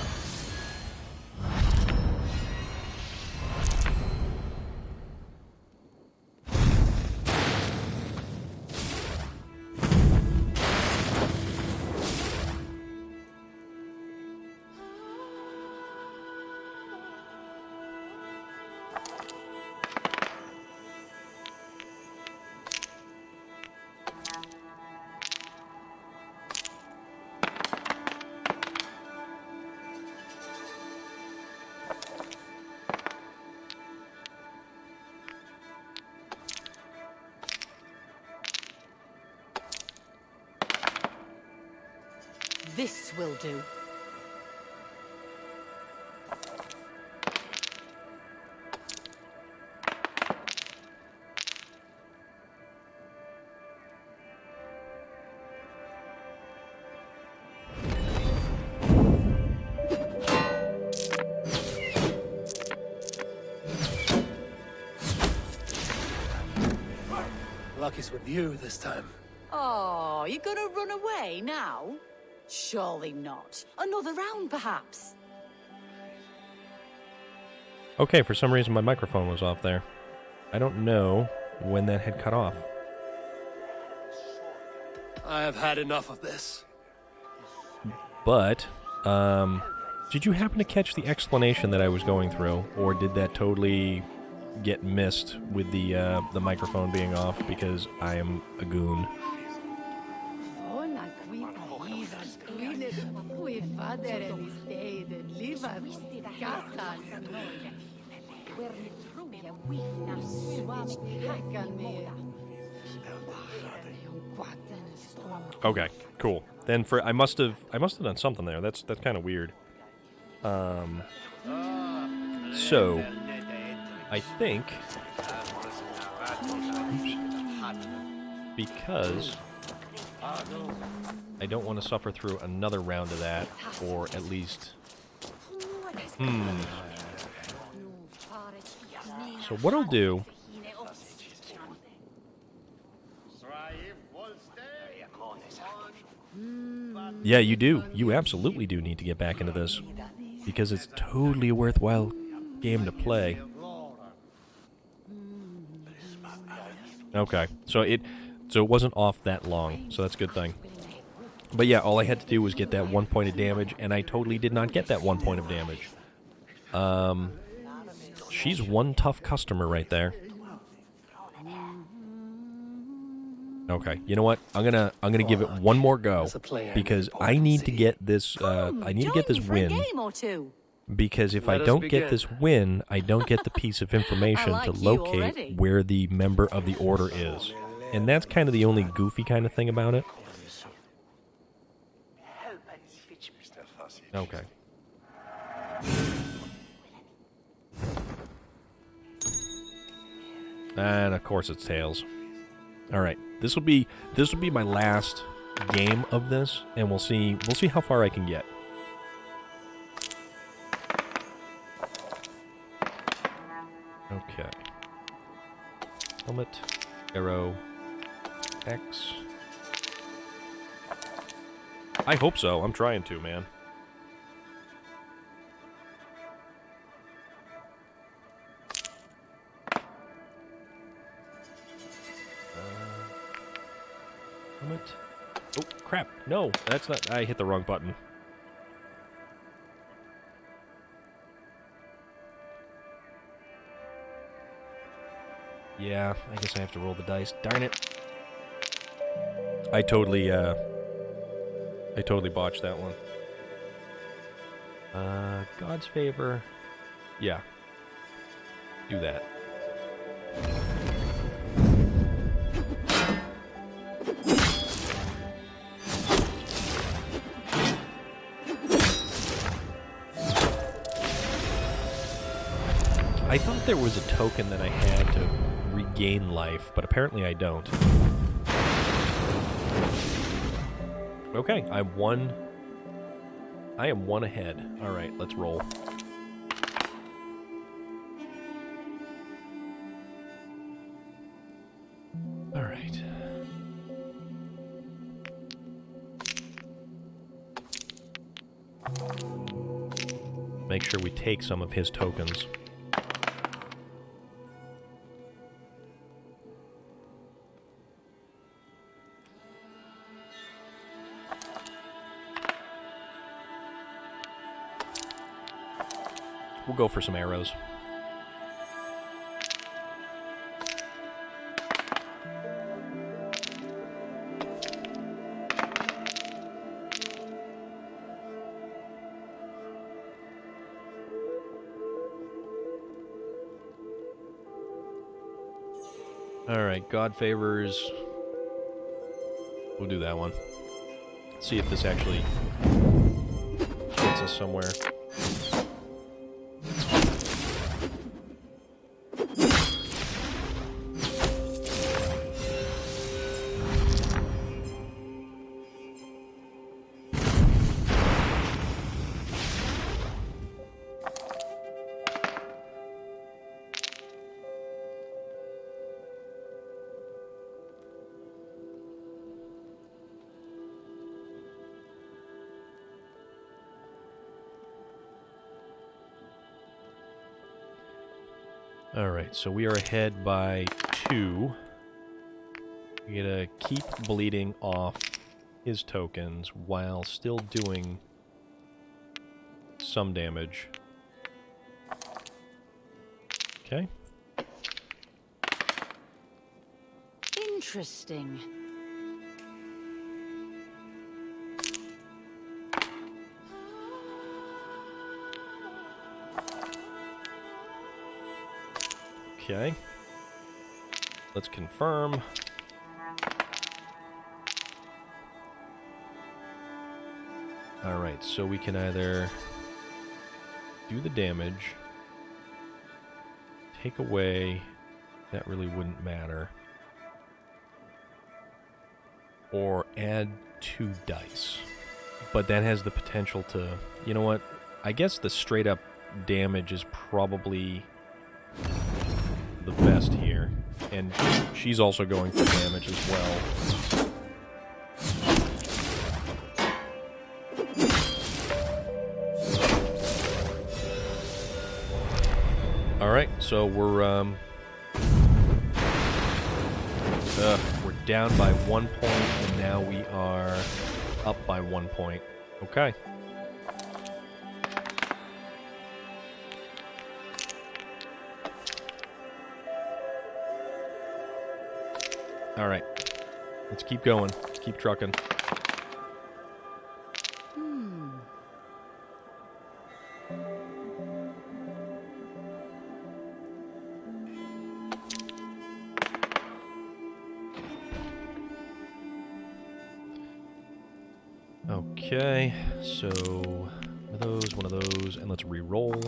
This will do. Luck is with you this time. Oh, you're gonna run away now? Surely not. Another round, perhaps? Okay, for some reason my microphone was off there. I don't know when that had cut off. I have had enough of this. But, did you happen to catch the explanation that I was going through? Or did that totally get missed with the microphone being off because I am a goon? Okay, cool. Then I must have done something there. That's kind of weird. So I think because I don't want to suffer through another round of that, or at least So what I'll do... Yeah, you do. You absolutely do need to get back into this. Because it's totally a worthwhile game to play. Okay, so it wasn't off that long, so that's a good thing. But yeah, all I had to do was get that 1 point of damage, and I totally did not get that 1 point of damage. She's one tough customer right there. Okay, you know what? I'm gonna give it one more go because I need to get this. I need to get this win. Because if I don't get this win, I don't get the piece of information to locate where the member of the order is, and that's kind of the only goofy kind of thing about it. Okay. And of course it's Tails. All right, this will be my last game of this, and we'll see how far I can get. Okay. Helmet, arrow, X. I hope so. I'm trying to, man. Helmet. Oh, crap. No, that's not... I hit the wrong button. Yeah, I guess I have to roll the dice. Darn it. I totally botched that one. God's favor. Yeah. Do that. I thought there was a token that I had to regain life, but apparently I don't. Okay, I am one ahead. Alright, let's roll. Alright. Make sure we take some of his tokens. We'll go for some arrows. Alright, God favors. We'll do that one. See if this actually gets us somewhere. Alright, so we are ahead by 2. We gotta keep bleeding off his tokens while still doing some damage. Okay. Interesting. Okay. Let's confirm. Alright, so we can either do the damage, take away, that really wouldn't matter, or add 2 dice. But that has the potential to, you know what, I guess the straight up damage is probably the best here, and she's also going for damage as well. Alright, so we're down by 1 point, and now we are up by 1 point. Okay. Alright. Let's keep going. Let's keep trucking. Okay, so one of those, and let's re-roll.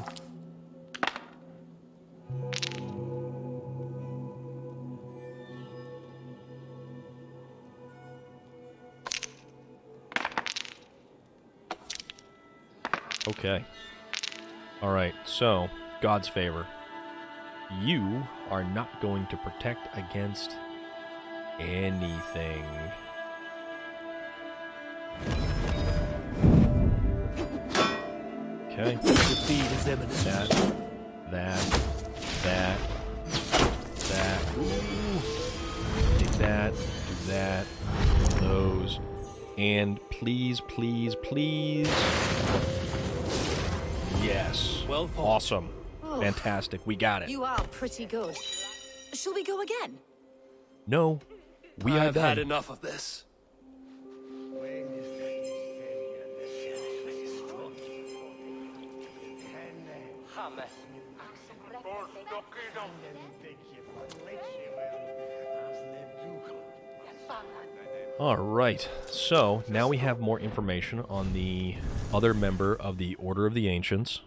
Okay. Alright, so, God's favor. You are not going to protect against anything. Okay. Defeat is imminent. That. Ooh. Take that, do that, those, and please. Yes. Well fought. Awesome. Oh, Fantastic. We got it. You are pretty good. Shall we go again? No. We are I've done. had enough of this. Alright, so now we have more information on the other member of the Order of the Ancients,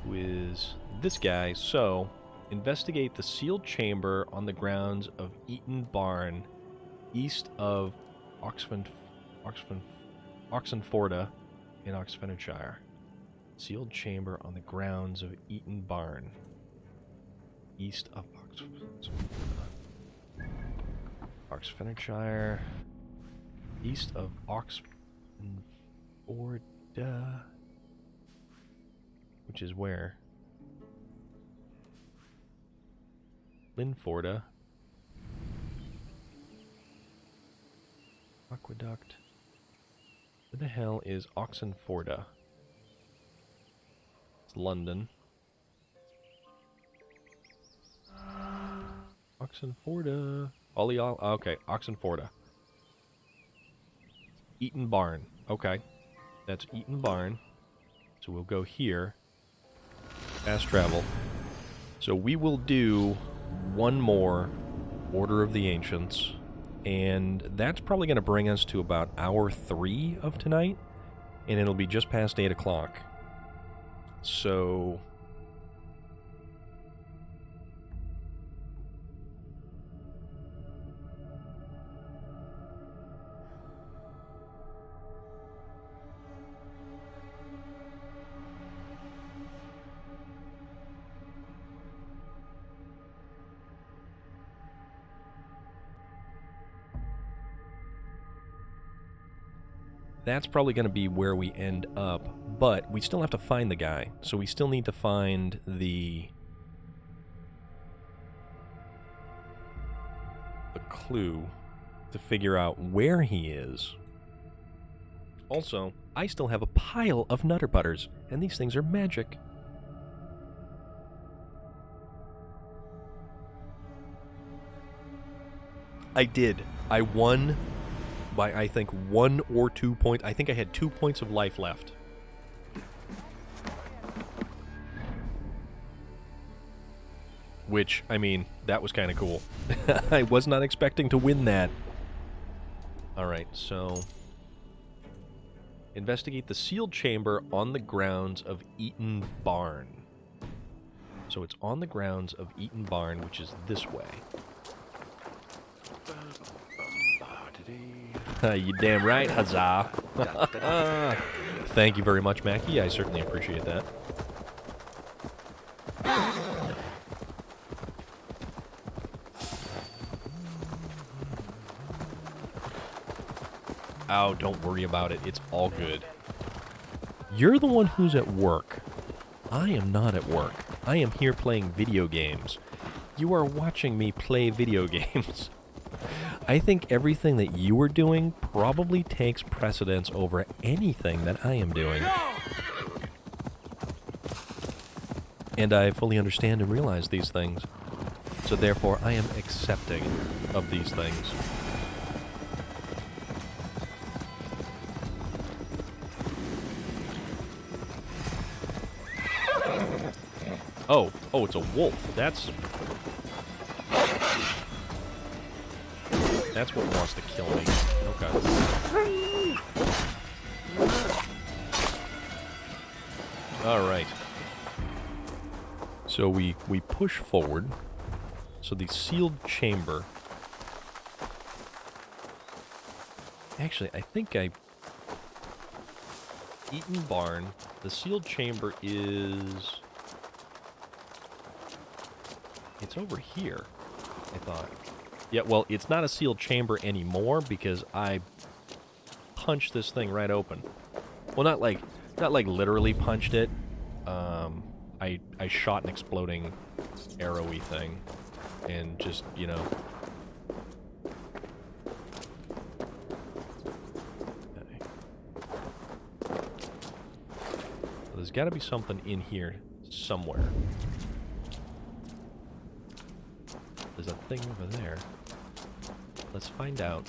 who is this guy. So, investigate the sealed chamber on the grounds of Eaton Barn, east of Oxenforda in Oxfordshire. Sealed chamber on the grounds of Eaton Barn, east of Oxfordshire, east of Oxenforda, which is where? Linforda. Aqueduct. Where the hell is Oxenforda? It's London. Oxenforda. Okay, Oxenforda. Eaton Barn. Okay. That's Eaton Barn. So we'll go here. Fast travel. So we will do one more Order of the Ancients. And that's probably going to bring us to about hour 3 of tonight. And it'll be just past 8 o'clock. So... that's probably going to be where we end up, but we still have to find the guy. So we still need to find the clue to figure out where he is. Also, I still have a pile of Nutter Butters, and these things are magic. I did. I won by, I think, 1 or 2 points. I think I had 2 points of life left. Which, I mean, that was kind of cool. I was not expecting to win that. Alright, so... investigate the sealed chamber on the grounds of Eaton Barn. So it's on the grounds of Eaton Barn, which is this way. You damn right, huzzah. Thank you very much, Mackie. I certainly appreciate that. Oh, don't worry about it. It's all good. You're the one who's at work. I am not at work. I am here playing video games. You are watching me play video games. I think everything that you are doing probably takes precedence over anything that I am doing. And I fully understand and realize these things. So therefore, I am accepting of these things. Oh, it's a wolf. That's what wants to kill me. Okay. Alright. So we push forward. So the sealed chamber. Actually, I think Eaton Barn. The sealed chamber is... It's over here, I thought. Yeah, well, it's not a sealed chamber anymore because I punched this thing right open. Well, not like literally punched it. I shot an exploding arrowy thing and just, you know. Okay. So there's got to be something in here somewhere. There's a thing over there. Let's find out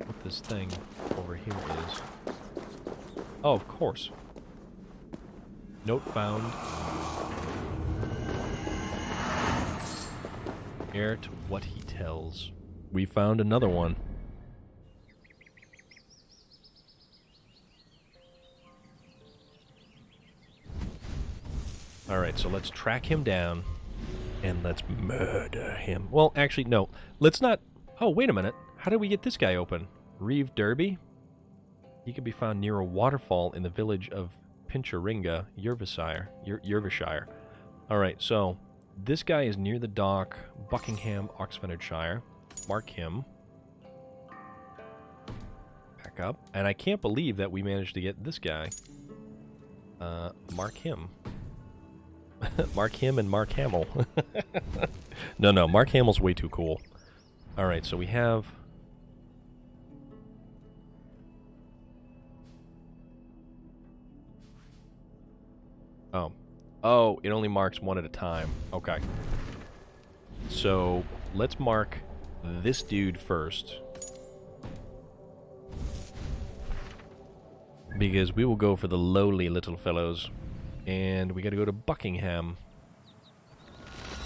what this thing over here is. Oh, of course. Note found. Heir to what he tells. We found another one. Alright, so let's track him down. And let's murder him. Well, actually, no. Let's not... Oh, wait a minute. How did we get this guy open? Reeve Derby? He can be found near a waterfall in the village of Pincharinga, Yervishire. Alright, so this guy is near the dock, Buckingham, Oxfordshire. Mark him. Back up. And I can't believe that we managed to get this guy. Mark him. Mark him and Mark Hamill. No, Mark Hamill's way too cool. Alright, so we have... Oh, it only marks one at a time. Okay. So, let's mark this dude first. Because we will go for the lowly little fellows. And we gotta go to Buckingham.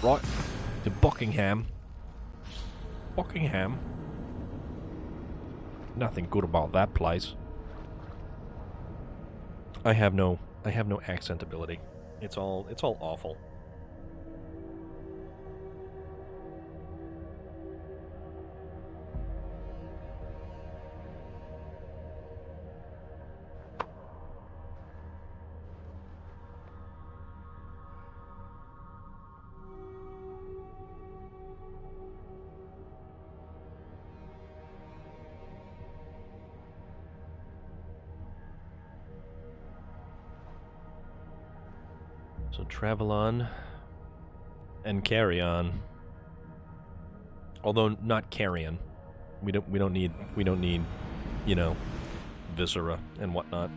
Right. To Buckingham. Buckingham. Nothing good about that place. I have no accent ability. It's all awful. So travel on and carry on. Although not carrion. We don't need, you know, viscera and whatnot.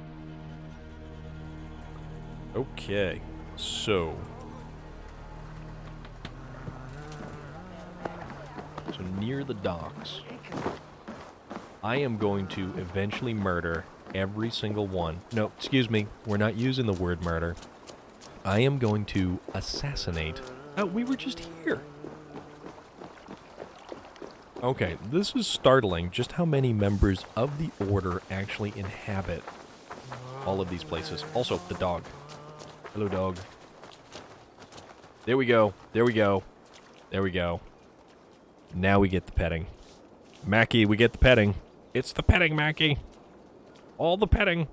Okay. So near the docks. I am going to eventually murder every single one. No, excuse me. We're not using the word murder. I am going to assassinate. Oh, we were just here. Okay, this is startling just how many members of the Order actually inhabit all of these places. Also, the dog. Hello, dog. There we go. There we go. There we go. Now we get the petting. Mackie, we get the petting. It's the petting, Mackie. All the petting.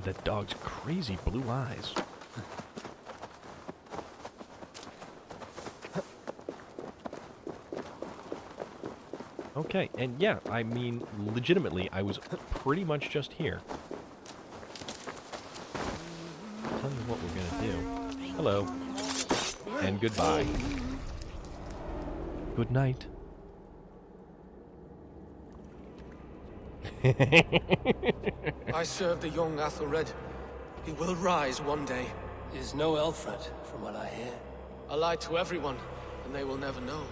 That dog's crazy blue eyes. Okay, and yeah, I mean, legitimately, I was pretty much just here. I'll tell you what we're gonna do. Hello. And goodbye. Good night. I serve the young Athelred. He will rise one day. He is no Alfred, from what I hear. I lied to everyone, and they will never know.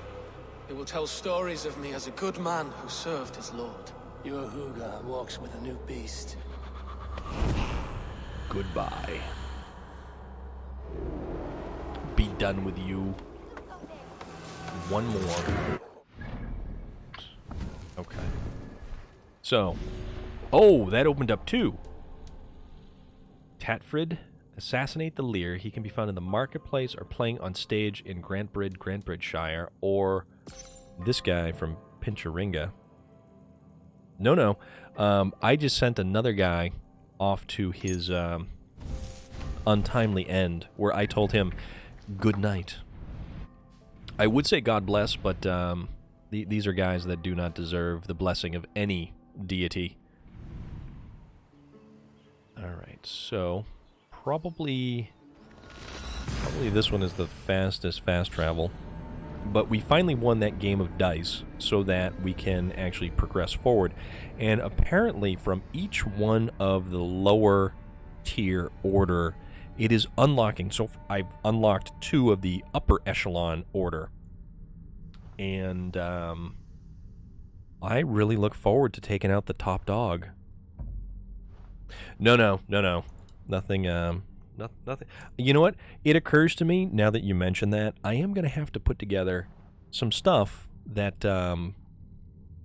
They will tell stories of me as a good man who served his lord. Your Huga walks with a new beast. Goodbye. Be done with you. One more. Okay. So, oh, that opened up too. Tatfrid, assassinate the Lear. He can be found in the marketplace or playing on stage in Grantbridgeshire, or this guy from Pincharinga. No. I just sent another guy off to his untimely end, where I told him, good night. I would say God bless, but these are guys that do not deserve the blessing of any deity. Alright, so probably this one is the fastest fast travel. But we finally won that game of dice so that we can actually progress forward. And apparently from each one of the lower tier order, it is unlocking. So I've unlocked 2 of the upper echelon order. And I really look forward to taking out the top dog. No. Nothing, nothing. You know what? It occurs to me, now that you mention that, I am going to have to put together some stuff that,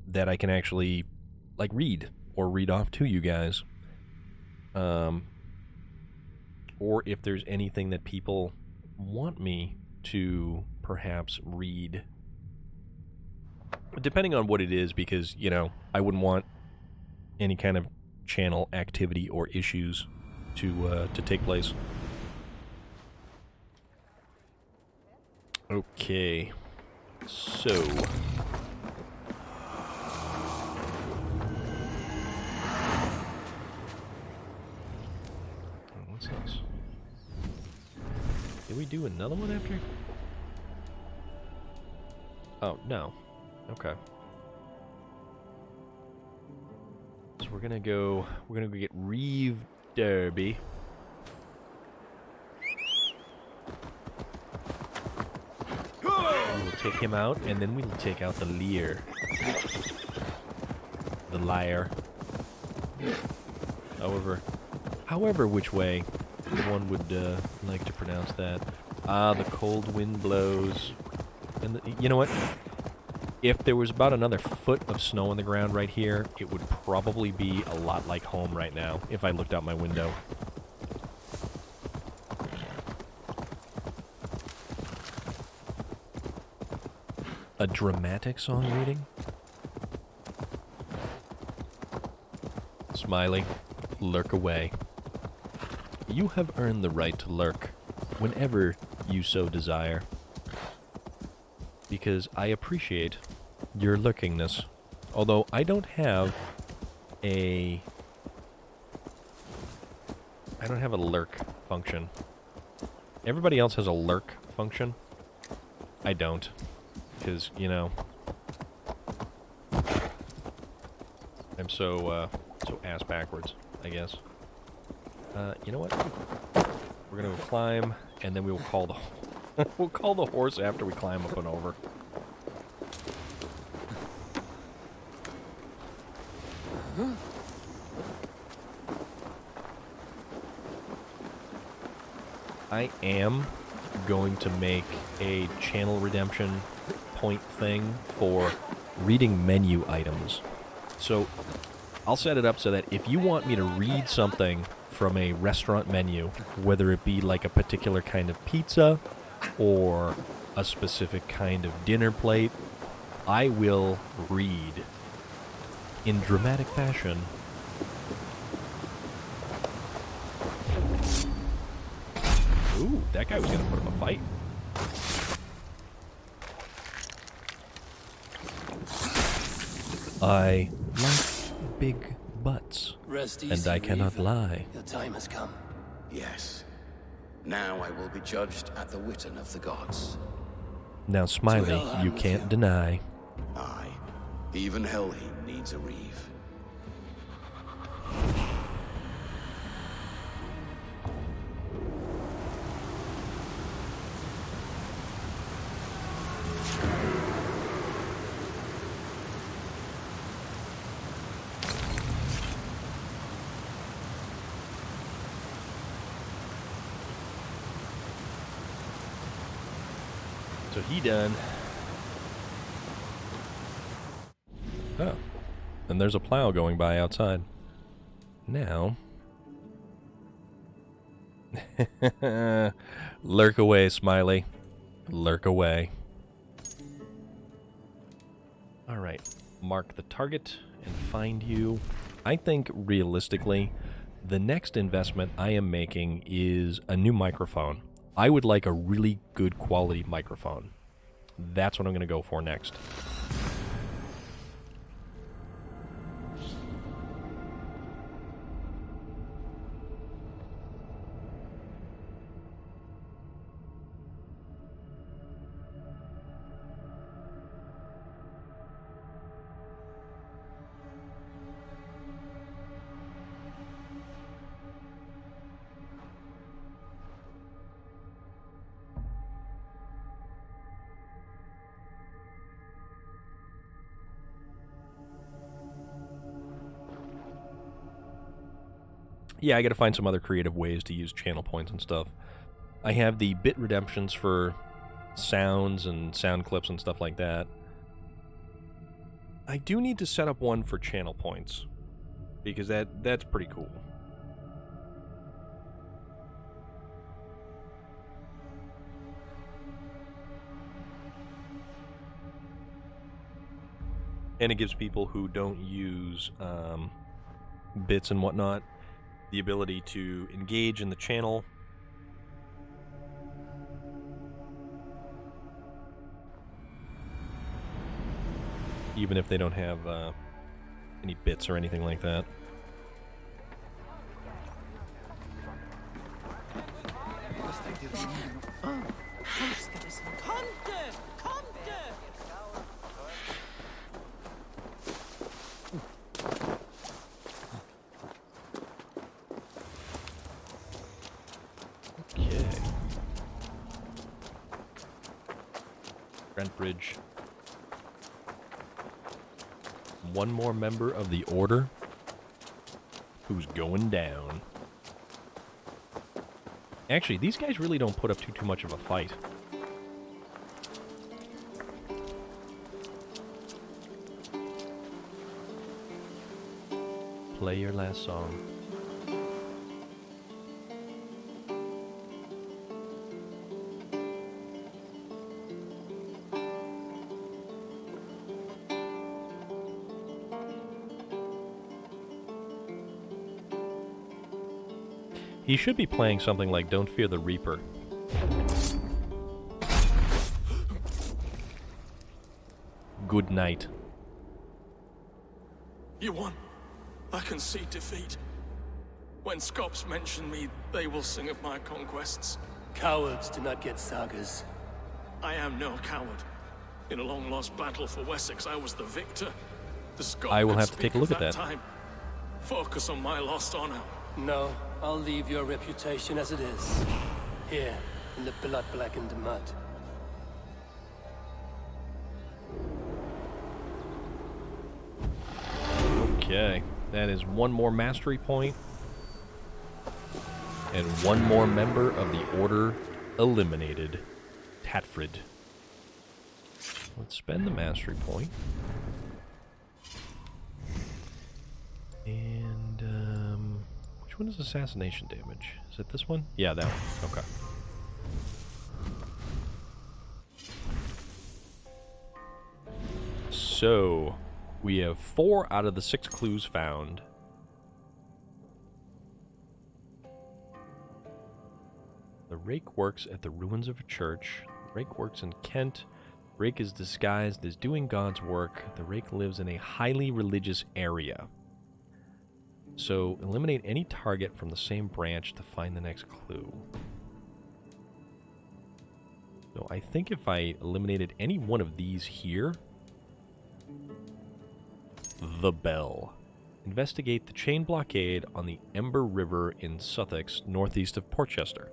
that I can actually, like, read off to you guys. Or if there's anything that people want me to perhaps read. Depending on what it is, because, you know, I wouldn't want any kind of channel activity or issues to take place. Okay, so what's this? Did we do another one after? Oh no. Okay. So we're gonna go get Reeve Derby. We will take him out, and then we will take out the Lear. The Liar. However which way one would like to pronounce that. Ah, the cold wind blows. And you know what? If there was about another foot of snow on the ground right here, it would probably be a lot like home right now if I looked out my window. A dramatic song reading? Smiley, lurk away. You have earned the right to lurk whenever you so desire. Because I appreciate your lurkingness. Although I don't have a lurk function. Everybody else has a lurk function. I don't. Because, you know, I'm so ass backwards, I guess. You know what? We're gonna go climb, and then we will call the we'll call the horse after we climb up and over. I am going to make a channel redemption point thing for reading menu items. So I'll set it up so that if you want me to read something from a restaurant menu, whether it be like a particular kind of pizza or a specific kind of dinner plate, I will read in dramatic fashion. Ooh, that guy was gonna put up a fight. I like big butts, Rest and easy, I cannot Reeve. lie. Your time has come. Yes. Now I will be judged at the Witten of the gods. Now, Smiley, Well, you I'm can't with deny. Aye. Even Helheim needs a Reeve. So he done. Oh. And there's a plow going by outside. Now. Lurk away, Smiley. Lurk away. Alright. Mark the target and find you. I think, realistically, the next investment I am making is a new microphone. I would like a really good quality microphone. That's what I'm going to go for next. Yeah, I gotta find some other creative ways to use channel points and stuff. I have the bit redemptions for sounds and sound clips and stuff like that. I do need to set up one for channel points, because that's pretty cool. And it gives people who don't use bits and whatnot the ability to engage in the channel. Even if they don't have any bits or anything like that. Bridge. One more member of the Order who's going down. Actually, these guys really don't put up too much of a fight. Play your last song. He should be playing something like Don't Fear the Reaper. Good night. You won. I can see defeat. When Scops mention me, they will sing of my conquests. Cowards do not get sagas. I am no coward. In a long-lost battle for Wessex, I was the victor. The Scot I will could have to take a speak look of at that. Time. Focus on my lost honor. No, I'll leave your reputation as it is. Here, in the blood-blackened mud. Okay, that is one more mastery point. And one more member of the Order eliminated. Tatfrid. Let's spend the mastery point. And, which one is assassination damage? Is it this one? Yeah, that one. Okay. So, we have 4 out of the 6 clues found. The rake works at the ruins of a church. The rake works in Kent. The rake is disguised as doing God's work. The rake lives in a highly religious area. So, eliminate any target from the same branch to find the next clue. So, I think if I eliminated any one of these here... The Bell. Investigate the chain blockade on the Ember River in Sussex, northeast of Portchester.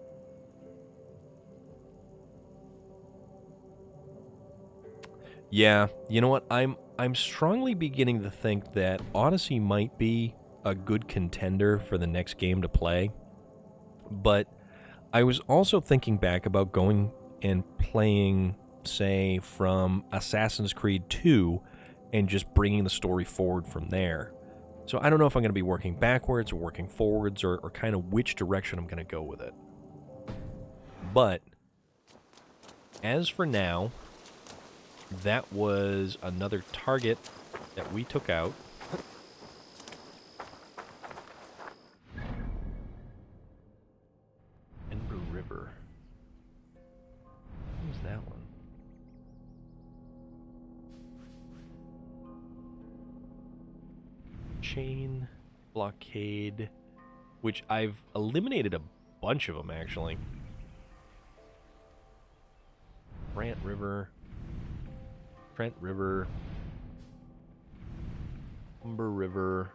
Yeah, you know what? I'm strongly beginning to think that Odyssey might be a good contender for the next game to play. But I was also thinking back about going and playing, say, from Assassin's Creed 2 and just bringing the story forward from there. So I don't know if I'm going to be working backwards or working forwards or kind of which direction I'm going to go with it. But as for now, that was another target that we took out. chain blockade, which I've eliminated a bunch of them, actually. Trent River, Humber River.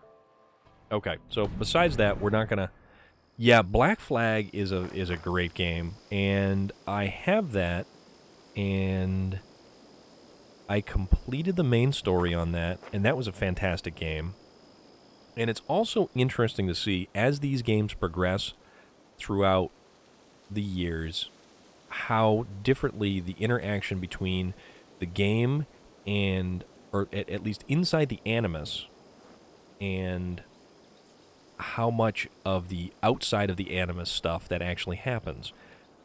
Okay, so besides that, we're not gonna. Yeah, Black Flag is a great game, and I have that, and I completed the main story on that, and that was a fantastic game. And it's also interesting to see, as these games progress throughout the years, how differently the interaction between the game and, or at least inside the Animus, and how much of the outside of the Animus stuff that actually happens.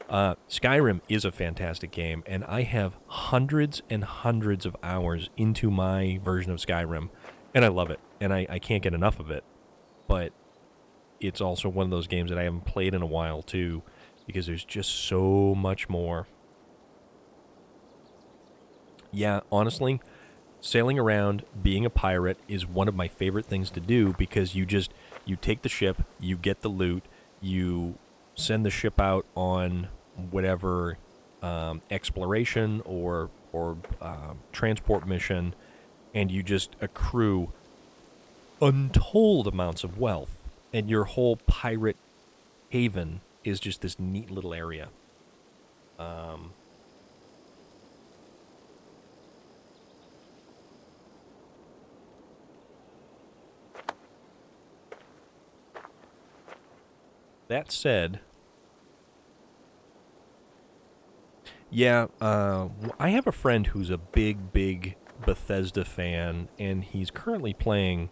Skyrim is a fantastic game, and I have hundreds and hundreds of hours into my version of Skyrim, and I love it, and I can't get enough of it. But it's also one of those games that I haven't played in a while, too, because there's just so much more. Yeah, honestly, sailing around, being a pirate, is one of my favorite things to do, because you take the ship, you get the loot, you send the ship out on whatever exploration or transport mission, and you just accrue untold amounts of wealth, and your whole pirate haven is just this neat little area. That said, yeah, I have a friend who's a big Bethesda fan, and he's currently playing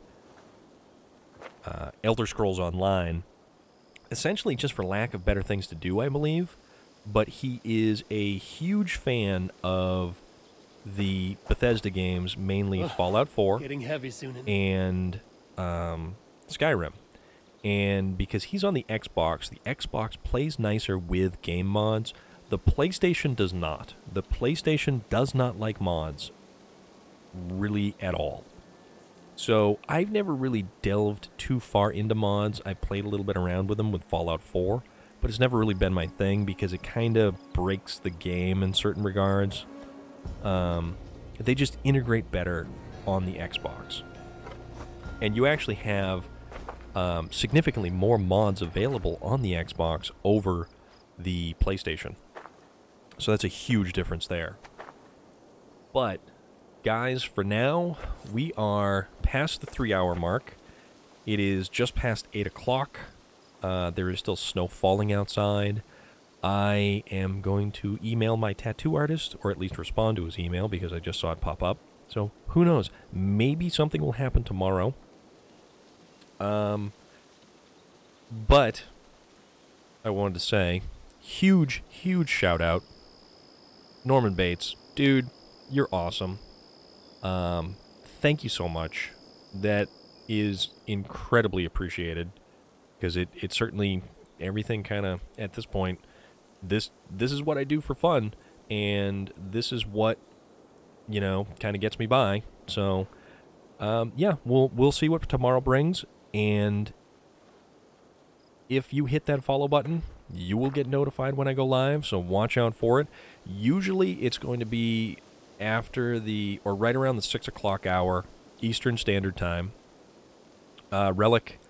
Elder Scrolls Online, essentially just for lack of better things to do, I believe. But he is a huge fan of the Bethesda games, mainly Fallout 4 Getting heavy soon. And Skyrim. And because he's on the Xbox plays nicer with game mods. The PlayStation does not. The PlayStation does not like mods, really, at all. So I've never really delved too far into mods. I played a little bit around with them with Fallout 4, but it's never really been my thing because it kind of breaks the game in certain regards. They just integrate better on the Xbox. And you actually have significantly more mods available on the Xbox over the PlayStation. So that's a huge difference there. But, guys, for now, we are past the 3-hour mark. It is just past 8 o'clock. There is still snow falling outside. I am going to email my tattoo artist, or at least respond to his email, because I just saw it pop up. So, who knows? Maybe something will happen tomorrow. But I wanted to say, huge shout out, Norman Bates, dude, you're awesome. Thank you so much. That is incredibly appreciated, because it certainly, everything kind of, at this point, this is what I do for fun, and this is what, kind of gets me by. So, yeah, we'll see what tomorrow brings, and if you hit that follow button, you will get notified when I go live, so watch out for it. Usually it's going to be after or right around the 6 o'clock hour, Eastern Standard Time. Relic,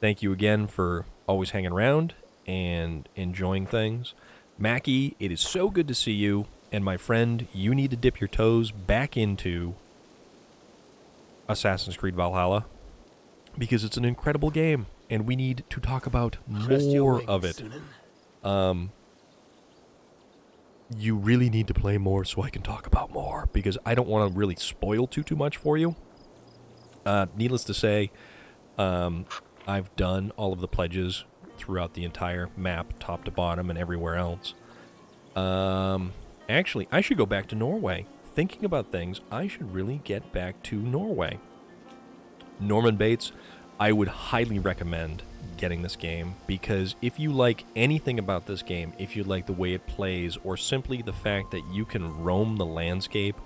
thank you again for always hanging around and enjoying things. Mackie, it is so good to see you, and my friend, you need to dip your toes back into Assassin's Creed Valhalla, because it's an incredible game, and we need to talk about more of it. You really need to play more so I can talk about more, because I don't want to really spoil too much for you. Needless to say, I've done all of the pledges throughout the entire map, top to bottom, and everywhere else. Actually, I should go back to Norway. Thinking about things, I should really get back to Norway. Norman Bates, I would highly recommend getting this game, because if you like anything about this game, if you like the way it plays, or simply the fact that you can roam the landscape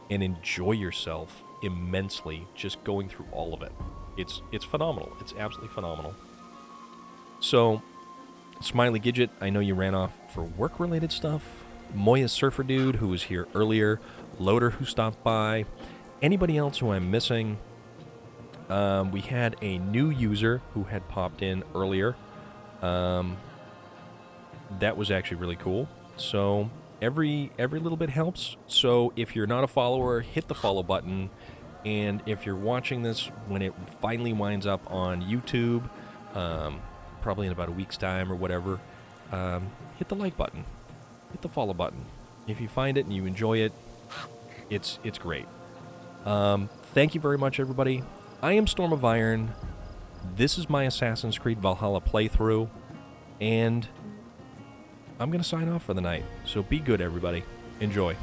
and enjoy yourself immensely just going through all of it, It's phenomenal. It's absolutely phenomenal. So, Smiley Gidget, I know you ran off for work-related stuff. Moya Surfer Dude, who was here earlier. Loader, who stopped by. Anybody else who I'm missing? We had a new user who had popped in earlier. That was actually really cool. So every little bit helps. So if you're not a follower, hit the follow button. And if you're watching this when it finally winds up on YouTube, probably in about a week's time or whatever, hit the like button. Hit the follow button. If you find it and you enjoy it, it's great. Thank you very much, everybody. I am Storm of Iron. This is my Assassin's Creed Valhalla playthrough, and I'm going to sign off for the night. So be good, everybody. Enjoy.